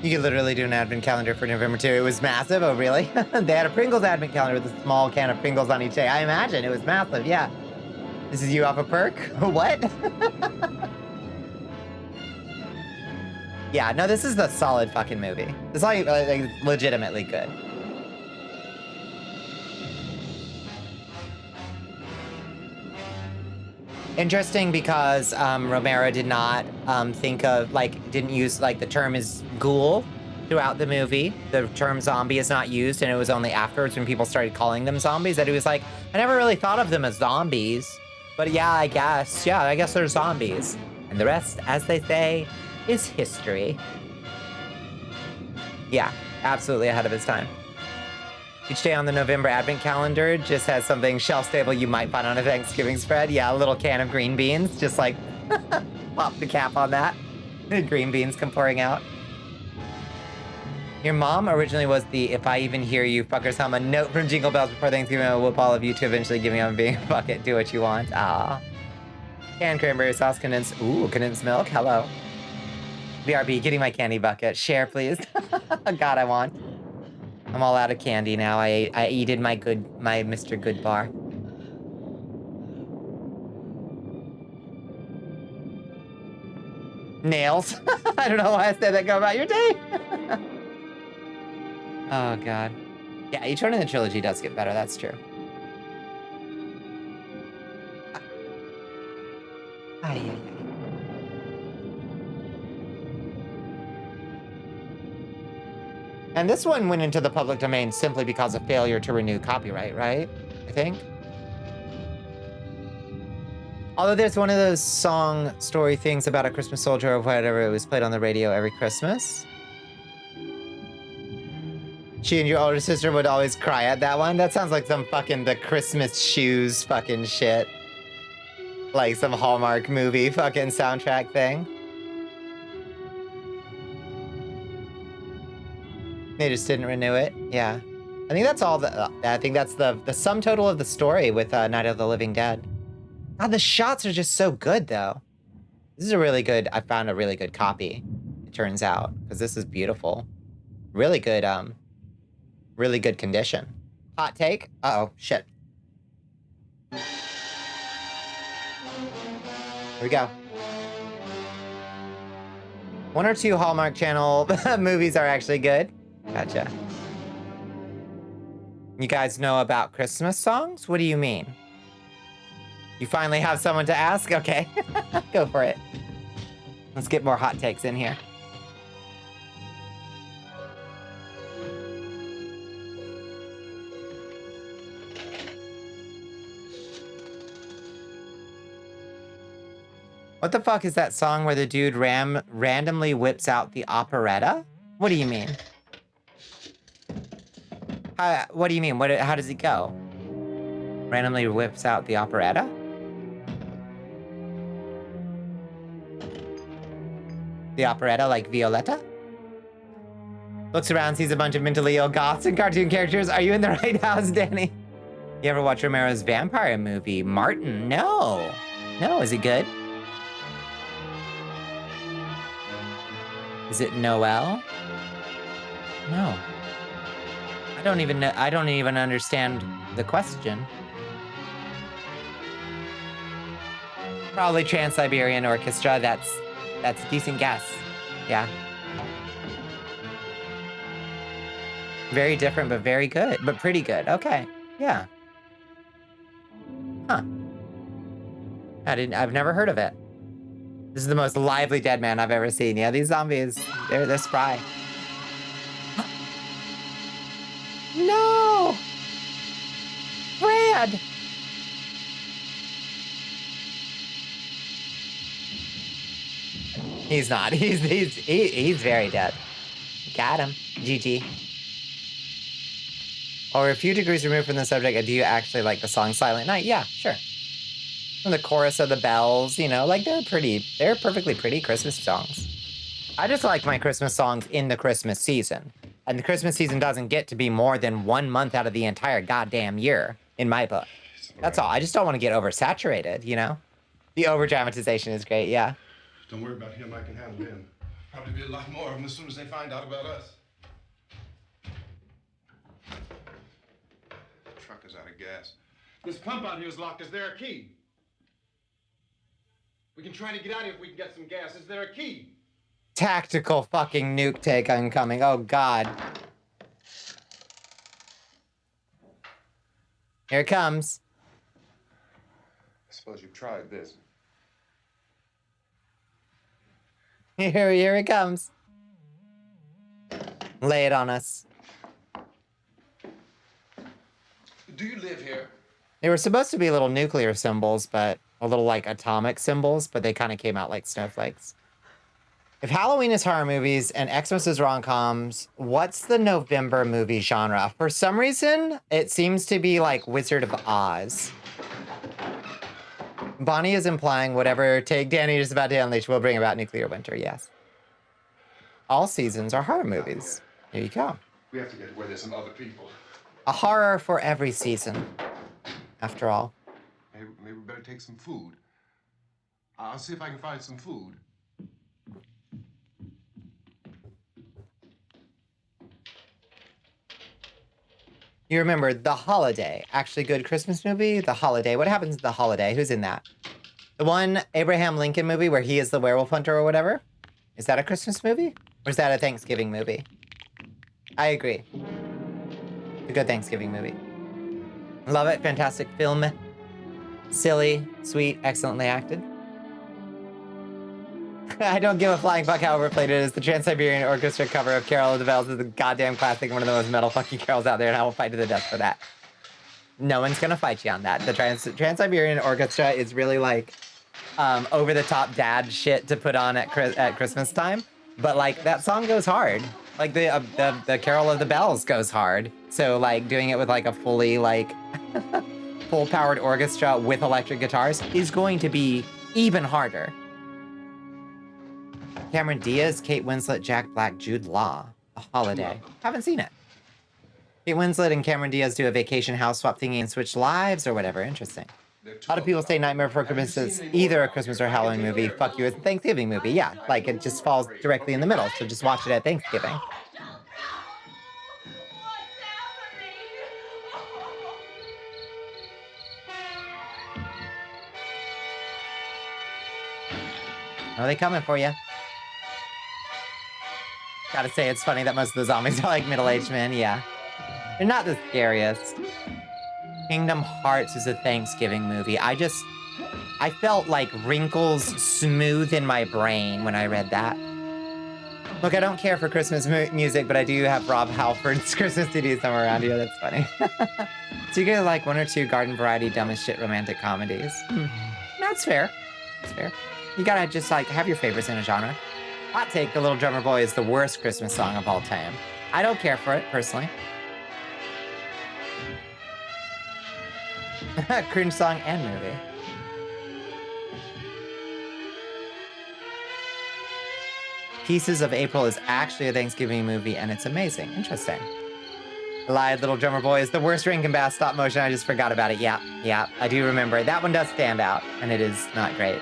You could literally do an advent calendar for November too. It was massive. Oh, really? They had a Pringles advent calendar with a small can of Pringles on each day. I imagine it was massive. Yeah. This is you off a perk? What? Yeah, no, this is the solid fucking movie. It's like legitimately good. Interesting because Romero did not think of, like, didn't use, like, the term is ghoul throughout the movie. The term zombie is not used, and it was only afterwards when people started calling them zombies that he was like, I never really thought of them as zombies. But yeah, I guess they're zombies. And the rest, as they say, is history. Yeah, absolutely ahead of his time. Each day on the November advent calendar just has something shelf-stable you might find on a Thanksgiving spread. Yeah, a little can of green beans. Just like, pop the cap on that. Green beans come pouring out. Your mom originally was the if I even hear you fuckers hum a note from Jingle Bells before Thanksgiving. I'll whoop all of you to eventually giving up and being a bucket. Do what you want. Ah. Canned cranberry sauce, condensed. Ooh, condensed milk. Hello. BRB, getting my candy bucket. Share, please. God, I want. I'm all out of candy now. I eated my Mr. Good bar. Nails. I don't know why I said that. Go about your day. Oh, God. Yeah, each one in the trilogy does get better. That's true. Ay. And this one went into the public domain simply because of failure to renew copyright, right? I think. Although there's one of those song story things about a Christmas soldier or whatever, it was played on the radio every Christmas. She and your older sister would always cry at that one. That sounds like some fucking the Christmas shoes fucking shit. Like some Hallmark movie fucking soundtrack thing. They just didn't renew it. Yeah. I think that's all I think that's the sum total of the story with Night of the Living Dead. God, the shots are just so good though. This is a really good, I found a really good copy, it turns out, because this is beautiful. Really good condition. Hot take? Uh-oh, shit. Here we go. 1 or 2 Hallmark Channel movies are actually good. Gotcha. You guys know about Christmas songs? What do you mean? You finally have someone to ask? Okay. Go for it. Let's get more hot takes in here. What the fuck is that song where the dude randomly whips out the operetta? What do you mean? What do you mean? How does it go? Randomly whips out the operetta? The operetta like Violetta? Looks around, sees a bunch of mentally ill goths and cartoon characters. Are you in the right house, Danny? You ever watch Romero's vampire movie, Martin? No. No, is it good? Is it Noel? No. I don't even know. I don't even understand the question. Probably Trans-Siberian Orchestra. That's a decent guess. Yeah. Very different, but very good. But pretty good. Okay. Yeah. Huh. I've never heard of it. This is the most lively dead man I've ever seen. Yeah, these zombies, they're spry. No! Brad! He's not. He's very dead. Got him. GG. Or a few degrees removed from the subject, do you actually like the song Silent Night? Yeah, sure. And the chorus of the bells, you know, like they're perfectly pretty Christmas songs. I just like my Christmas songs in the Christmas season. And the Christmas season doesn't get to be more than 1 month out of the entire goddamn year, in my book. That's all. I just don't want to get oversaturated, you know? The over-dramatization is great, yeah. Don't worry about him, I can handle him. Probably be a lot more of them as soon as they find out about us. The truck is out of gas. This pump out here is locked. Is there a key? We can try to get out of here if we can get some gas. Is there a key? Tactical fucking nuke take incoming. Oh, God. Here it comes. I suppose you've tried this. Here it comes. Lay it on us. Do you live here? They were supposed to be little nuclear symbols, but a little like atomic symbols, but they kind of came out like snowflakes. If Halloween is horror movies and Xmas is rom-coms, what's the November movie genre? For some reason, it seems to be like Wizard of Oz. Bonnie is implying whatever take Danny is about to unleash will bring about nuclear winter, yes. All seasons are horror movies. Here you go. We have to get where there's some other people. A horror for every season, after all. Maybe we better take some food. I'll see if I can find some food. You remember The Holiday, actually good Christmas movie, The Holiday. What happens to The Holiday? Who's in that? The one Abraham Lincoln movie where he is the werewolf hunter or whatever? Is that a Christmas movie? Or is that a Thanksgiving movie? I agree. A good Thanksgiving movie. Love it, fantastic film. Silly, sweet, excellently acted. I don't give a flying fuck how overplayed it is. The Trans-Siberian Orchestra cover of Carol of the Bells is a goddamn classic, one of the most metal fucking carols out there, and I will fight to the death for that. No one's gonna fight you on that. The Trans-Siberian Orchestra is really like over-the-top dad shit to put on at Christmas time, but like that song goes hard. Like the Carol of the Bells goes hard. So like doing it with like a fully like full-powered orchestra with electric guitars is going to be even harder. Cameron Diaz, Kate Winslet, Jack Black, Jude Law. A Holiday. Haven't seen it. Kate Winslet and Cameron Diaz do a vacation house swap thingy and switch lives or whatever. Interesting. A lot of people say Nightmare Before Christmas is either a Christmas or Halloween movie. Fuck you, it's a Thanksgiving movie. Yeah, like it just falls directly in the middle. So just watch it at Thanksgiving. Are they coming for you? Gotta say, it's funny that most of the zombies are like middle-aged men, yeah. They're not the scariest. Kingdom Hearts is a Thanksgiving movie. I felt like wrinkles smooth in my brain when I read that. Look, I don't care for Christmas music, but I do have Rob Halford's Christmas CD somewhere around here. That's funny. So you get like 1 or 2 garden variety dumb as shit romantic comedies. That's fair. That's fair. You gotta just like have your favorites in a genre. Hot take, The Little Drummer Boy is the worst Christmas song of all time. I don't care for it, personally. Cringe song and movie. Pieces of April is actually a Thanksgiving movie, and it's amazing. Interesting. Lied Little Drummer Boy is the worst Rankin Bass stop motion. I just forgot about it. Yeah, I do remember. That one does stand out, and it is not great.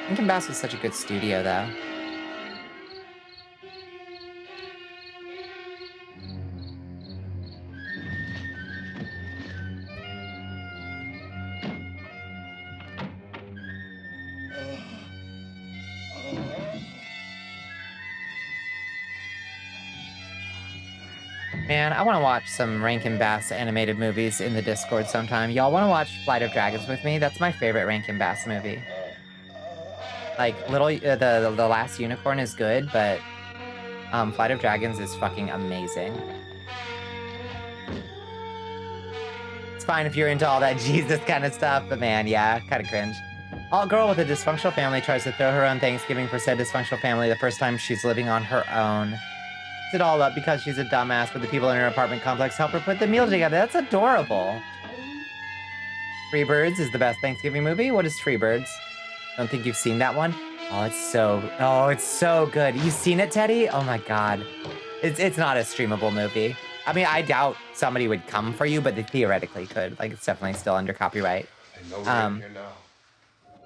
Rankin Bass was such a good studio, though. Man, I want to watch some Rankin Bass animated movies in the Discord sometime. Y'all want to watch Flight of Dragons with me? That's my favorite Rankin Bass movie. Like, the Last Unicorn is good, but Flight of Dragons is fucking amazing. It's fine if you're into all that Jesus kind of stuff, but man, yeah, kind of cringe. All girl with a dysfunctional family tries to throw her own Thanksgiving for said dysfunctional family the first time she's living on her own. It all up because she's a dumbass, but the people in her apartment complex help her put the meal together. That's adorable. Freebirds is the best Thanksgiving movie. What is Freebirds? Don't think you've seen that one? Oh, it's so good. You've seen it, Teddy? Oh my God. It's not a streamable movie. I mean, I doubt somebody would come for you, but they theoretically could. Like, it's definitely still under copyright.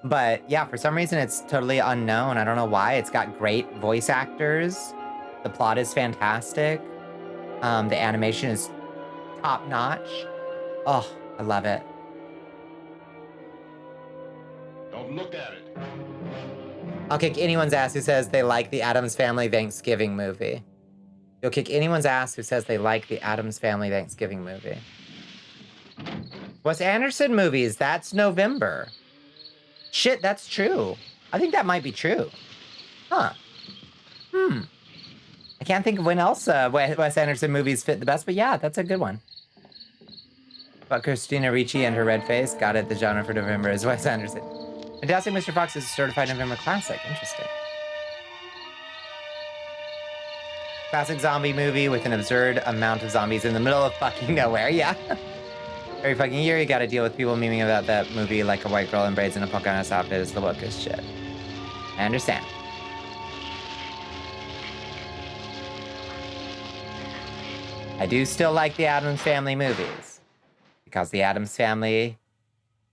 But yeah, for some reason, it's totally unknown. I don't know why. It's got great voice actors. The plot is fantastic. The animation is top-notch. Oh, I love it. Don't look at it. I'll kick anyone's ass who says they like the Addams Family Thanksgiving movie. You'll kick anyone's ass who says they like the Addams Family Thanksgiving movie. Wes Anderson movies, that's November. Shit, that's true. I think that might be true. Huh. I can't think of when else Wes Anderson movies fit the best, but yeah, that's a good one. But Christina Ricci and her red face, got it, the genre for November is Wes Anderson. Fantastic Mr. Fox is a certified November classic. Interesting. Classic zombie movie with an absurd amount of zombies in the middle of fucking nowhere, yeah. Every fucking year you gotta deal with people memeing about that movie like a white girl in braids in a Pocahontas outfit is the wokest shit. I understand. I do still like the Addams Family movies because the Addams Family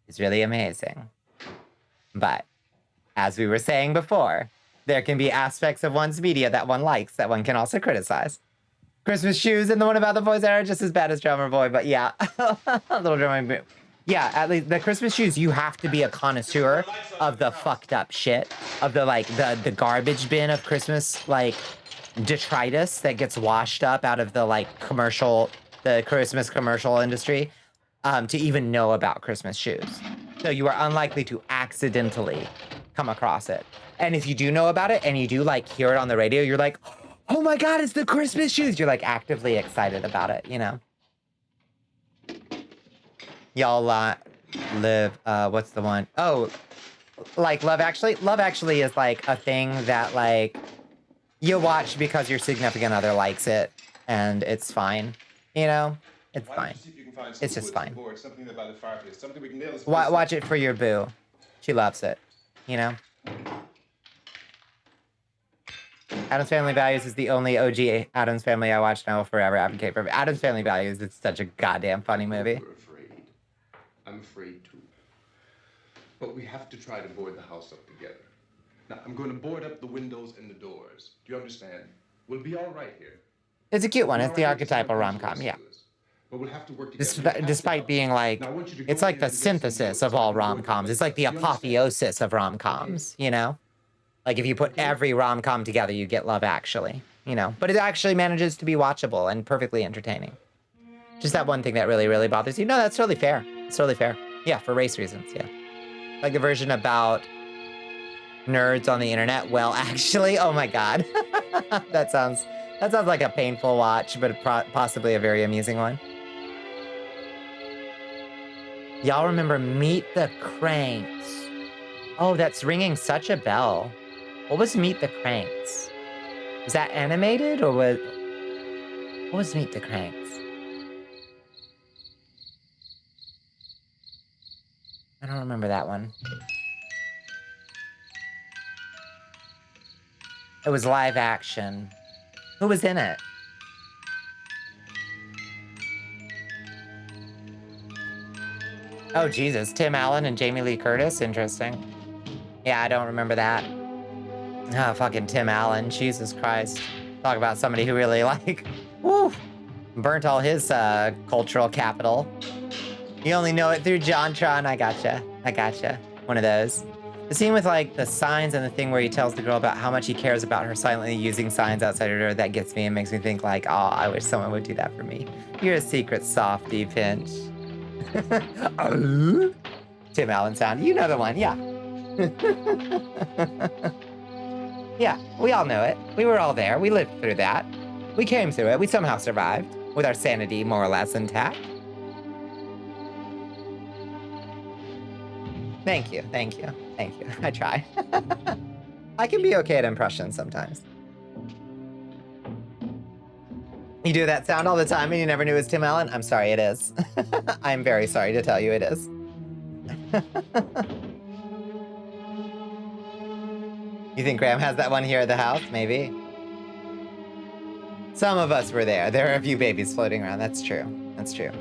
is really amazing. But as we were saying before, there can be aspects of one's media that one likes that one can also criticize. Christmas Shoes and the one about the boys are just as bad as Drummer Boy, but yeah, Little Drummer Boy. Yeah, at least the Christmas Shoes, you have to be a connoisseur of the fucked up shit, of the like the garbage bin of Christmas like detritus that gets washed up out of the like the Christmas commercial industry, to even know about Christmas Shoes. So you are unlikely to accidentally come across it. And if you do know about it and you do like hear it on the radio, you're like, oh my God, it's the Christmas Shoes. You're like actively excited about it, you know? Y'all live, what's the one? Oh, like Love Actually? Love Actually is like a thing that like you watch because your significant other likes it and it's fine, you know? It's fine. It's just fine. Watch it for your boo. She loves it, you know? Addams Family Values is the only OG Addams Family I watch and I will forever advocate for. Addams Family Values, it's such a goddamn funny movie. I'm afraid too. But we have to try to board the house up together. Now, I'm going to board up the windows and the doors. Do you understand? We'll be all right here. It's a cute one. It's the archetypal rom-com, yeah. But we'll have to work together. Despite being like, it's like the synthesis of all rom-coms. It's like the apotheosis of rom-coms, you know? Like if you put every rom-com together, you get Love Actually, you know? But it actually manages to be watchable and perfectly entertaining. Just that one thing that really, really bothers you. No, that's totally fair. It's totally fair. Yeah, for race reasons, yeah. Like the version about nerds on the internet. Well, actually, oh my God. That sounds like a painful watch, but possibly a very amusing one. Y'all remember Meet the Cranks? Oh, that's ringing such a bell. What was Meet the Cranks? Was that animated or what was Meet the Cranks? I don't remember that one. It was live action. Who was in it? Oh, Jesus. Tim Allen and Jamie Lee Curtis? Interesting. Yeah, I don't remember that. Ah, fucking Tim Allen. Jesus Christ. Talk about somebody who really, like, woo, burnt all his cultural capital. You only know it through JonTron. I gotcha. I gotcha. One of those. The scene with, like, the signs and the thing where he tells the girl about how much he cares about her silently using signs outside her door, that gets me and makes me think, like, oh, I wish someone would do that for me. You're a secret softie, Pinch. Tim Allen sound. You know the one, yeah. Yeah, we all know it. We were all there. We lived through that. We came through it. We somehow survived, with our sanity more or less intact. Thank you, thank you, thank you. I try. I can be okay at impressions sometimes. You do that sound all the time and you never knew it was Tim Allen? I'm sorry, it is. I'm very sorry to tell you it is. You think Graham has that one here at the house? Maybe. Some of us were there. There are a few babies floating around. That's true. That's true.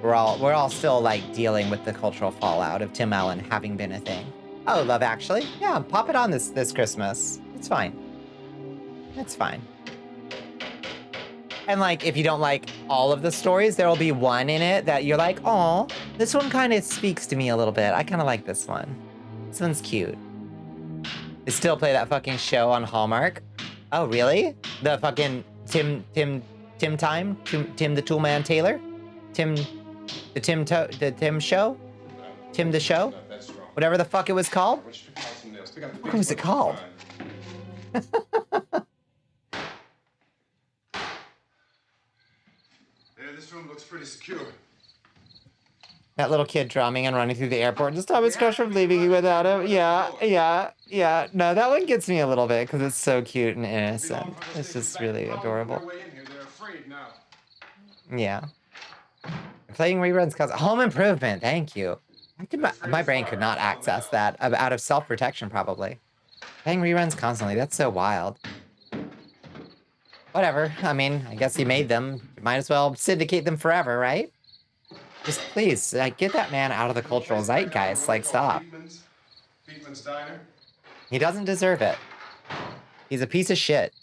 We're all still, like, dealing with the cultural fallout of Tim Allen having been a thing. Oh, Love Actually? Yeah, pop it on this Christmas. It's fine. It's fine. And, like, if you don't like all of the stories, there will be one in it that you're like, oh, this one kind of speaks to me a little bit. I kind of like this one. This one's cute. They still play that fucking show on Hallmark. Oh, really? The fucking Tim the Toolman Taylor? The Tim show? Tim the show? Whatever the fuck it was called? What was it called? This room looks pretty secure. That little kid drumming and running through the airport to stop his crush from leaving you without him. Yeah. No, that one gets me a little bit because it's so cute and innocent. It's just really adorable. Yeah. Playing reruns cause Home Improvement. Thank you. My brain could not access that out of self-protection, probably. Playing reruns constantly. That's so wild. Whatever. I mean, I guess he made them. Might as well syndicate them forever, right? Just please, get that man out of the cultural zeitgeist. Like, stop. He doesn't deserve it. He's a piece of shit.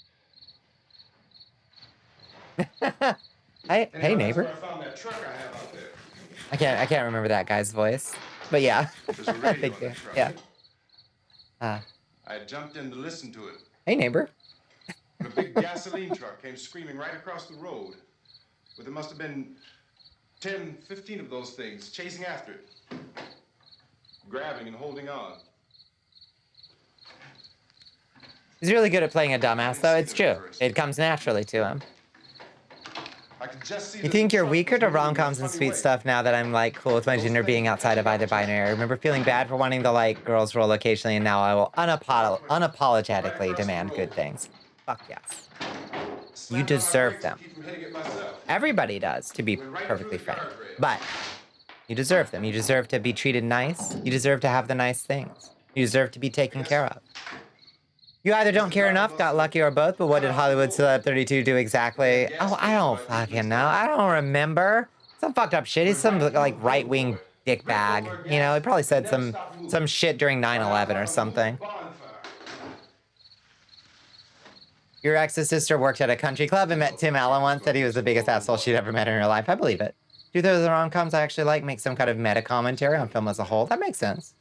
Hey, neighbor. I can't remember that guy's voice, but yeah. Thank you. Yeah. I jumped in to listen to it. Hey, neighbor. A big gasoline truck came screaming right across the road. But there must have been 10, 15 of those things chasing after it, grabbing and holding on. He's really good at playing a dumbass, though. It's true. It comes naturally to him. You think you're weaker to rom-coms and sweet stuff now that I'm, like, cool with my gender being outside of either binary? I remember feeling bad for wanting to like girls' role occasionally, and now I will unapologetically demand good things. Fuck yes. You deserve them. Everybody does, to be perfectly frank. But you deserve them. You deserve to be treated nice. You deserve to have the nice things. You deserve to be taken care of. You either don't care enough, got lucky, or both, but what did Hollywood Celeb 32 do exactly? Oh, I don't fucking know. I don't remember. Some fucked up shit. He's some, like, right-wing dickbag. You know, he probably said some shit during 9/11 or something. Your ex's sister worked at a country club and met Tim Allen once, said he was the biggest asshole she'd ever met in her life. I believe it. Do those rom-coms I actually like make some kind of meta-commentary on film as a whole? That makes sense.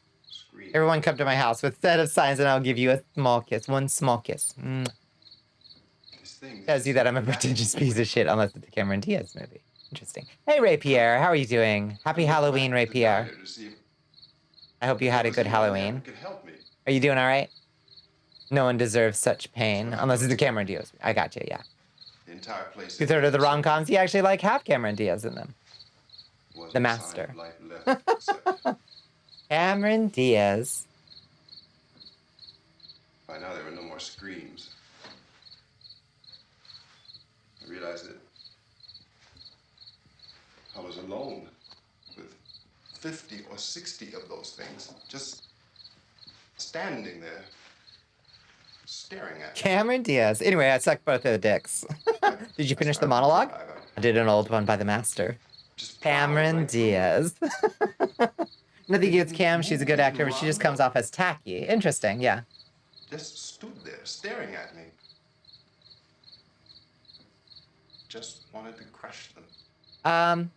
Everyone come to my house with a set of signs and I'll give you a small kiss. One small kiss. Tells you that I'm a pretentious piece of shit, unless it's the Cameron Diaz movie. Interesting. Hey, Ray Pierre, how are you doing? Happy Halloween, Ray Pierre. I hope you had a good Halloween. Are you doing all right? No one deserves such pain, unless it's the Cameron Diaz. I got you, yeah. Two-thirds of the rom-coms, you actually like have Cameron Diaz in them. The master. Cameron Diaz. By now, there were no more screams. I realized that I was alone with 50 or 60 of those things, just standing there, staring at me. Cameron Diaz. Anyway, I sucked both of the dicks. Did you finish the monologue? I did an old one by the master. Cameron Diaz. Nothing against Cam. She's a good actor, but she just comes off as tacky. Interesting, yeah. Just stood there, staring at me. Just wanted to crush them.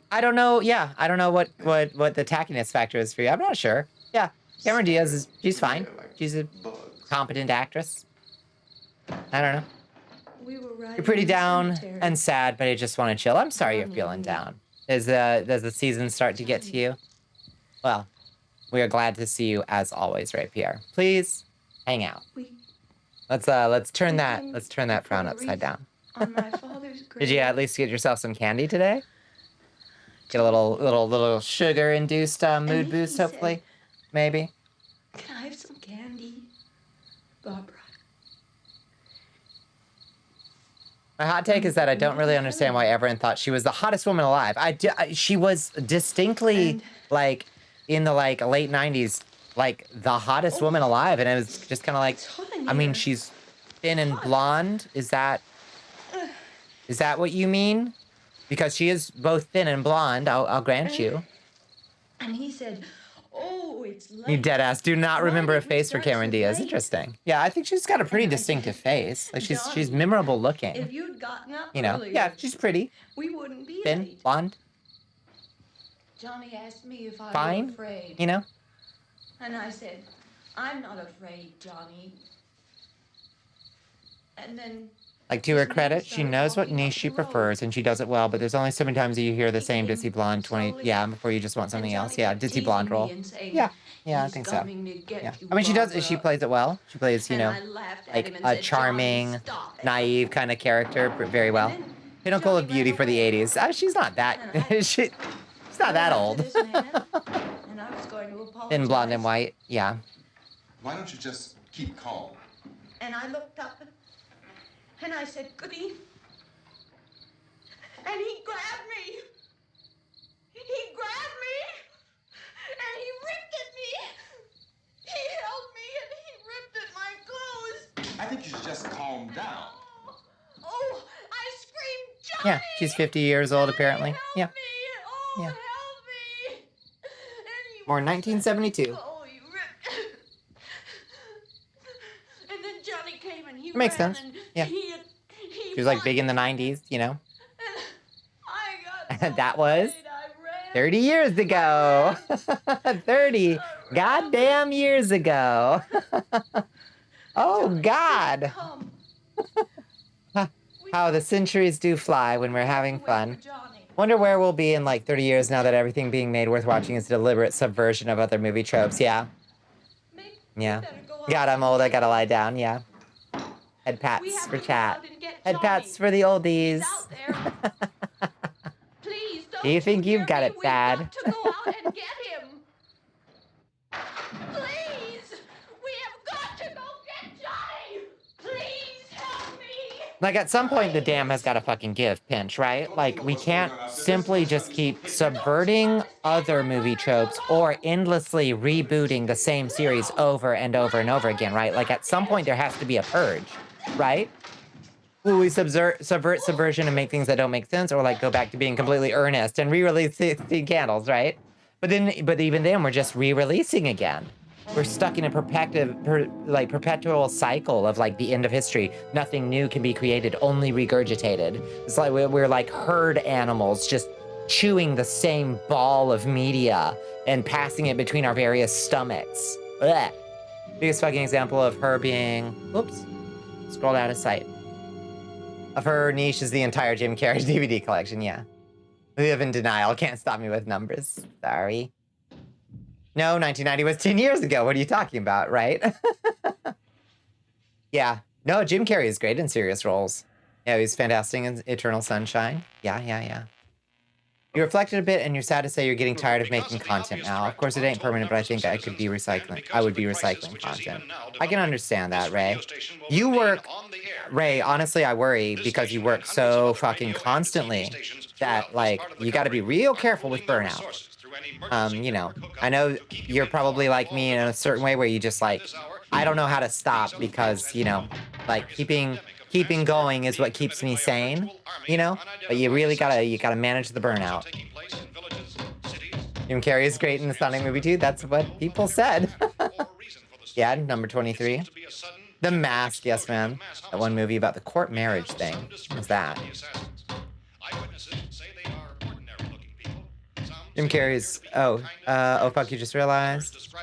I don't know. Yeah, I don't know what the tackiness factor is for you. I'm not sure. Yeah, Cameron Diaz she's fine. She's a competent actress. I don't know. You're pretty down and sad, but I just want to chill. I'm sorry you're feeling down. Does the season start to get to you? Well, we are glad to see you as always, right, Pierre? Please hang out. Let's turn that frown upside down. Did you at least get yourself some candy today? Get a little sugar-induced mood boost, hopefully, maybe. Can I have some candy, Barbara? My hot take is that I don't really understand why everyone thought she was the hottest woman alive. She was distinctly, like, in the, like, late 90s, like, the hottest woman alive. And it was just kind of like, I mean, she's thin and blonde. Is that what you mean? Because she is both thin and blonde, I'll grant you. And he said, oh, it's late. You deadass do not remember a face for Cameron Diaz. Interesting. Yeah, I think she's got a pretty distinctive face. Like, she's memorable looking. If you'd gotten up you know, earlier, yeah, she's pretty. We wouldn't be Thin, late. blonde, Johnny asked me if I fine, was afraid. you know? And I said, I'm not afraid, Johnny. And then... Like, to her credit, she knows what niche she prefers, and she does it well, but there's only so many times that you hear the same Ditsy Blonde 20, yeah, before you just want something else. Yeah, Ditsy Blonde role. Yeah, I think so. Yeah. I mean, she plays it well. She plays, you know, like a charming, naive kind of character very well. Pinnacle of beauty for the 80s. She's not that, she's not that old. In blonde and white, yeah. Why don't you just keep calm? And I looked up and I said, goody. And he grabbed me. He grabbed me. And he ripped at me. He held me and he ripped at my clothes. I think you should just calm down. Oh, I screamed, Johnny! Yeah, she's 50 years old, apparently. Yeah. Oh, Yeah. help me. Born 1972. Oh, he ripped. And then Johnny came and he Makes ran sense. and Yeah. he She was like big in the 90s, you know? I got That was 30 years ago. 30 goddamn years ago. Oh, God. How the centuries do fly when we're having fun. Wonder where we'll be in like 30 years now that everything being made worth watching is a deliberate subversion of other movie tropes. Yeah. Yeah. God, I'm old. I gotta lie down. Yeah. Head pats for chat. Head pats for the oldies. Do you think you've got it bad? to go out and get him. Please, we have got to go get Johnny. Please help me. Like, at some point, the dam has got to fucking give, Pinch, right? Like, we can't simply just keep subverting other movie tropes or endlessly rebooting the same series over and over and over again, right? Like, at some point, there has to be a purge, right? Will we subvert subversion and make things that don't make sense, or like go back to being completely earnest and re-release 16 Candles, right? But even then, we're just re-releasing again. We're stuck in a perpetual cycle of like the end of history. Nothing new can be created, only regurgitated. It's like we're like herd animals, just chewing the same ball of media and passing it between our various stomachs. Blech. Biggest fucking example of her being, whoops, scrolled out of sight. Of her niche is the entire Jim Carrey DVD collection, yeah. Live in denial, can't stop me with numbers. Sorry. No, 1990 was 10 years ago. What are you talking about, right? Yeah. No, Jim Carrey is great in serious roles. Yeah, he's fantastic in Eternal Sunshine. Yeah. You reflected a bit, and you're sad to say you're getting tired of making content now. Of course, it ain't permanent, but I think I could be recycling. I would be recycling content. I can understand that, Ray. You work, Ray. Honestly, I worry because you work so fucking constantly that like you got to be real careful with burnout. You know, I know you're probably like me in a certain way where you just like, I don't know how to stop because you know, like keeping going is what keeps me sane. You know, but you really gotta manage the burnout. Jim Carrey is great in the Sonic movie too. That's what people said. Yeah, number 23. The Mask, yes, man. That one movie about the court marriage thing. What's that? Jim Carrey's. Oh, fuck! You just realized.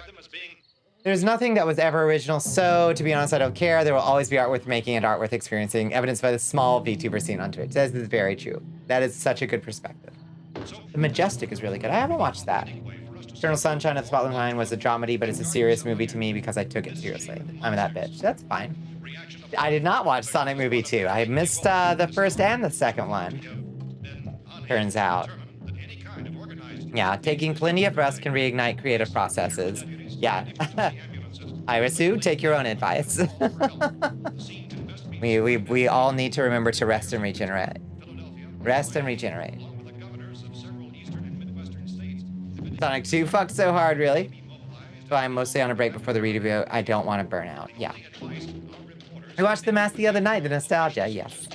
There's nothing that was ever original, so to be honest, I don't care. There will always be art worth making and art worth experiencing, evidenced by the small VTuber scene on Twitch. That is very true. That is such a good perspective. The Majestic is really good. I haven't watched that. Eternal Sunshine of the Spotless Mind was a dramedy, but it's a serious movie to me because I took it seriously. I'm that bitch. That's fine. I did not watch Sonic Movie 2. I missed the first and the second one. Turns out. Yeah, taking plenty of rest can reignite creative processes. Yeah. Irisu, take your own advice. we all need to remember to rest and regenerate. Rest and regenerate. Sonic 2 fucked so hard, really. So I'm mostly on a break before the review. I don't want to burn out. Yeah. I watched The Mask the other night. The nostalgia, yes.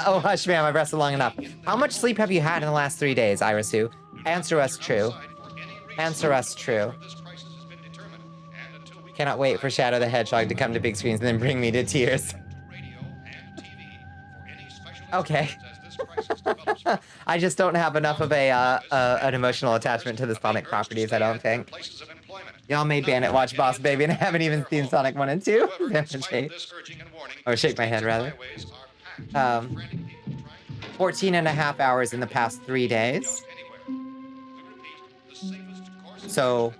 Oh, hush, ma'am. I've rested long enough. How much sleep have you had in the last 3 days, Irisu? Answer us true. Answer us true. Cannot wait for Shadow the Hedgehog to come to big screens and then bring me to tears. Okay. I just don't have enough of an emotional attachment to the Sonic properties, I don't think. Y'all made Bandit watch Boss Baby and I haven't even seen Sonic 1 and 2. Or shake my head, rather. 14 and a half hours in the past 3 days. So,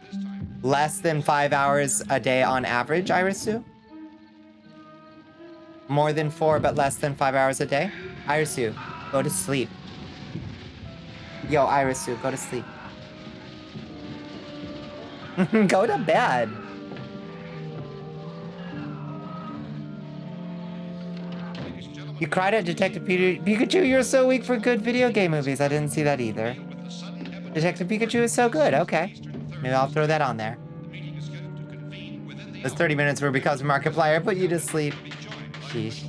less than 5 hours a day on average, Irisu? More than 4, but less than 5 hours a day? Irisu, go to sleep. Yo, Irisu, go to sleep. Go to bed. You cried at Detective Pikachu? You're so weak for good video game movies. I didn't see that either. Detective Pikachu is so good. Okay. Maybe I'll throw that on there. Those 30 minutes were because Markiplier put you to sleep. Sheesh.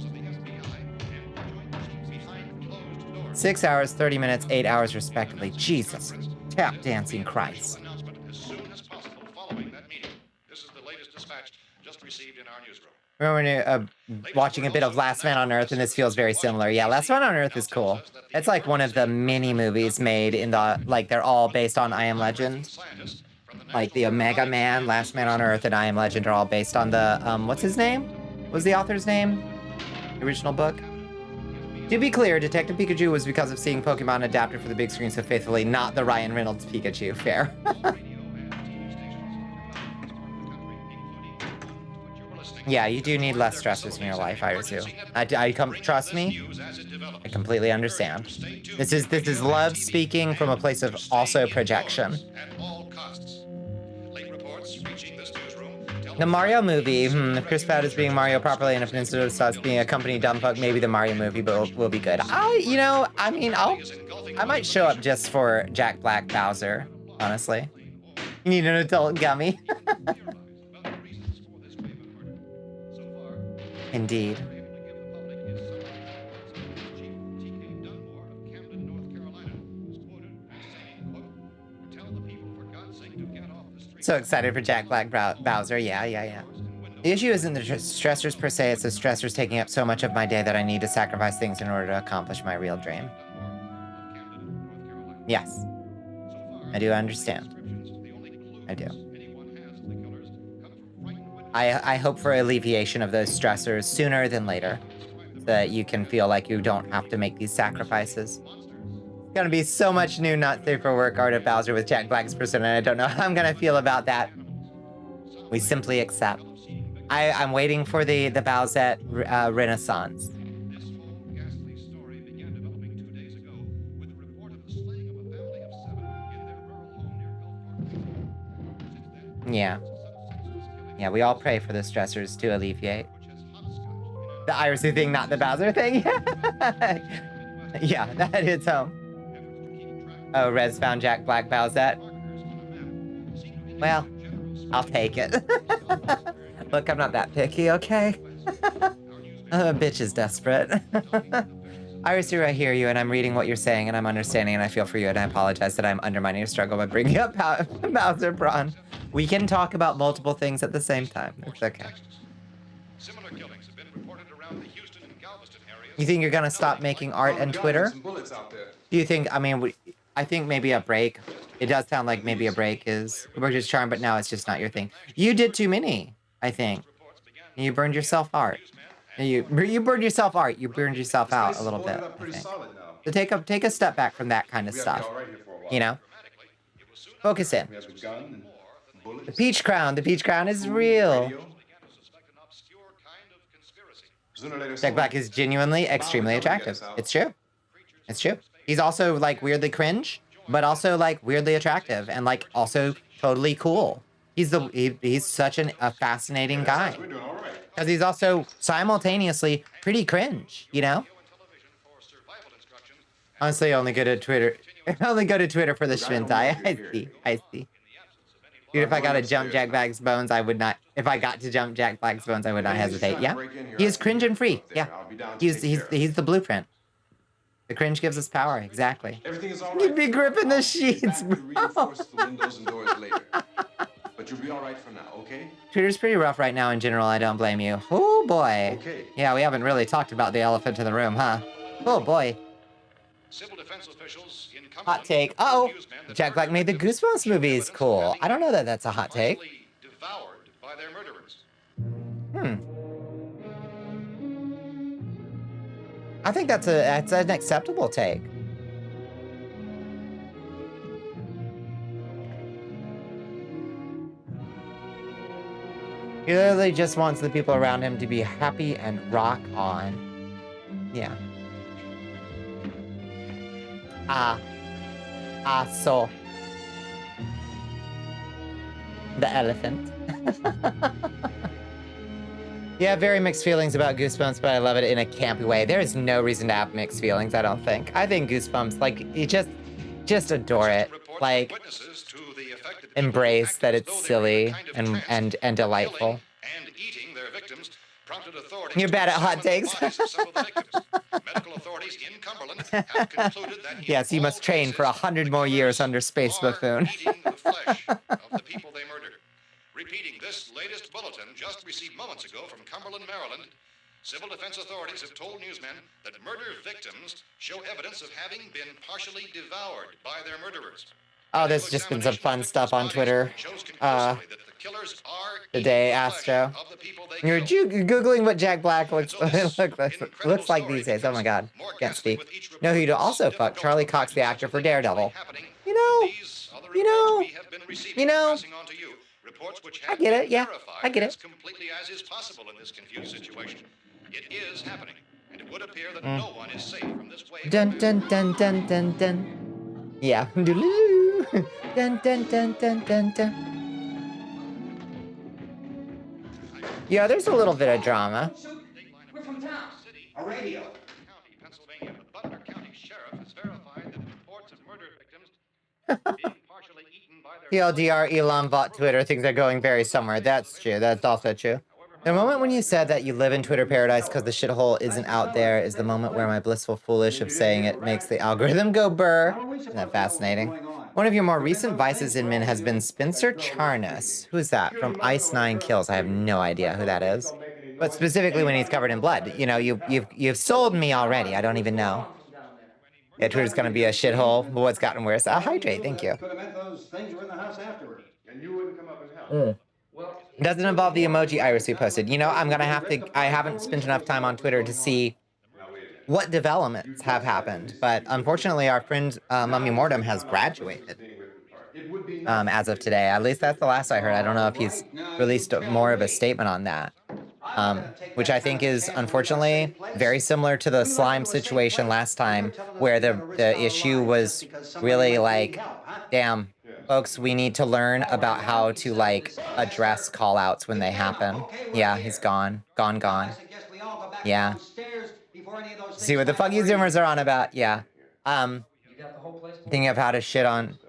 6 hours, 30 minutes, 8 hours respectively. Jesus. Tap dancing Christ. Remember when you're watching a bit of Last Man on Earth and this feels very similar. Yeah, Last Man on Earth is cool. It's like one of the mini movies made in the, like they're all based on I Am Legend. Like the Omega Man, Last Man on Earth, and I Am Legend are all based on the, what's his name? What was the author's name? The original book? To be clear, Detective Pikachu was because of seeing Pokemon adapted for the big screen so faithfully, not the Ryan Reynolds Pikachu. Fair. Yeah, you do need less stressors in your life, Irisu. Trust me, I completely understand. This is love speaking from a place of also projection. The Mario movie, if Chris Pratt is being Mario properly and if instead of us being a company dumb fuck, maybe the Mario movie will be good. I might show up just for Jack Black Bowser, honestly. You need an adult gummy. Indeed. So excited for Jack Black Bowser. Yeah. The issue isn't the stressors per se, it's the stressors taking up so much of my day that I need to sacrifice things in order to accomplish my real dream. Yes. I do understand. I do. I hope for alleviation of those stressors sooner than later, so that you can feel like you don't have to make these sacrifices. It's gonna be so much new not safe for work art of Bowser with Jack Black's persona, and I don't know how I'm gonna feel about that. We simply accept. I'm waiting for the Bowsette renaissance. Yeah. Yeah, we all pray for the stressors to alleviate. The Irisy thing, not the Bowser thing? Yeah, that hits home. Oh, Rez found Jack Black Bowsette. Well, I'll take it. Look, I'm not that picky, okay? A bitch is desperate. Irisy, I hear you, and I'm reading what you're saying, and I'm understanding, and I feel for you, and I apologize that I'm undermining your struggle by bringing up Bowser Braun. We can talk about multiple things at the same time. It's okay. Similar killings have been reported around the Houston and Galveston areas. You think you're gonna stop making art and Twitter? Do you think, I mean, I think maybe a break. It does sound like maybe a break is Roger's charm, but now it's just not your thing. You did too many, I think. You burned yourself art. You burned yourself art. You burned yourself out a little bit, I think. So take a step back from that kind of stuff. You know? Focus in. The peach crown. The peach crown is real. Jack Black is genuinely extremely attractive. It's true. It's true. He's also like weirdly cringe, but also like weirdly attractive and like also totally cool. He's such a fascinating guy. Because he's also simultaneously pretty cringe, you know? Honestly, I only go to Twitter. I only go to Twitter for the Schmintai. I see. Dude, if I got to jump Jack Black's bones, I would not. If I got to jump Jack Black's bones, I would not hesitate. Yeah, he is cringe and free. Yeah, he's the blueprint. The cringe gives us power. Exactly. You'd be gripping the sheets, bro. But you'll be all right for now, okay? Twitter's pretty rough right now in general. I don't blame you. Oh boy. Okay. Yeah, we haven't really talked about the elephant in the room, huh? Oh boy. Civil defense officials in Hot take. Uh-oh. Jack Black made the Goosebumps movies. Cool. I don't know that that's a hot take. Devoured by their murderers. I think that's an acceptable take. He literally just wants the people around him to be happy and rock on. Yeah. So. The elephant. Yeah, very mixed feelings about Goosebumps, but I love it in a campy way. There is no reason to have mixed feelings, I don't think. I think Goosebumps, like, you just adore it. Like, embrace that it's silly and delightful. And eating their victims prompted authorities. You're bad at hot takes. Medical authorities in Cumberland have concluded that yes, you must train for 100 more years under Space Buffoon. eating the flesh of the people they murdered. Repeating this latest bulletin just received moments ago from Cumberland, Maryland, civil defense authorities have told newsmen that murder victims show evidence of having been partially devoured by their murderers. Oh, there's just been some fun stuff on Twitter. Today, Astro. You're Googling what Jack Black looks like these days. Oh my god. Can't speak. Know who to also fuck? Charlie Cox, the actor for Daredevil. You know. I get it. Yeah, I get it. Completely as is possible in this confused situation. It is happening, and it would appear that no one is safe from this wave. Dun dun dun dun dun dun. Yeah. Dun dun dun dun dun dun. Yeah, there's a little bit of drama. We're from town. A radio. County, Pennsylvania. The Butler County Sheriff has verified that reports of murder victims being partially eaten by their TLDR Elon bot Twitter, things are going very somewhere. That's true. That's also true. The moment when you said that you live in Twitter paradise because the shithole isn't out there is the moment where my blissful foolish of saying it makes the algorithm go burr. Isn't that fascinating? One of your more recent vices in men has been Spencer Charnas. Who is that? From Ice 9 Kills. I have no idea who that is. But specifically when he's covered in blood. You know, you've sold me already. I don't even know. Yeah, Twitter's gonna be a shithole, but what's gotten worse? Hydrate, thank you. Could have meant those things were in the house afterward. And you wouldn't come up and help. Doesn't involve the emoji Irisy posted. You know, I haven't spent enough time on Twitter to see what developments have happened. But unfortunately, our friend Mummy Mortem has graduated as of today. At least that's the last I heard. I don't know if he's released more of a statement on that. Which I think is, unfortunately, very similar to the slime situation last time, where the issue was really like, damn, Folks, we need to learn about how to, like, address call-outs when they happen. Yeah, he's gone. Gone. Yeah. See what the fuck you Zoomers are on about. Yeah. Thinking of how to shit on...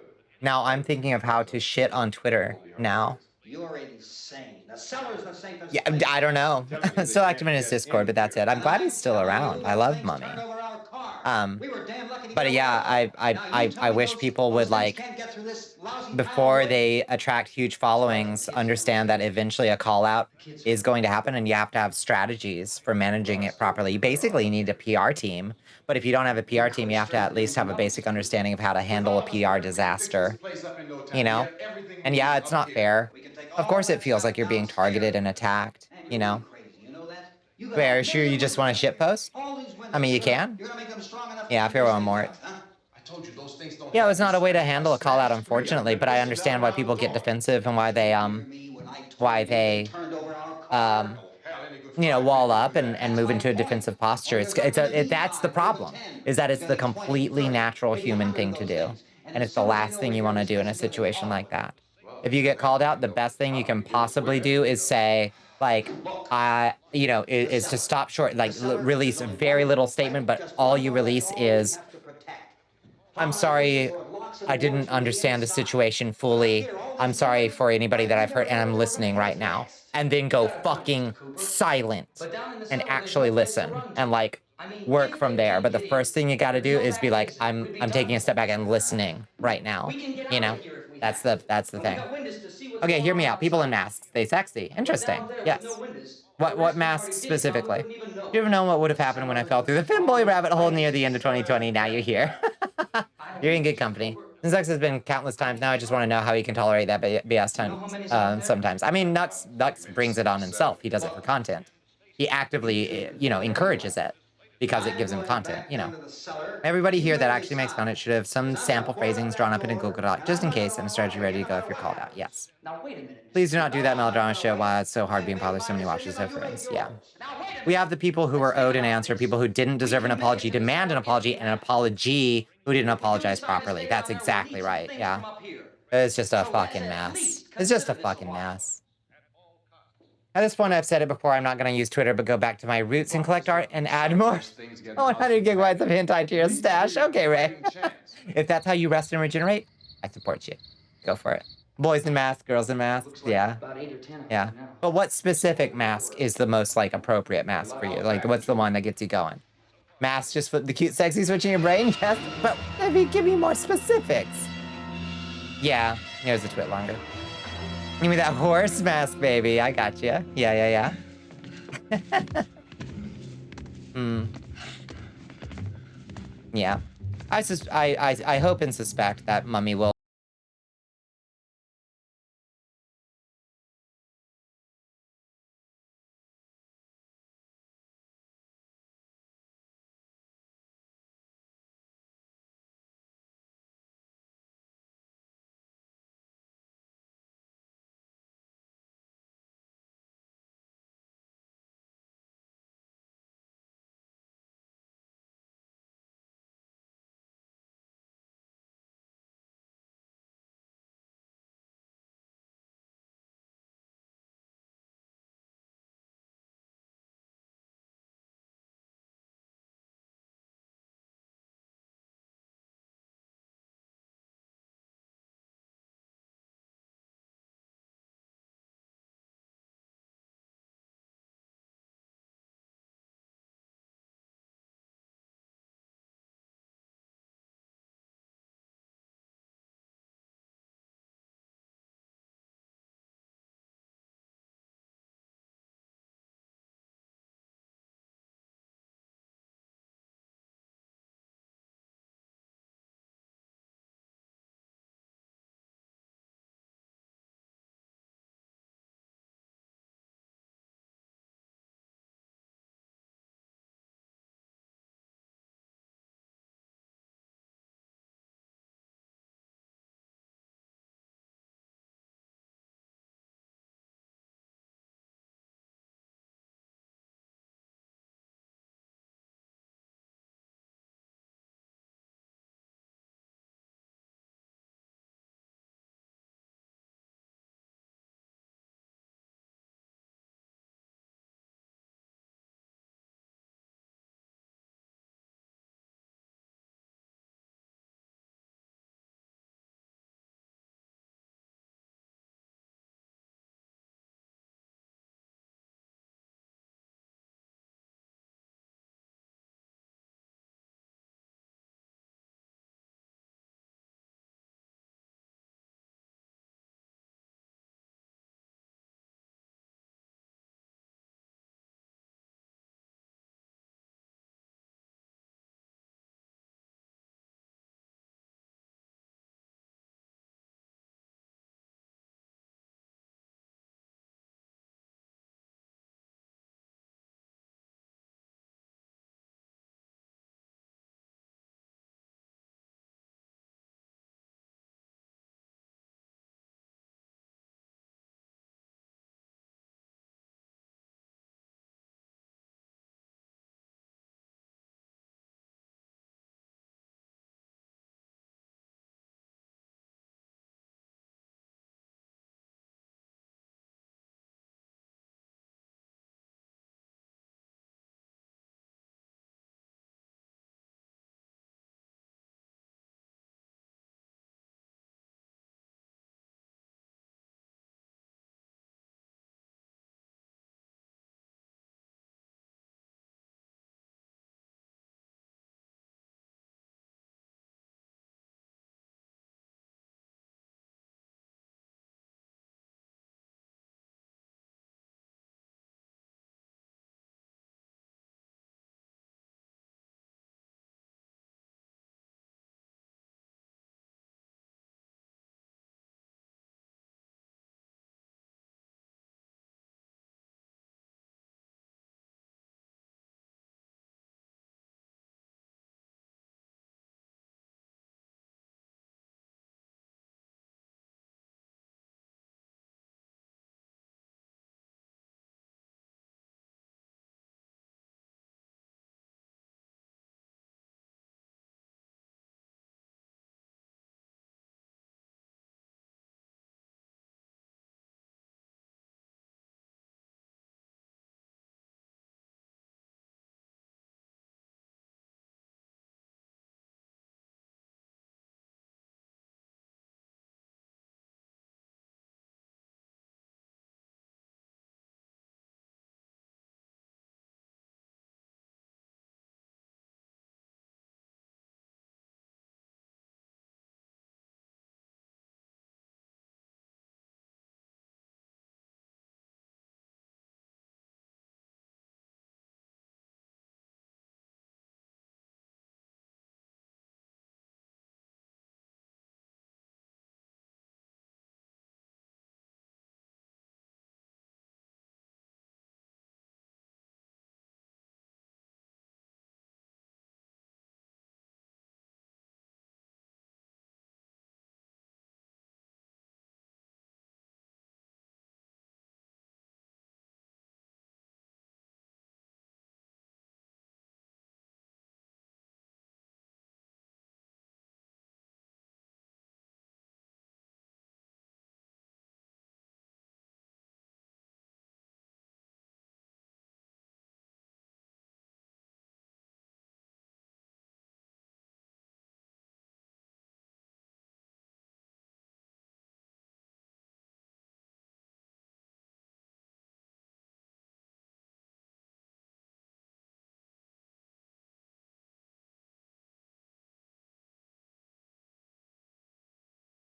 Now I'm thinking of how to shit on Twitter now. You're insane. The seller's the safest. Yeah, I don't know. Still active in his Discord, but that's it. I'm glad he's still around. I love Mummy. But yeah, I wish people would, like, before they attract huge followings, understand that eventually a call out is going to happen and you have to have strategies for managing it properly. You basically need a PR team, but if you don't have a PR team, you have to at least have a basic understanding of how to handle a PR disaster, you know? And yeah, it's not fair. Of course it feels like you're being targeted and attacked, you know? Wait, are you sure you just want to shitpost? I mean, you can. Yeah, farewell, Mort. Yeah, it was not a way to handle a call out, unfortunately, but I understand why people get defensive and why they you know, wall up and move into a defensive posture. That's the problem, is that it's the completely natural human thing to do. And it's the last thing you want to do in a situation like that. If you get called out, the best thing you can possibly do is say, like, you know, is to stop short, like, release a very little statement, but all you release is, I'm sorry, I didn't understand the situation fully. I'm sorry for anybody that I've hurt, and I'm listening right now. And then go fucking silent and actually listen and, like, work from there. But the first thing you gotta do is be like, I'm taking a step back and listening right now. You know? That's the thing. Okay, hear me out. People in masks. They sexy. Interesting. Yes. What masks specifically? Do you ever know what would have happened when I fell through the femboy rabbit hole near the end of 2020? Now you're here. You're in good company. Sex has been countless times now. I just want to know how he can tolerate that BS times, sometimes. I mean, Nux brings it on himself. He does it for content. He actively, you know, encourages it because it gives him content, you know. Everybody here that actually makes content should have some sample phrasings drawn up in a Google Doc, just in case, and a strategy ready to go if you're called out. Yes. Please do not do that melodrama shit. Why it's so hard being bothered so many watches of friends. Yeah. We have the people who were owed an answer, people who didn't deserve an apology, demand an apology, and an apology who didn't apologize properly. That's exactly right. Yeah. It's just a fucking mess. It's just a fucking mess. At this point, I've said it before, I'm not going to use Twitter, but go back to my roots and collect art and add more 100 gigabytes of hentai to your stash. Okay, Ray. If that's how you rest and regenerate, I support you. Go for it. Boys in masks, girls in masks, yeah. Yeah. But what specific mask is the most, like, appropriate mask for you? Like, what's the one that gets you going? Mask just for the cute, sexy switch in your brain? Yes, but give me more specifics. Yeah, here's the twit longer. Give me that horse mask, baby. I got you. Yeah. Yeah. I hope and suspect that Mummy will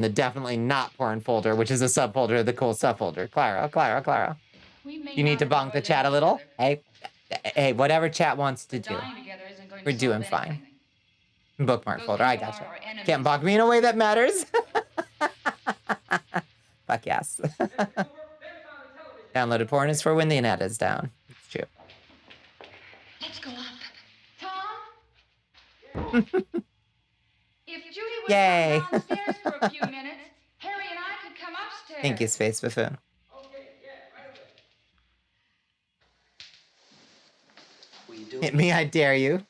The definitely not porn folder, which is a subfolder of the cool stuff folder. Clara. You need to bonk the chat a little? Hey, whatever chat wants to do. We're doing fine. Bookmark folder, I gotcha. Can't bonk me in a way that matters. Fuck yes. Downloaded porn is for when the internet is down. It's true. Let's go up. Tom? If Judy would Yay. come downstairs for a few minutes, Harry and I could come upstairs. Thank you, Space Buffoon. Hit me, I dare you.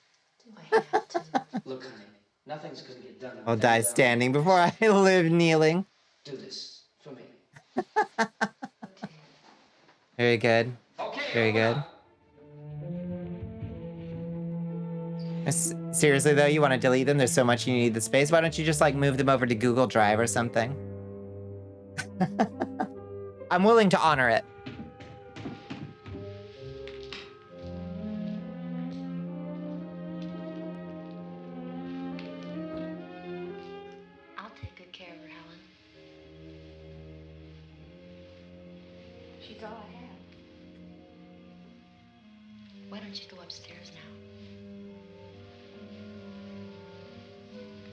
Look, honey, nothing's gonna get done. I'll die standing before I live kneeling. Do this for me. Very good. Very good. Seriously though, you want to delete them? There's so much you need the space. Why don't you just like move them over to Google Drive or something? I'm willing to honor it. I'll take good care of her, Helen. She's all I have. Why don't you go upstairs now?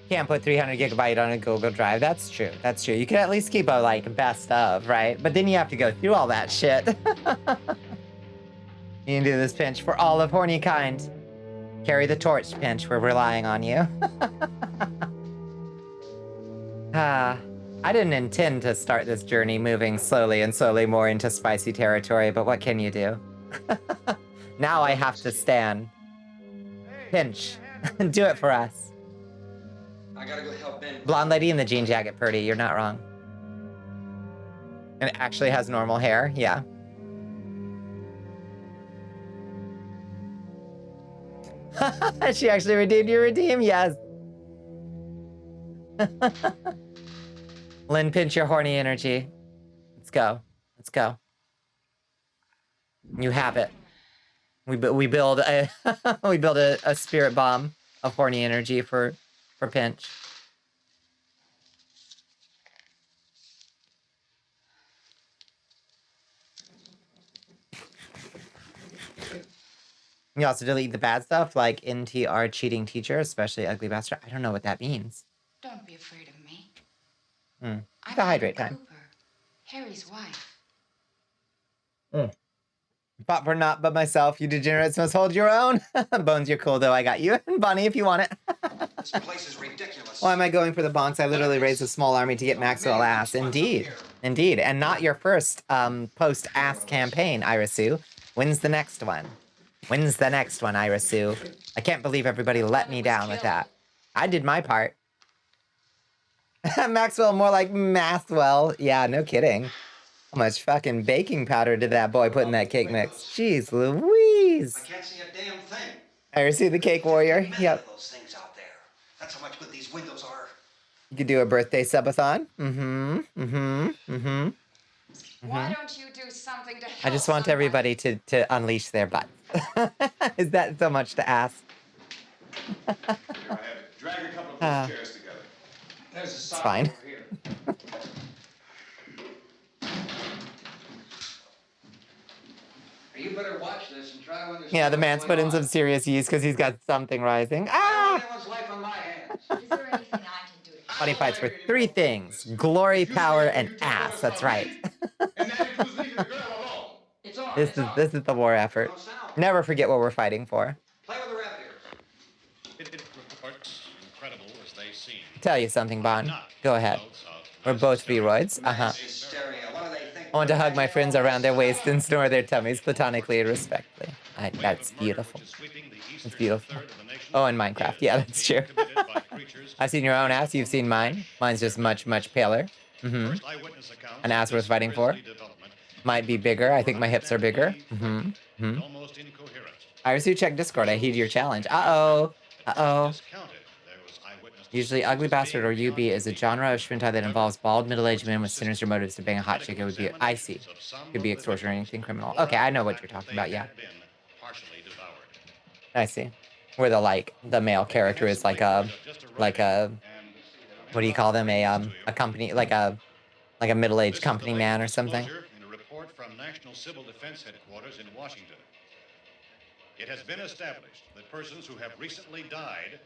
Can't put 300 gigabyte on a Google Drive. That's true. That's true. You can at least keep a like best of, right? But then you have to go through all that shit. You can do this, Pinch, for all of horny kind. Carry the torch, Pinch. We're relying on you. I didn't intend to start this journey moving slowly and slowly more into spicy territory, but what can you do? Now I have to stand. Pinch, do it for us. I gotta go help Ben. Blonde lady in the jean jacket, Purdy. You're not wrong. And it actually has normal hair. Yeah. She actually redeemed your redeem. Yes. Lynn, pinch your horny energy. Let's go. Let's go. You have it. We build a we build a spirit bomb of horny energy for Pinch. You also delete the bad stuff like NTR cheating teacher, especially ugly bastard. I don't know what that means. Don't be afraid of me. The hydrate time. Cooper, Harry's wife. Fought for not but myself. You degenerates must hold your own. Bones, you're cool though. I got you. Bonnie, if you want it. This place is ridiculous. Why am I going for the bonks? I literally raised a small army to get Maxwell ass. Indeed. Indeed. And not your first post-ass campaign, Irisu. When's the next one? When's the next one, Irisu? I can't believe everybody let me down with that. I did my part. Maxwell, more like Mathwell. Yeah, no kidding. How much fucking baking powder did that boy put in that cake mix? Jeez Louise. I can't see a damn thing. Irisu, the cake warrior. Yep. Those things out there. That's how much good these windows are. You could do a birthday subathon. Why don't you do something to help I just want everybody to unleash their butt. Is that so much to ask? Here I have it. Drag a couple of those chairs together. There's a It's sock fine. over here. You better watch this and try to understand. Yeah, the man's what's put in going some on. serious use because he's got something rising. I Ah! don't want anyone's life on my hands. Is there anything I can do to Bonnie fights for 3 things. Glory, power, and ass. That's right. And that includes leaving the girl alone. It's on. This is the war effort. Never forget what we're fighting for. Play with the rapiers. Incredible as they seem. Tell you something, Bon. Go ahead. We're both V-roids. Hysteria. What do they think? I want to hug my friends around their waist and snore their tummies platonically and respectfully. That's beautiful. It's beautiful. Oh, and Minecraft. Yeah, that's true. I've seen your own ass. You've seen mine. Mine's just much, much paler. An ass worth fighting for. Might be bigger. I think my hips are bigger. Irisu, check Discord. I heed your challenge. Uh-oh. Uh-oh. Usually, Ugly Bastard or UB is a genre of Shrintai that involves bald, middle-aged men with sinister motives to bang a hot chick. It would be, I see. Could be extortion or anything criminal. Okay, I know what you're talking about, yeah. I see. Where the male character is like a what do you call them? A company, like a middle-aged company man or something. In a report from National Civil Defense Headquarters in Washington. It has been established that persons who have recently died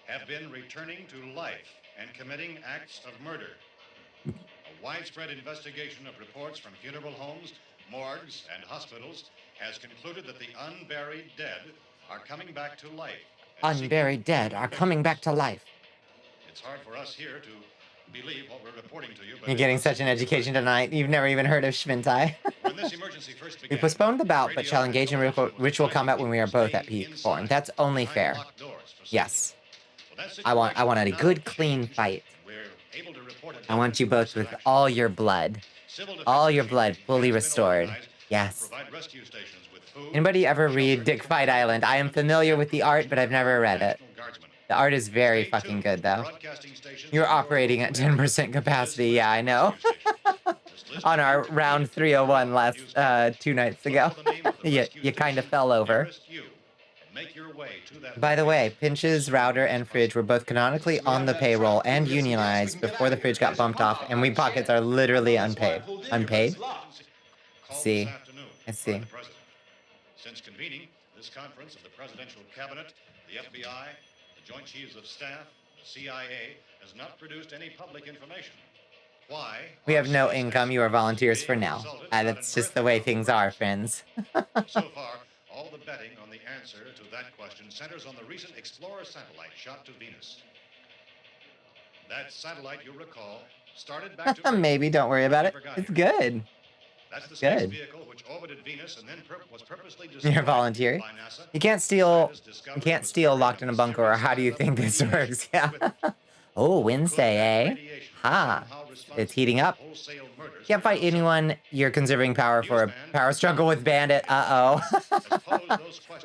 have been returning to life and committing acts of murder. A widespread investigation of reports from funeral homes, morgues, and hospitals has concluded that the unburied dead are coming back to life. Unburied dead are coming back to life. It's hard for us here to believe what we're reporting to you, but You're getting such an education tonight. You've never even heard of Schmintai. when this emergency first We began, postponed the bout, but shall engage in ritual combat when we are both at peak form. That's only fair. Yes. I want a good, clean fight. I want you both with all your blood. All your blood fully restored. Yes. Anybody ever read Dick Fight Island? I am familiar with the art, but I've never read it. The art is very fucking good, though. You're operating at 10% capacity. Yeah, I know. On our round 301 last 2 nights ago. you kind of fell over. By the way, Pinch's router and fridge were both canonically on the payroll and unionized before the fridge got bumped off, and we pockets are literally unpaid. Unpaid? See. I see. Since convening this conference of the Presidential Cabinet, the FBI, the Joint Chiefs of Staff, the CIA has not produced any public information. Why? We have no income. You are volunteers for now. That's just the way things are, friends. So far, all the betting on the answer to that question centers on the recent Explorer satellite shot to Venus. That satellite, you'll recall, started back to Earth. Maybe, don't worry about it. It's good. That's the space Good. vehicle which orbited Venus and then was purposely destroyed You're a volunteer. by NASA. You can't steal locked in a bunker, or how do you think this works? Yeah. Oh, Wednesday, eh? Ha. It's heating up. Can't fight anyone. You're conserving power for a power struggle with Bandit. Uh-oh.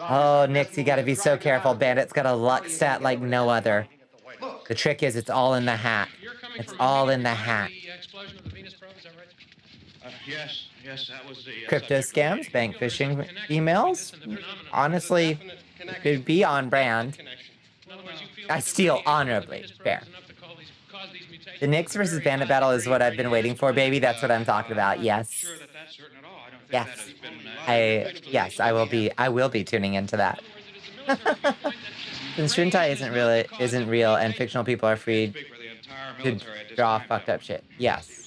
Oh, Nix, you gotta be so careful. Bandit's got a luck stat like no other. The trick is it's all in the hat. It's all in the hat. Yes, that was the Crypto scams, bank phishing emails. Honestly, it'd be on brand. I steal honorably. Fair. The Knicks versus Bandit battle is what I've been waiting for, baby. That's what I'm talking about. Yes. Yes. I will be tuning into that. Since Shintai isn't real and fictional people are free to draw fucked up shit. Yes.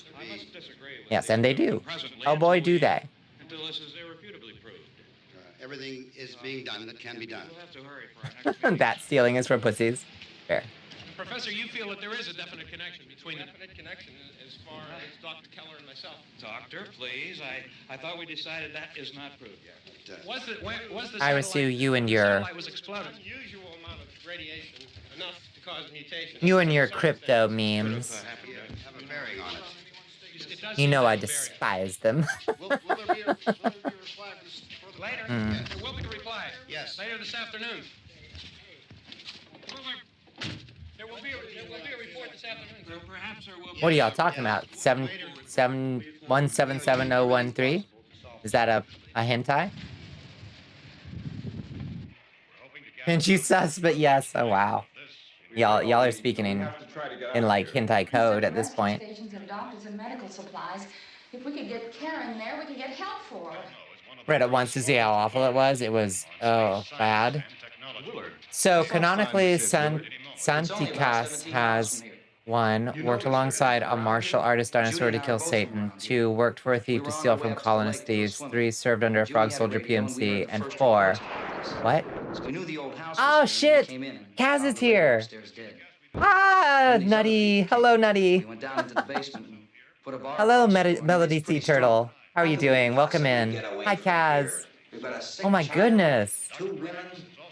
Yes, and they do. Oh boy, do they. Until this is irrefutably proved. Everything is being done that can be done. We'll have to hurry for our next meeting. That stealing is for pussies. Fair. Professor, you feel that there is a definite connection between definite connection as far as Dr. Keller and myself. Doctor, please. I thought we decided that is not proved yet. Was the Ira Sue, you and your was exploded? Unusual amount of radiation, enough to cause mutations. you and your crypto memes. Have a bearing on it. You know I despise them. Will there be a reply later? There will be a reply. Yes. Later this afternoon. There will be a report this afternoon. Perhaps there will be. What are y'all talking about? 1777013? Is that a hentai? And you sus, but yes. Oh wow. Y'all are speaking in like hentai code at this point. Stations and doctors and medical supplies. If we could get Karen there, we could get help for her. Read it once to see how awful it was. It was, bad. So, canonically, Santikas has 1. Worked alongside a martial artist dinosaur to kill Satan. 2. Worked for a thief to steal from colonist thieves. 3. Served under a frog soldier PMC. And 4. What? Oh, shit! Kaz is here! Ah, Nutty! Hello, Nutty! Hello, Melody Sea Turtle. How are you doing? Welcome in. Hi, Kaz. Oh my goodness.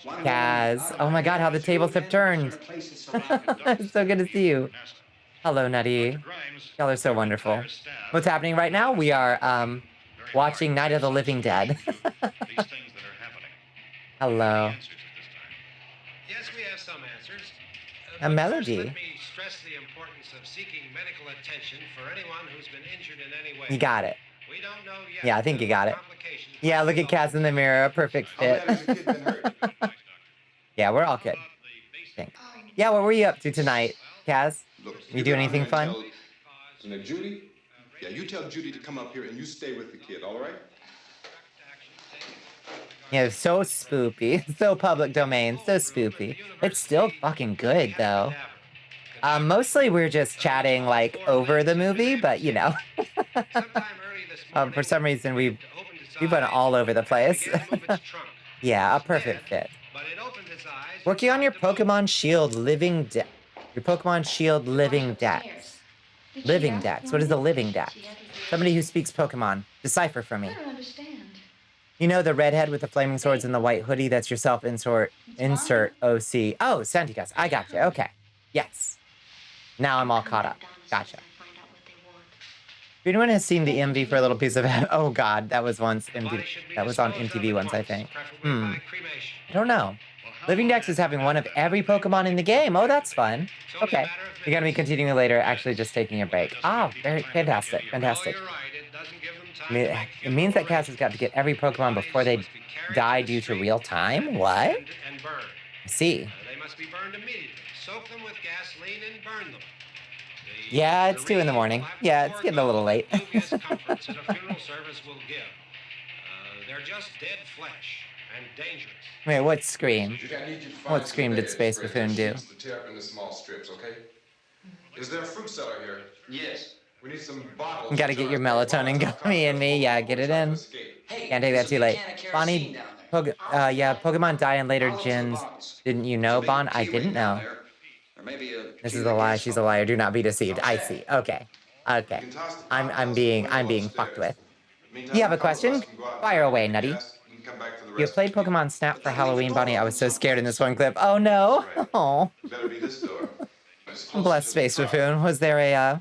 Kaz. Oh my god, how the tables have turned. It's so good to see you. Hello, Nutty. Y'all are so wonderful. What's happening right now? We are watching Night of the Living Dead. Hello. Yes, we have some answers. A melody. Let me stress the importance of seeking medical attention for anyone who's been injured in any way. You got it. We don't know yet. Yeah, I think you got it. Yeah, look at Kaz in the mirror. A perfect fit. Yeah, we're all good. Thanks. Yeah, what were you up to tonight, Kaz? Look, You do anything fun? Now, Judy? Yeah, you tell Judy to come up here and you stay with the kid, all right? Yeah, so spoopy. So public domain. So spoopy. It's still fucking good, though. Mostly we're just chatting, like, over the movie, but, you know. For some reason, we've been all over the place. Yeah, a perfect fit. Working on your Pokemon Shield Living Dex. Your Pokemon Shield Living Dex. Living Dex. What is a Living Dex? Somebody who speaks Pokemon. Decipher for me. I don't understand. You know the redhead with the flaming swords and the white hoodie? That's yourself insert OC. Oh, Santicus. I gotcha. Okay. Yes. Now I'm all caught up. Gotcha. If anyone has seen the MV for a little piece of it, oh god, that was once MTV. That was on MTV once, I think. I don't know. Living Dex is having one of every Pokemon in the game. Oh, that's fun. Okay. You're gonna be continuing later, actually just taking a break. Ah, very fantastic. Fantastic. It means that Cass has got to get every Pokemon before they die due to real time? What? I see. They must be burned immediately. Soak them with gasoline and burn them. Yeah, it's 2 in the morning. Yeah, it's getting a little late. Dubious comforts that a funeral service will give. They're just dead flesh and dangerous. Wait, what Scream? Judy, I need you to find What some Scream did bed Space spreads Buffoon or do? sheets to tear up into small strips, okay? Is there a fruit cellar here? Yes. We need some bottles. You gotta get your melatonin gummy in me. Yeah, get it in. Can't take that too late. Bonnie, yeah, Pokemon die in later gens. Didn't you know, Bon? I didn't know. This is a lie. She's a liar. Do not be deceived. I see. Okay. Okay. I'm being fucked with. You have a question? Fire away, Nutty. You played Pokemon Snap for Halloween, Bonnie. I was so scared in this one clip. Oh no. Oh. Bless Space Buffoon. Was there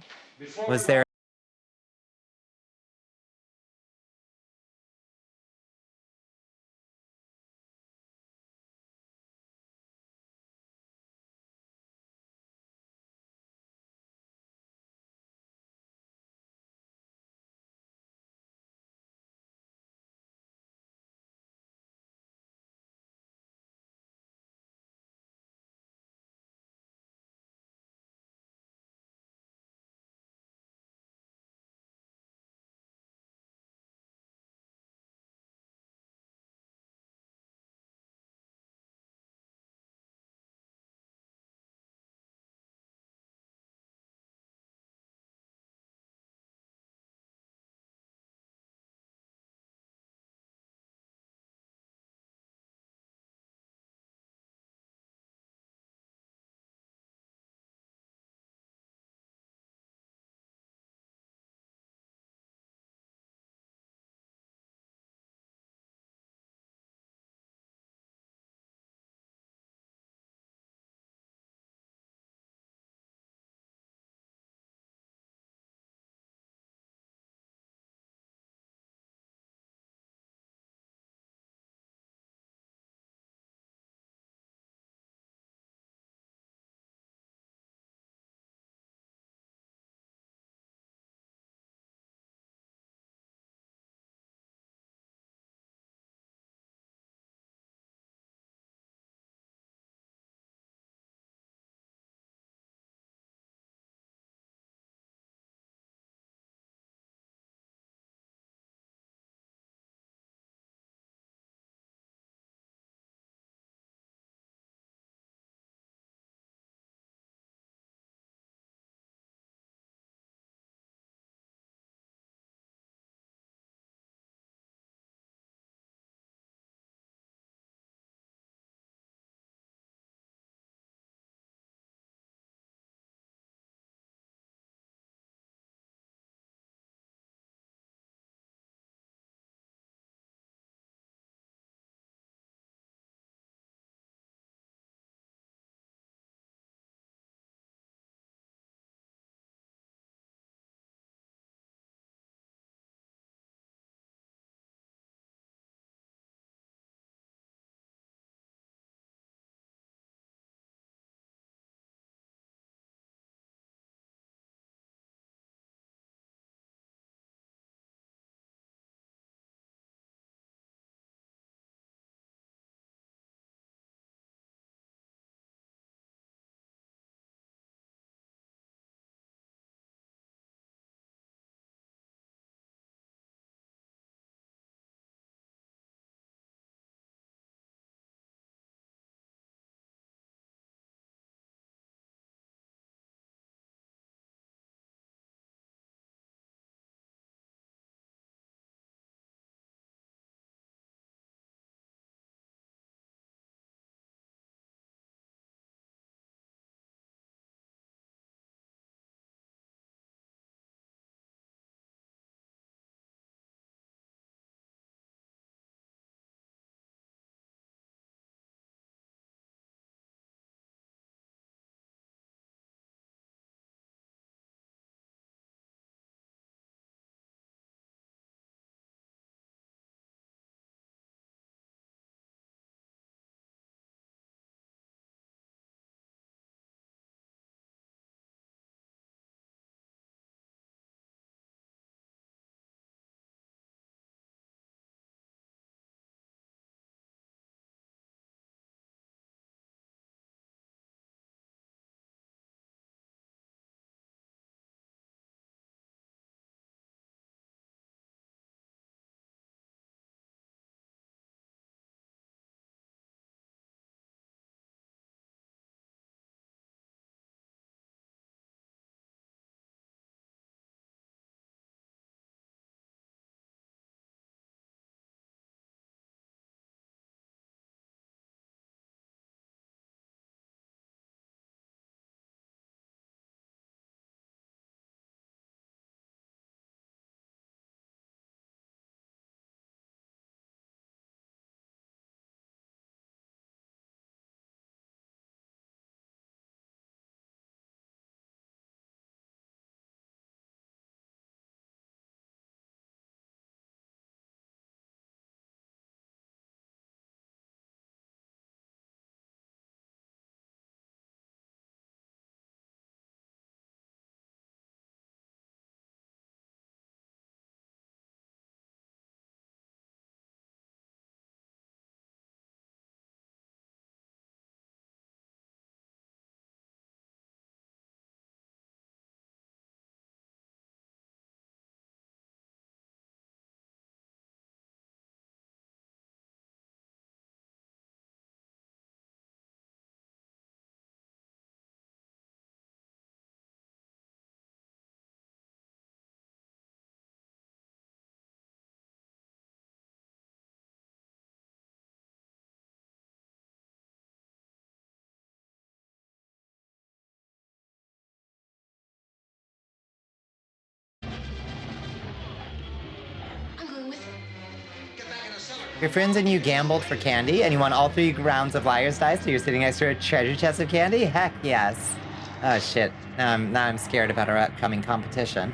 Your friends and you gambled for candy, and you won all 3 rounds of Liar's Dice, so you're sitting next to a treasure chest of candy? Heck yes. Oh shit, now I'm scared about our upcoming competition.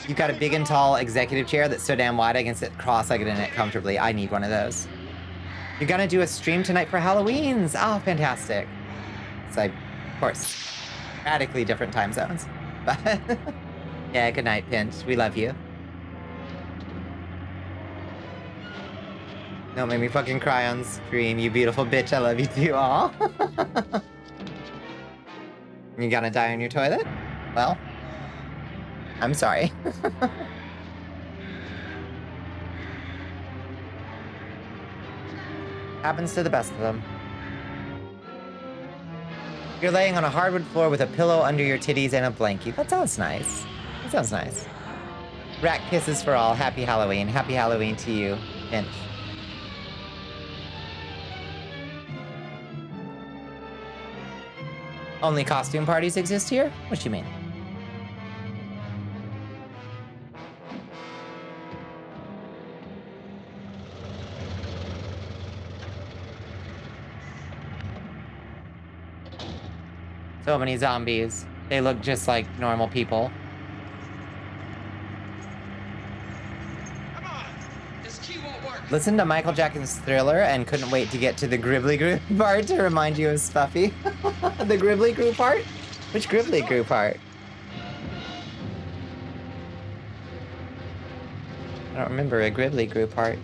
You've got a big and tall executive chair that's so damn wide I can sit cross-legged in it comfortably. I need one of those. You're gonna do a stream tonight for Halloween's. Oh, fantastic. It's like, of course, radically different time zones. But yeah, good night, Pinch. We love you. Don't make me fucking cry on stream, you beautiful bitch. I love you too. Aw. You gonna die on your toilet? Well, I'm sorry. Happens to the best of them. You're laying on a hardwood floor with a pillow under your titties and a blankie. That sounds nice. That sounds nice. Rat kisses for all. Happy Halloween. Happy Halloween to you, Finch. Only costume parties exist here? What do you mean? So many zombies. They look just like normal people. Come on, this key won't work. Listen to Michael Jackson's Thriller and couldn't wait to get to the Gribbly Group part to remind you of Spuffy. The Gribbly Group part? Which Gribbly Group part? I don't remember a Gribbly Group part.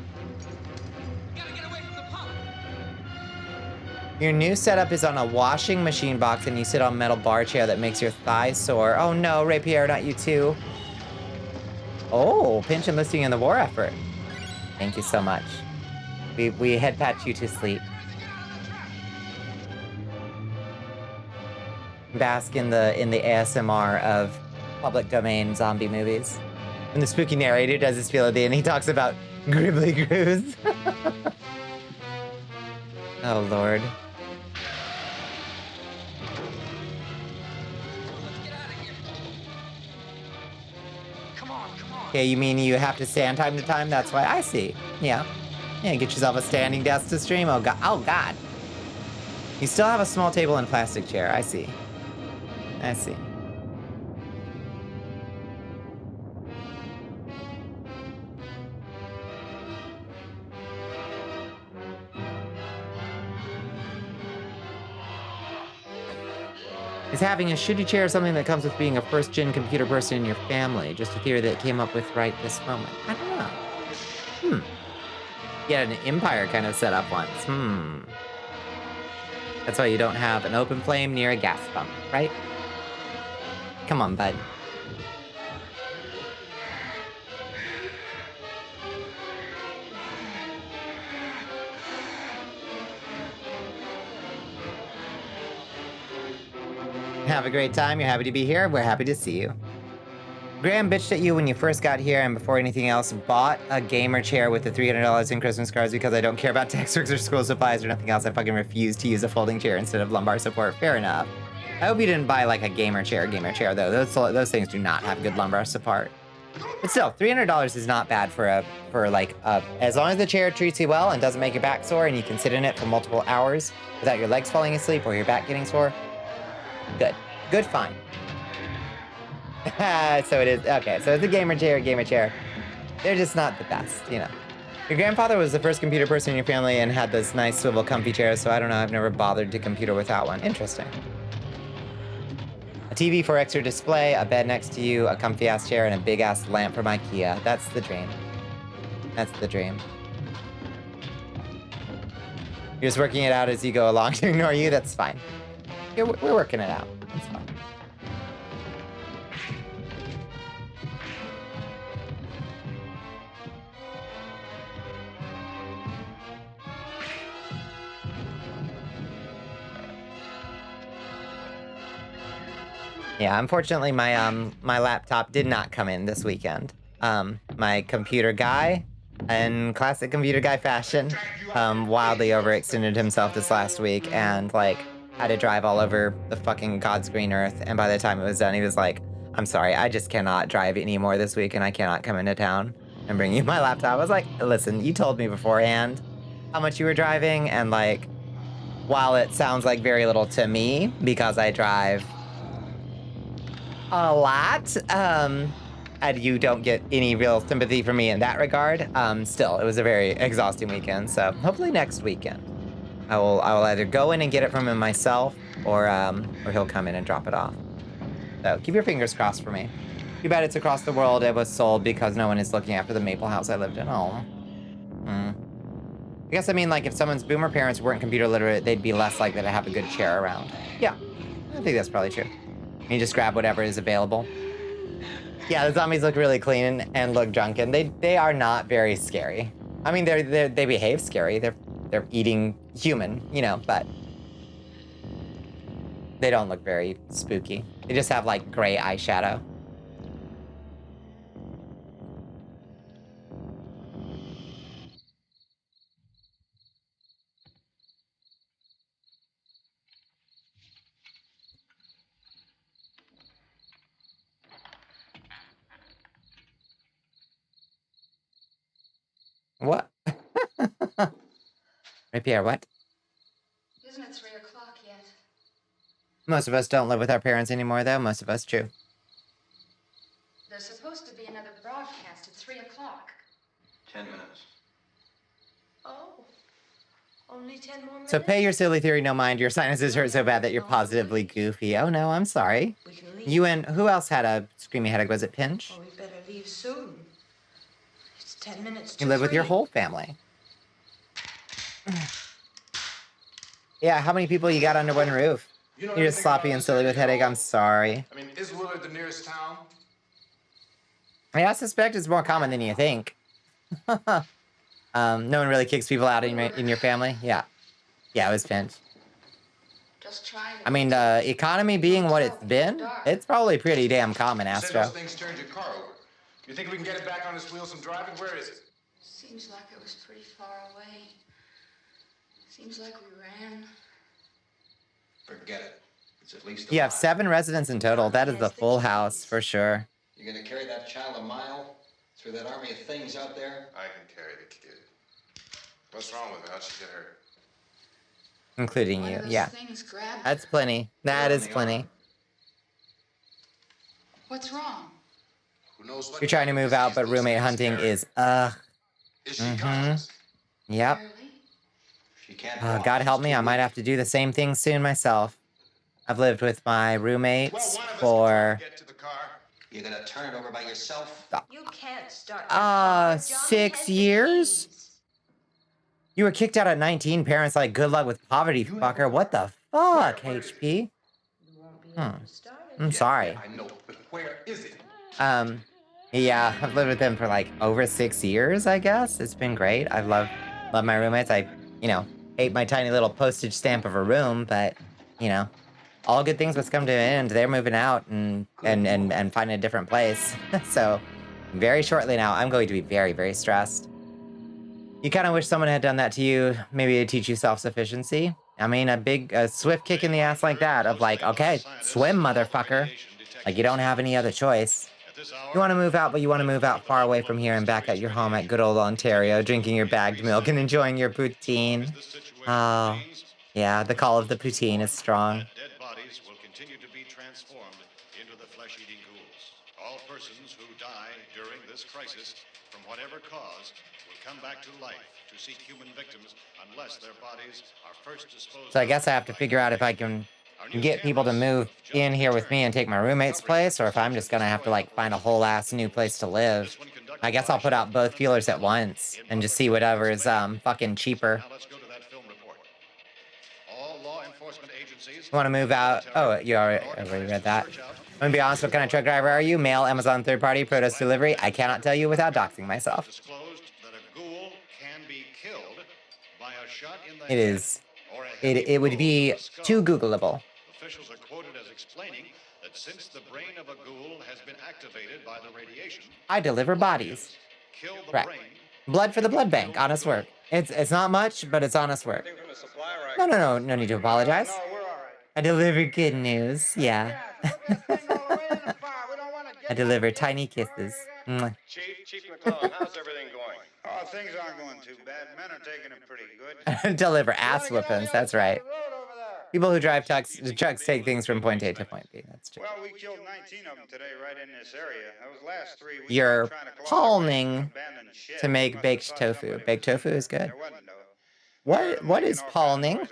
Your new setup is on a washing machine box and you sit on a metal bar chair that makes your thighs sore. Oh no, Ray Pierre, not you too. Oh, Pinch enlisting in the war effort. Thank you so much. We head patch you to sleep. Bask in the ASMR of public domain zombie movies. When the spooky narrator does his spiel at the end, he talks about Gribbly Grooves. Oh Lord. Okay, you mean you have to stand time to time? That's why I see. Yeah. Yeah, get yourself a standing desk to stream. Oh god. Oh god. You still have a small table and plastic chair. I see. I see. Is having a shitty chair something that comes with being a first-gen computer person in your family? Just a theory that came up with right this moment. I don't know. You had an Empire kind of setup once. That's why you don't have an open flame near a gas pump, right? Come on, bud. Have a great time. You're happy to be here. We're happy to see you. Graham bitched at you when you first got here and before anything else bought a gamer chair with the $300 in Christmas cards because I don't care about textbooks or school supplies or nothing else. I fucking refuse to use a folding chair instead of lumbar support. Fair enough. I hope you didn't buy like a gamer chair though. Those things do not have good lumbar support. But still, $300 is not bad for as long as the chair treats you well and doesn't make your back sore and you can sit in it for multiple hours without your legs falling asleep or your back getting sore. Good. Good, fine. So it is, okay, so it's a gamer chair. They're just not the best, you know. Your grandfather was the first computer person in your family and had this nice swivel comfy chair, so I don't know, I've never bothered to computer without one. Interesting. A TV for extra display, a bed next to you, a comfy ass chair, and a big ass lamp from IKEA. That's the dream. That's the dream. You're just working it out as you go along to ignore you, that's fine. We're working it out. It's fine. Yeah, unfortunately, my laptop did not come in this weekend. My computer guy, in classic computer guy fashion, wildly overextended himself this last week and like had to drive all over the fucking God's green earth. And by the time it was done, he was like, "I'm sorry, I just cannot drive anymore this week, and I cannot come into town." and bring you my laptop. I was like, listen, you told me beforehand how much you were driving, and like, while it sounds like very little to me because I drive a lot, and you don't get any real sympathy from me in that regard, still, it was a very exhausting weekend. So hopefully next weekend, I will either go in and get it from him myself, or he'll come in and drop it off. So keep your fingers crossed for me. Too bad it's across the world. It was sold because no one is looking after the maple house I lived in. Oh. I guess I mean, like, if someone's boomer parents weren't computer literate, they'd be less likely to have a good chair around. Yeah, I think that's probably true. You just grab whatever is available. Yeah, the zombies look really clean and look drunken. They are not very scary. I mean, they behave scary. They're eating human, you know, but they don't look very spooky. They just have like gray eyeshadow. What? Right, Pierre, what? Isn't it 3 o'clock yet? Most of us don't live with our parents anymore, though. Most of us, true. There's supposed to be another broadcast at 3 o'clock. 10 minutes. Oh, only 10 more minutes? So pay your silly theory no mind. Your sinuses hurt so bad that you're positively goofy. Oh, no, I'm sorry. You and who else had a screamy headache? Was it Pinch? Oh, we better leave soon. It's 10 minutes to You live with your 3. whole family. Yeah, how many people you got under one roof? You know You're just sloppy and silly with headache. I'm sorry. I mean, is Willard the nearest town? I mean, I suspect it's more common than you think. No one really kicks people out in your family? Yeah. Yeah, it was Pinch. Just trying to... I mean, the economy being what it's been, it's probably pretty damn common, You said Astro. those things turned your car over. You think we can get it back on its wheels and driving? Where is it? Seems like it was pretty far away. Seems like we ran. Forget it. It's at least You have 7 residents in total. That is the full house, for sure. You're gonna carry that child a mile through that army of things out there? I can carry the kid. What's wrong with her? How'd she get hurt? Including you, yeah. That's plenty. That is plenty. What's wrong? Who knows what? You're trying to move out, but roommate hunting is, Is she conscious? Yep. She can't God help me, I might have to do the same thing soon myself. I've lived with my roommates for... You're gonna turn it over by yourself? You can't start. 6 years? You were kicked out at 19. Parents like, good luck with poverty, fucker. What the fuck, HP? I'm sorry. I know, but where is it? Yeah, I've lived with them for like over 6 years, I guess. It's been great. I love my roommates. I, you know, hate my tiny little postage stamp of a room, but, you know, all good things must come to an end. They're moving out and finding a different place. So, very shortly now, I'm going to be very, very stressed. You kind of wish someone had done that to you, maybe to teach you self-sufficiency. I mean, a swift kick in the ass like that of like, okay, swim, motherfucker. Like, you don't have any other choice. You want to move out, but you want to move out far away from here and back at your home at good old Ontario, drinking your bagged milk and enjoying your poutine. Oh, yeah, the call of the poutine is strong. Dead bodies will continue to be transformed into the flesh-eating ghouls. All persons who die during this crisis, from whatever cause, will come back to life to seek human victims unless their bodies are first disposed of. So I guess I have to figure out if I can get people to move in here with me and take my roommate's place, or if I'm just gonna have to like find a whole ass new place to live. I guess I'll put out both feelers at once and just see whatever is fucking cheaper. Now let's go to that film report. All law enforcement agencies. Want to move out? Oh, you already read that. I'm gonna be honest, what kind of truck driver are you? Mail, Amazon, third party, produce delivery? I cannot tell you without doxing myself. Disclosed that a ghoul can be killed by a shot in the It head is. or a heavy It would blow be to the skull. too Googleable. Officials are quoted as explaining that since the brain of a ghoul has been activated by the radiation, I deliver bodies. kill the Right. brain. Blood for the blood bank. Honest work. It's not much, but it's honest work. No need to apologize. I deliver good news. Yeah. I deliver tiny kisses. Chief McClellan, how's everything going? Oh, things aren't going too bad. Men are taking it pretty good. Deliver ass whoopings. That's right. People who drive trucks take things from point A to point B. That's true. Well, we killed 19 of them today right in this area. Those last 3 weeks. You're palming to make baked tofu. Baked tofu is good. What is palming?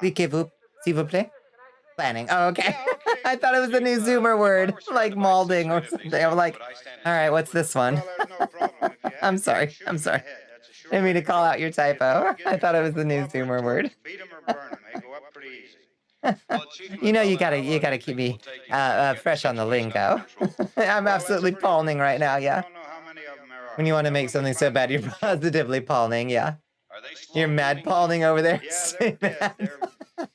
S'il vous plaît? Planning. Oh, okay. I thought it was a new Zoomer word, like malding or something. I'm like, all right, what's this one? I'm sorry. I didn't mean to call out your typo. I thought it was the new Zoomer word. You know, you gotta keep me fresh on the lingo. I'm absolutely palming right now, yeah. When you want to make something so bad, you're positively palming, yeah. You're mad palming over there.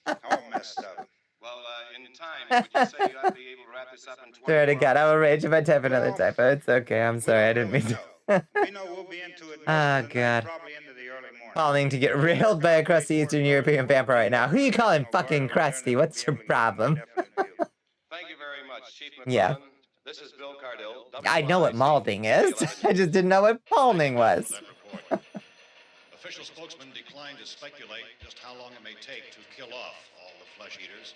All messed up. Well, in time, would you say you ought to be able to wrap this up in 20 Swear to God, I will rage if I type another typo. It's okay. I'm sorry. I didn't mean to. Oh, God. Calling to get railed by a crusty Eastern European vampire right now. Who you calling fucking crusty? What's your problem? Thank you very much, Chief McClellan. Yeah. This is Bill Cardell. I know what malding is. I just didn't know what palming was. Official spokesman declined to speculate just how long it may take to kill off all the flesh eaters,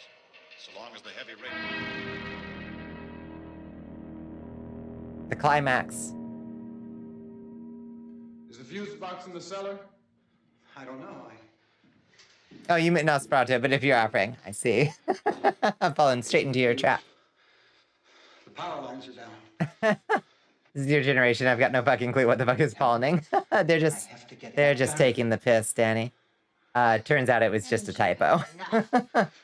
so long as the heavy rain. The climax. Is the fuse box in the cellar? I don't know. Oh, you meant Nosferatu, but if you're offering, I see. I'm falling straight into your trap. The power lines are down. This is your generation. I've got no fucking clue what the fuck is palming. They're just taking the piss, Danny. Turns out it was just a typo.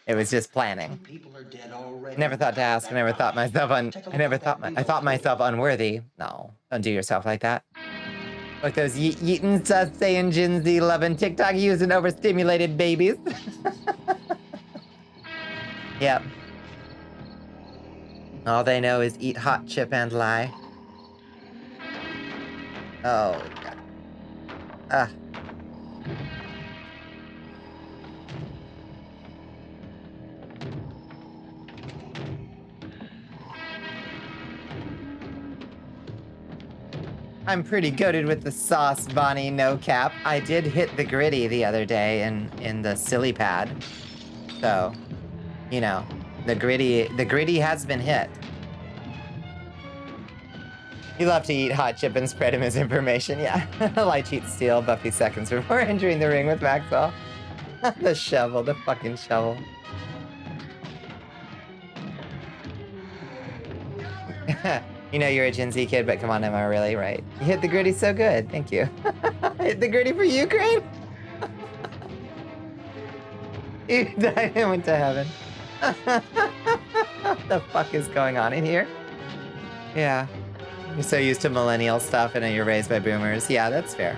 It was just planning. People are dead already. Never thought to ask. I thought myself unworthy. No, don't do yourself like that. Like those yeetin' saying Gen Z loving TikTok using overstimulated babies. Yep. All they know is eat hot chip and lie. Oh, God. Ah. I'm pretty goated with the sauce, Bonnie, no cap. I did hit the gritty the other day in the silly pad. So, you know, the gritty has been hit. You love to eat hot chip and spread him his information, yeah. Light cheat steal, Buffy seconds before entering the ring with Maxwell. The shovel, the fucking shovel. You know you're a Gen Z kid, but come on, am I really right? You hit the gritty so good, thank you. Hit the gritty for Ukraine? You died and went to heaven. What the fuck is going on in here? Yeah. You're so used to millennial stuff and then you're raised by boomers. Yeah, that's fair.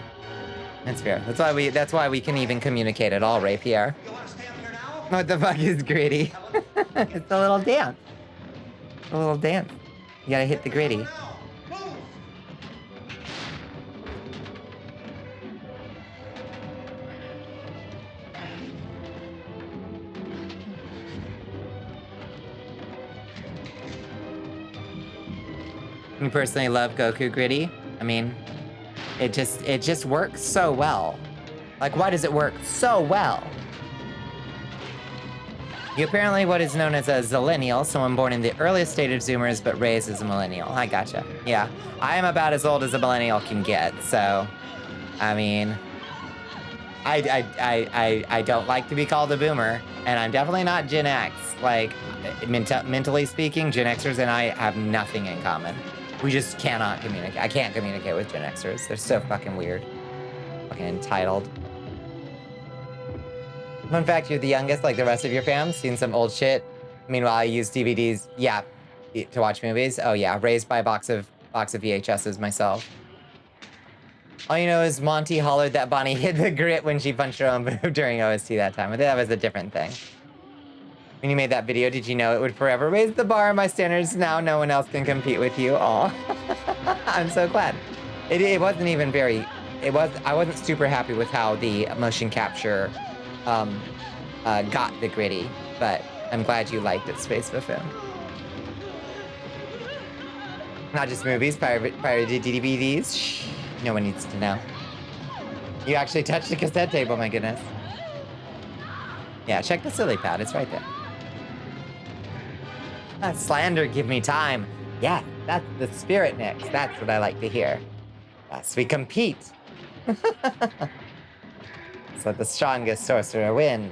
That's fair. That's why we can even communicate at all, Ray Pierre. What the fuck is gritty? It's a little dance. A little dance. You gotta hit the gritty. You personally love Goku gritty. I mean, it just works so well. Like, why does it work so well? You're apparently what is known as a zillennial, someone born in the earliest state of Zoomers but raised as a millennial. I gotcha. Yeah, I am about as old as a millennial can get, so, I mean, I don't like to be called a boomer, and I'm definitely not Gen X. Like, mentally speaking, Gen Xers and I have nothing in common. We just cannot communicate. I can't communicate with Gen Xers. They're so fucking weird. Fucking entitled. Fun fact, you're the youngest like the rest of your fam, seen some old shit. Meanwhile, I use DVDs, yeah, to watch movies. Oh yeah, raised by a box of VHSs myself. All you know is Monty hollered that Bonnie hit the grit when she punched her own boob during OST that time. But that was a different thing. When you made that video, did you know it would forever raise the bar on my standards? Now no one else can compete with you. Aw. I'm so glad. It wasn't even very, I wasn't super happy with how the motion capture got the gritty, but I'm glad you liked it, Space Buffin. Not just movies, pirated DVDs. Shh, no one needs to know. You actually touched the cassette tape, oh my goodness. Yeah, check the silly pad, it's right there. Slander, give me time. Yeah, that's the spirit, Nick. That's what I like to hear. Yes, we compete. So the strongest sorcerer win.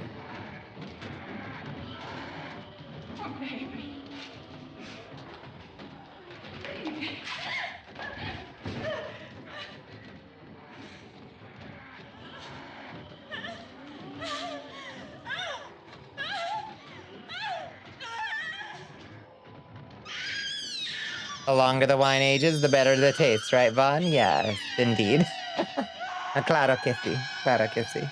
The longer the wine ages, the better the taste, right, Vaughn? Yes, indeed. Claro que sí. Claro que sí.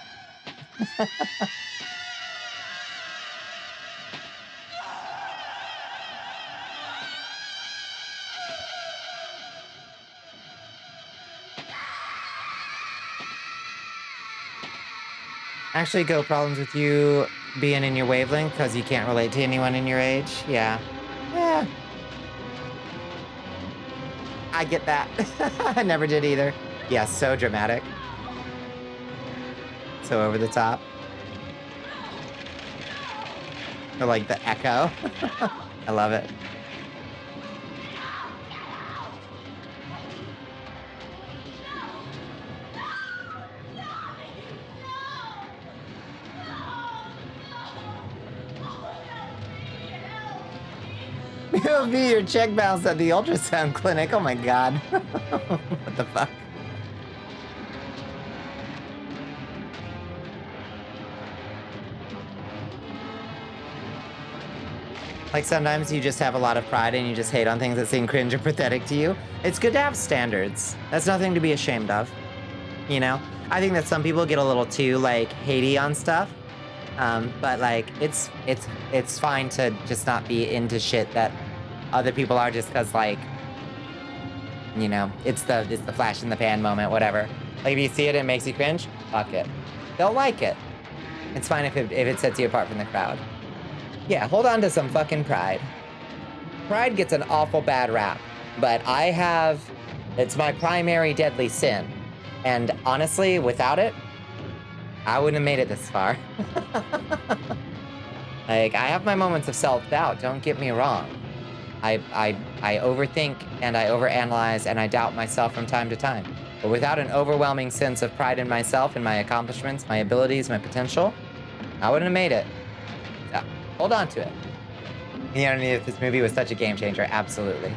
Actually, go problems with you being in your wavelength because you can't relate to anyone in your age. Yeah. Yeah. I get that. I never did either. Yeah, so dramatic. So over the top. Or like the echo. I love it. It'll be your check balance at the ultrasound clinic. Oh my god. What the fuck? Like sometimes you just have a lot of pride and you just hate on things that seem cringe or pathetic to you. It's good to have standards. That's nothing to be ashamed of. You know? I think that some people get a little too like hatey on stuff. But like it's fine to just not be into shit that other people are just cause like, you know, it's the flash in the pan moment, whatever. Like if you see it and it makes you cringe, fuck it. They'll like it. It's fine if it sets you apart from the crowd. Yeah, hold on to some fucking pride. Pride gets an awful bad rap, but it's my primary deadly sin. And honestly, without it, I wouldn't have made it this far. Like, I have my moments of self-doubt, don't get me wrong. I overthink and I overanalyze and I doubt myself from time to time. But without an overwhelming sense of pride in myself and my accomplishments, my abilities, my potential, I wouldn't have made it. So, hold on to it. You know, if this movie was such a game changer, absolutely.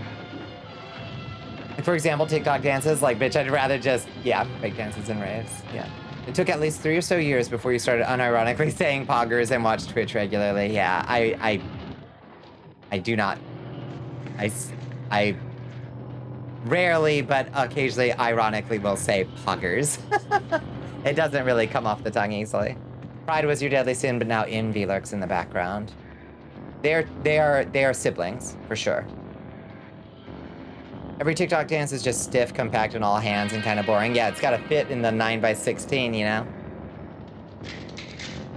For example, TikTok dances, like, bitch, I'd rather just, yeah, fake dances and raves, yeah. It took at least 3 or so years before you started unironically saying poggers and watched Twitch regularly. Yeah, I do not. I rarely, but occasionally, ironically, will say poggers. It doesn't really come off the tongue easily. Pride was your deadly sin, but now envy lurks in the background. They are siblings, for sure. Every TikTok dance is just stiff, compact, and all hands and kind of boring. Yeah, it's got to fit in the 9x16, you know?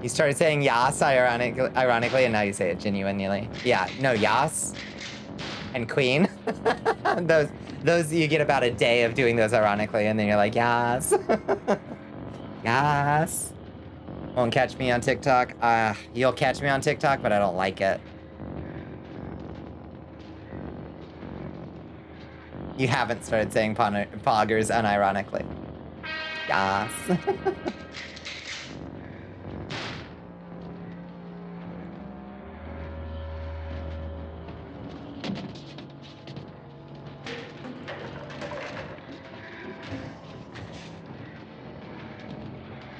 You started saying yas ironically, and now you say it genuinely. Yeah, no, yas and queen. those you get about a day of doing those ironically, and then you're like, yas. Yas. Won't catch me on TikTok. You'll catch me on TikTok, but I don't like it. You haven't started saying poggers unironically. Yas.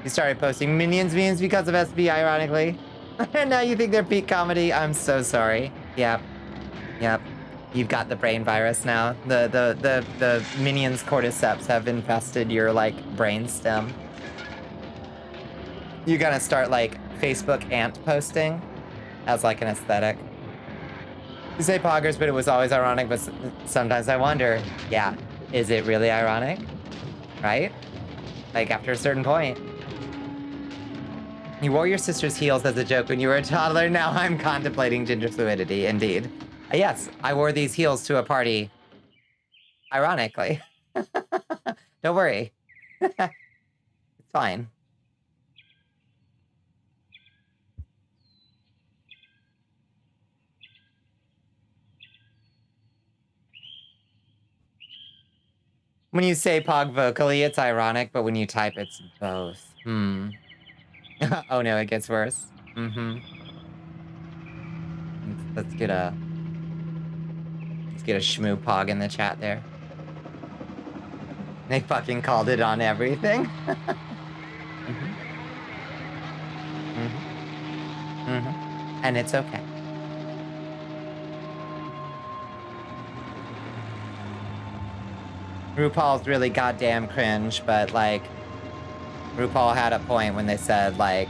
You started posting Minions memes because of SB, ironically. And now you think they're peak comedy? I'm so sorry. Yep. Yep. You've got the brain virus now. The Minions cordyceps have infested your, like, brain stem. You're gonna start, like, Facebook ant posting as, like, an aesthetic. You say poggers, but it was always ironic, but sometimes I wonder, yeah, is it really ironic? Right? Like, after a certain point. You wore your sister's heels as a joke when you were a toddler. Now I'm contemplating gender fluidity, indeed. Yes, I wore these heels to a party Ironically. Don't worry. It's fine. When you say pog vocally, it's ironic, but when you type, it's both. Oh no, it gets worse. Let's get a shmoo pog in the chat there. They fucking called it on everything. And it's okay. RuPaul's really goddamn cringe, but like, RuPaul had a point when they said, like,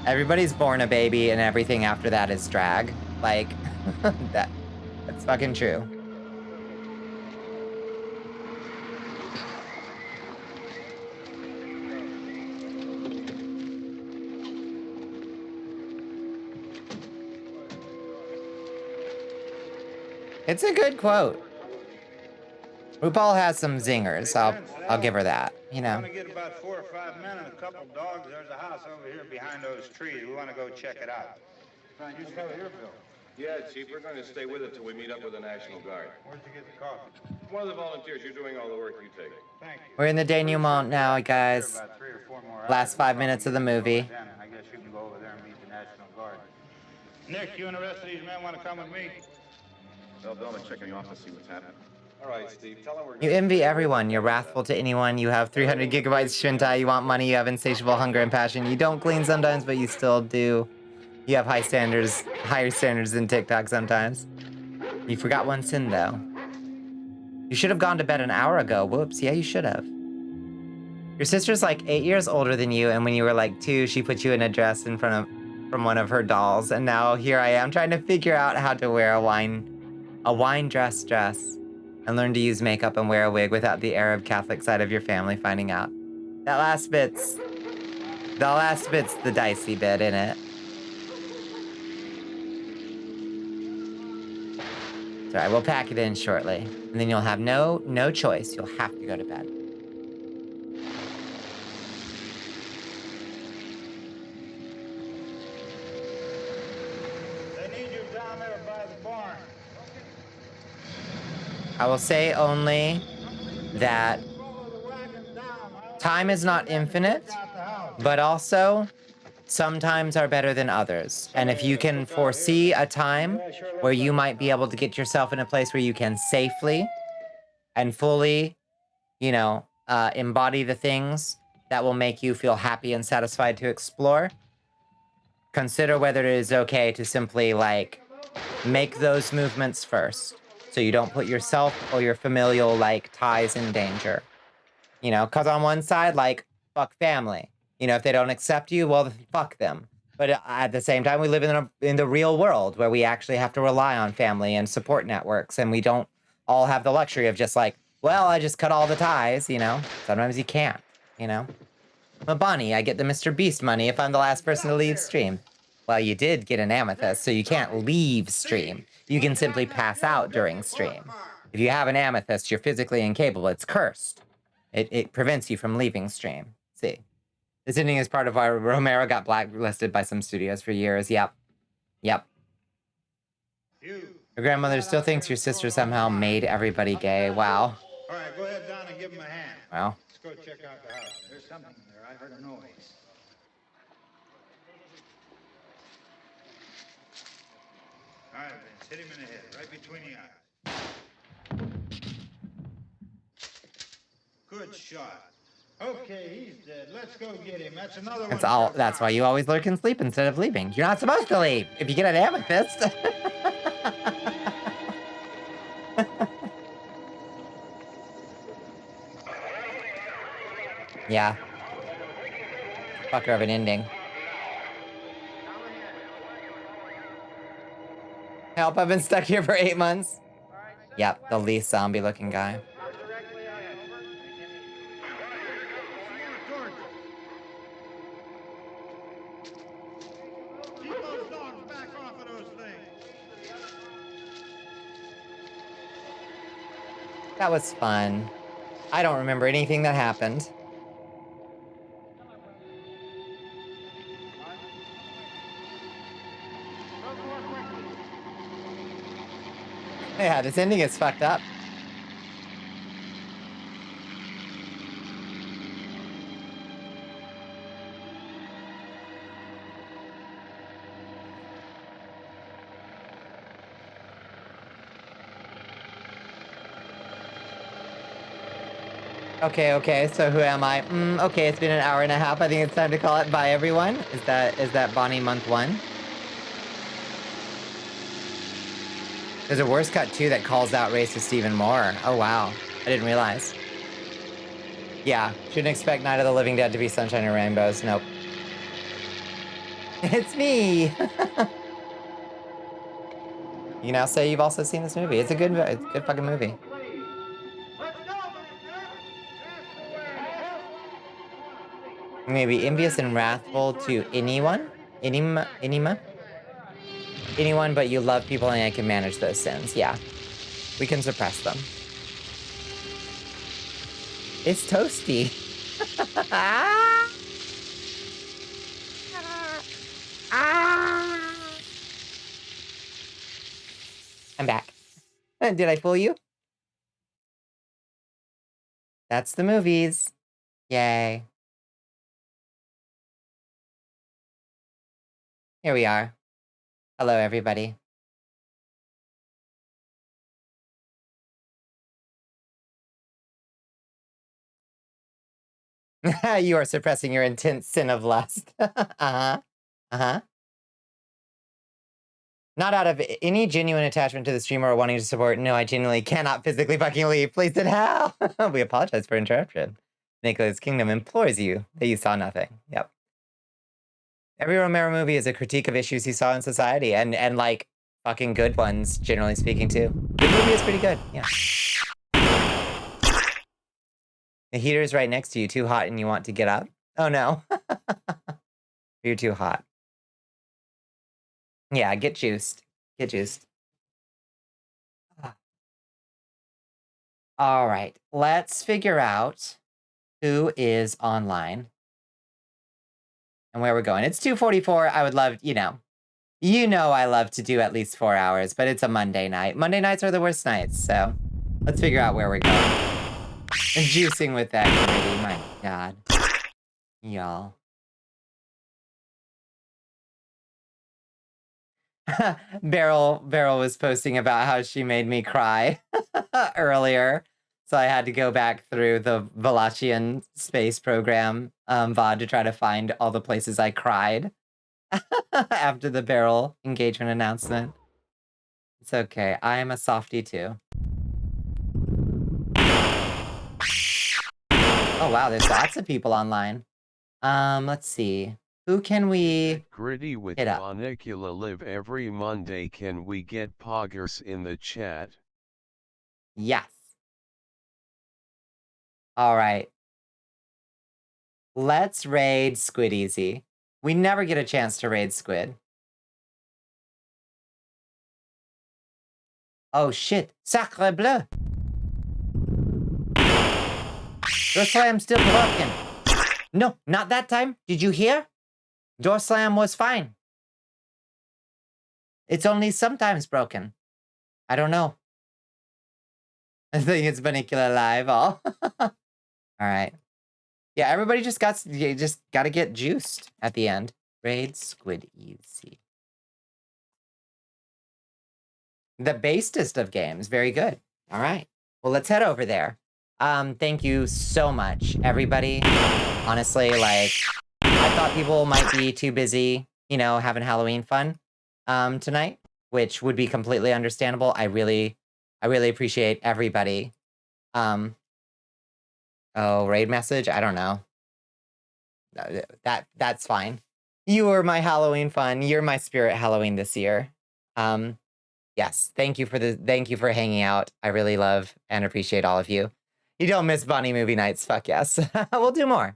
everybody's born a baby and everything after that is drag. Like, that's fucking true. It's a good quote. RuPaul has some zingers. I'll give her that. You know. We're gonna get about 4 or 5 men and a couple dogs. There's a house over here behind those trees. We want to go check it out. Fine, you stay here, Bill. Yeah, Chief, we're going to stay with it till we meet up with the National Guard. Where'd you get the coffee? One of the volunteers, you're doing all the work, you take it. Thank you. We're in the denouement now, guys. About 3 or 4 more Last 5 minutes of the movie. I guess you can go over there and meet the National Guard. Nick, you and the rest of these men want to come with me? Well, Bill, I'm checking the office, see what's happening. All right, Steve, tell them we're You envy everyone. You're wrathful to anyone. You have 300 gigabytes Shintai. You want money. You have insatiable hunger and passion. You don't clean sometimes, but you still do. You have higher standards than TikTok sometimes. You forgot one sin, though. You should have gone to bed an hour ago. Whoops. Yeah, you should have. Your sister's like 8 years older than you, and when you were like 2, she put you in a dress from one of her dolls, and now here I am trying to figure out how to wear a wine dress and learn to use makeup and wear a wig without the Arab Catholic side of your family finding out. The last bit's the dicey bit in it. It's alright, we'll pack it in shortly. And then you'll have no choice. You'll have to go to bed. They need you down there by the barn. I will say only that time is not infinite, but also sometimes are better than others. And if you can foresee a time where you might be able to get yourself in a place where you can safely and fully, embody the things that will make you feel happy and satisfied to explore, consider whether it is okay to simply, make those movements first. So you don't put yourself or your familial, ties in danger. Because on one side, fuck family. If they don't accept you, well, then fuck them. But at the same time, we live in the real world where we actually have to rely on family and support networks. And we don't all have the luxury of just well, I just cut all the ties, Sometimes you can't, But Bonnie, I get the Mr. Beast money if I'm the last person to leave stream. Well, you did get an amethyst, so you can't leave stream. You can simply pass out during stream. If you have an amethyst, you're physically incapable. It's cursed. It prevents you from leaving stream. See? This ending is part of why Romero got blacklisted by some studios for years. Yep. Your grandmother still thinks your sister somehow made everybody gay. Wow. All right, go ahead down and give him a hand. Well. Let's go check out the house. There's something in there. I heard a noise. All right, Vince, hit him in the head, right between the eyes. Good shot. Okay, he's dead. Let's go get him. That's another one. That's why you always lurk and sleep instead of leaving. You're not supposed to leave if you get an amethyst. Yeah. Fucker of an ending. Help, I've been stuck here for 8 months. Yep, the least zombie looking guy. That was fun. I don't remember anything that happened. Yeah, this ending is fucked up. Okay, so who am I? Okay, it's been an hour and a half. I think it's time to call it. Bye, everyone. Is that Bonnie month 1? There's a worst cut, too, that calls out racist even more. Oh, wow. I didn't realize. Yeah, shouldn't expect Night of the Living Dead to be Sunshine and Rainbows. Nope. It's me! You now say you've also seen this movie. It's a good fucking movie. You may be envious and wrathful to anyone? Anyone, but you love people and I can manage those sins. Yeah. We can suppress them. It's toasty. I'm back. Did I fool you? That's the movies. Yay. Here we are. Hello, everybody. You are suppressing your intense sin of lust. Uh-huh. Uh-huh. Not out of any genuine attachment to the streamer or wanting to support. No, I genuinely cannot physically fucking leave. Please in hell. We apologize for interruption. Nicholas Kingdom implores you that you saw nothing. Yep. Every Romero movie is a critique of issues he saw in society, and like fucking good ones, generally speaking, too. The movie is pretty good. Yeah. The heater is right next to you. Too hot and you want to get up? Oh no. You're too hot. Yeah, get juiced. Get juiced. All right, let's figure out who is online and where we're going. It's 2:44. I would love, you know I love to do at least 4 hours, but it's a Monday night. Monday nights are the worst nights, so let's figure out where we're going. And juicing with that committee, my God. Y'all. Beryl was posting about how she made me cry earlier. So I had to go back through the Wallachian space program VOD to try to find all the places I cried after the Beryl engagement announcement. It's okay. I am a softie too. Oh wow, there's lots of people online. Let's see. Who can we Gritty with hit up? BonniculaLive every Monday. Can we get poggers in the chat? Yes. All right. Let's raid Squid Easy. We never get a chance to raid Squid. Oh shit. Sacre bleu. Door slam still broken. No, not that time. Did you hear? Door slam was fine. It's only sometimes broken. I don't know. I think it's BonniculaLive. All right. Yeah, everybody just got to get juiced at the end. Raid Squid Easy. The basest of games. Very good. All right. Well, let's head over there. Thank you so much, everybody. Honestly, like, I thought people might be too busy, having Halloween fun tonight, which would be completely understandable. I really appreciate everybody. Oh, raid message? I don't know. That's fine. You were my Halloween fun. You're my spirit Halloween this year. Yes, thank you for hanging out. I really love and appreciate all of you. You don't miss Bonnie movie nights. Fuck yes. We'll do more.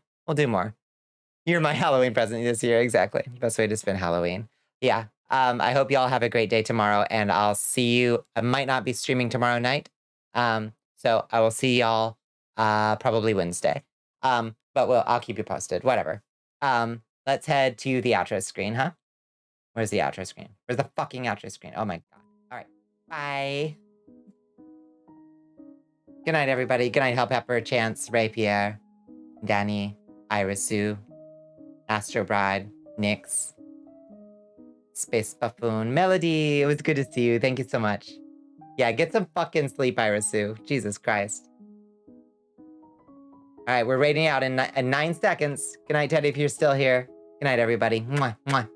You're my Halloween present this year. Exactly. Best way to spend Halloween. Yeah. I hope y'all have a great day tomorrow, and I'll see you. I might not be streaming tomorrow night. So I will see y'all probably Wednesday. But I'll keep you posted. Whatever. Let's head to the outro screen, huh? Where's the outro screen? Where's the fucking outro screen? Oh my god. All right. Bye. Good night, everybody. Good night, Hell Pepper, Chance, Ray Pierre, Danny, Iris Sue, Astro Bride, Nyx, Space Buffoon, Melody. It was good to see you. Thank you so much. Yeah, get some fucking sleep, Iris Sue. Jesus Christ. All right, we're rating out in 9 seconds. Good night, Teddy, if you're still here. Good night, everybody. Mwah, mwah.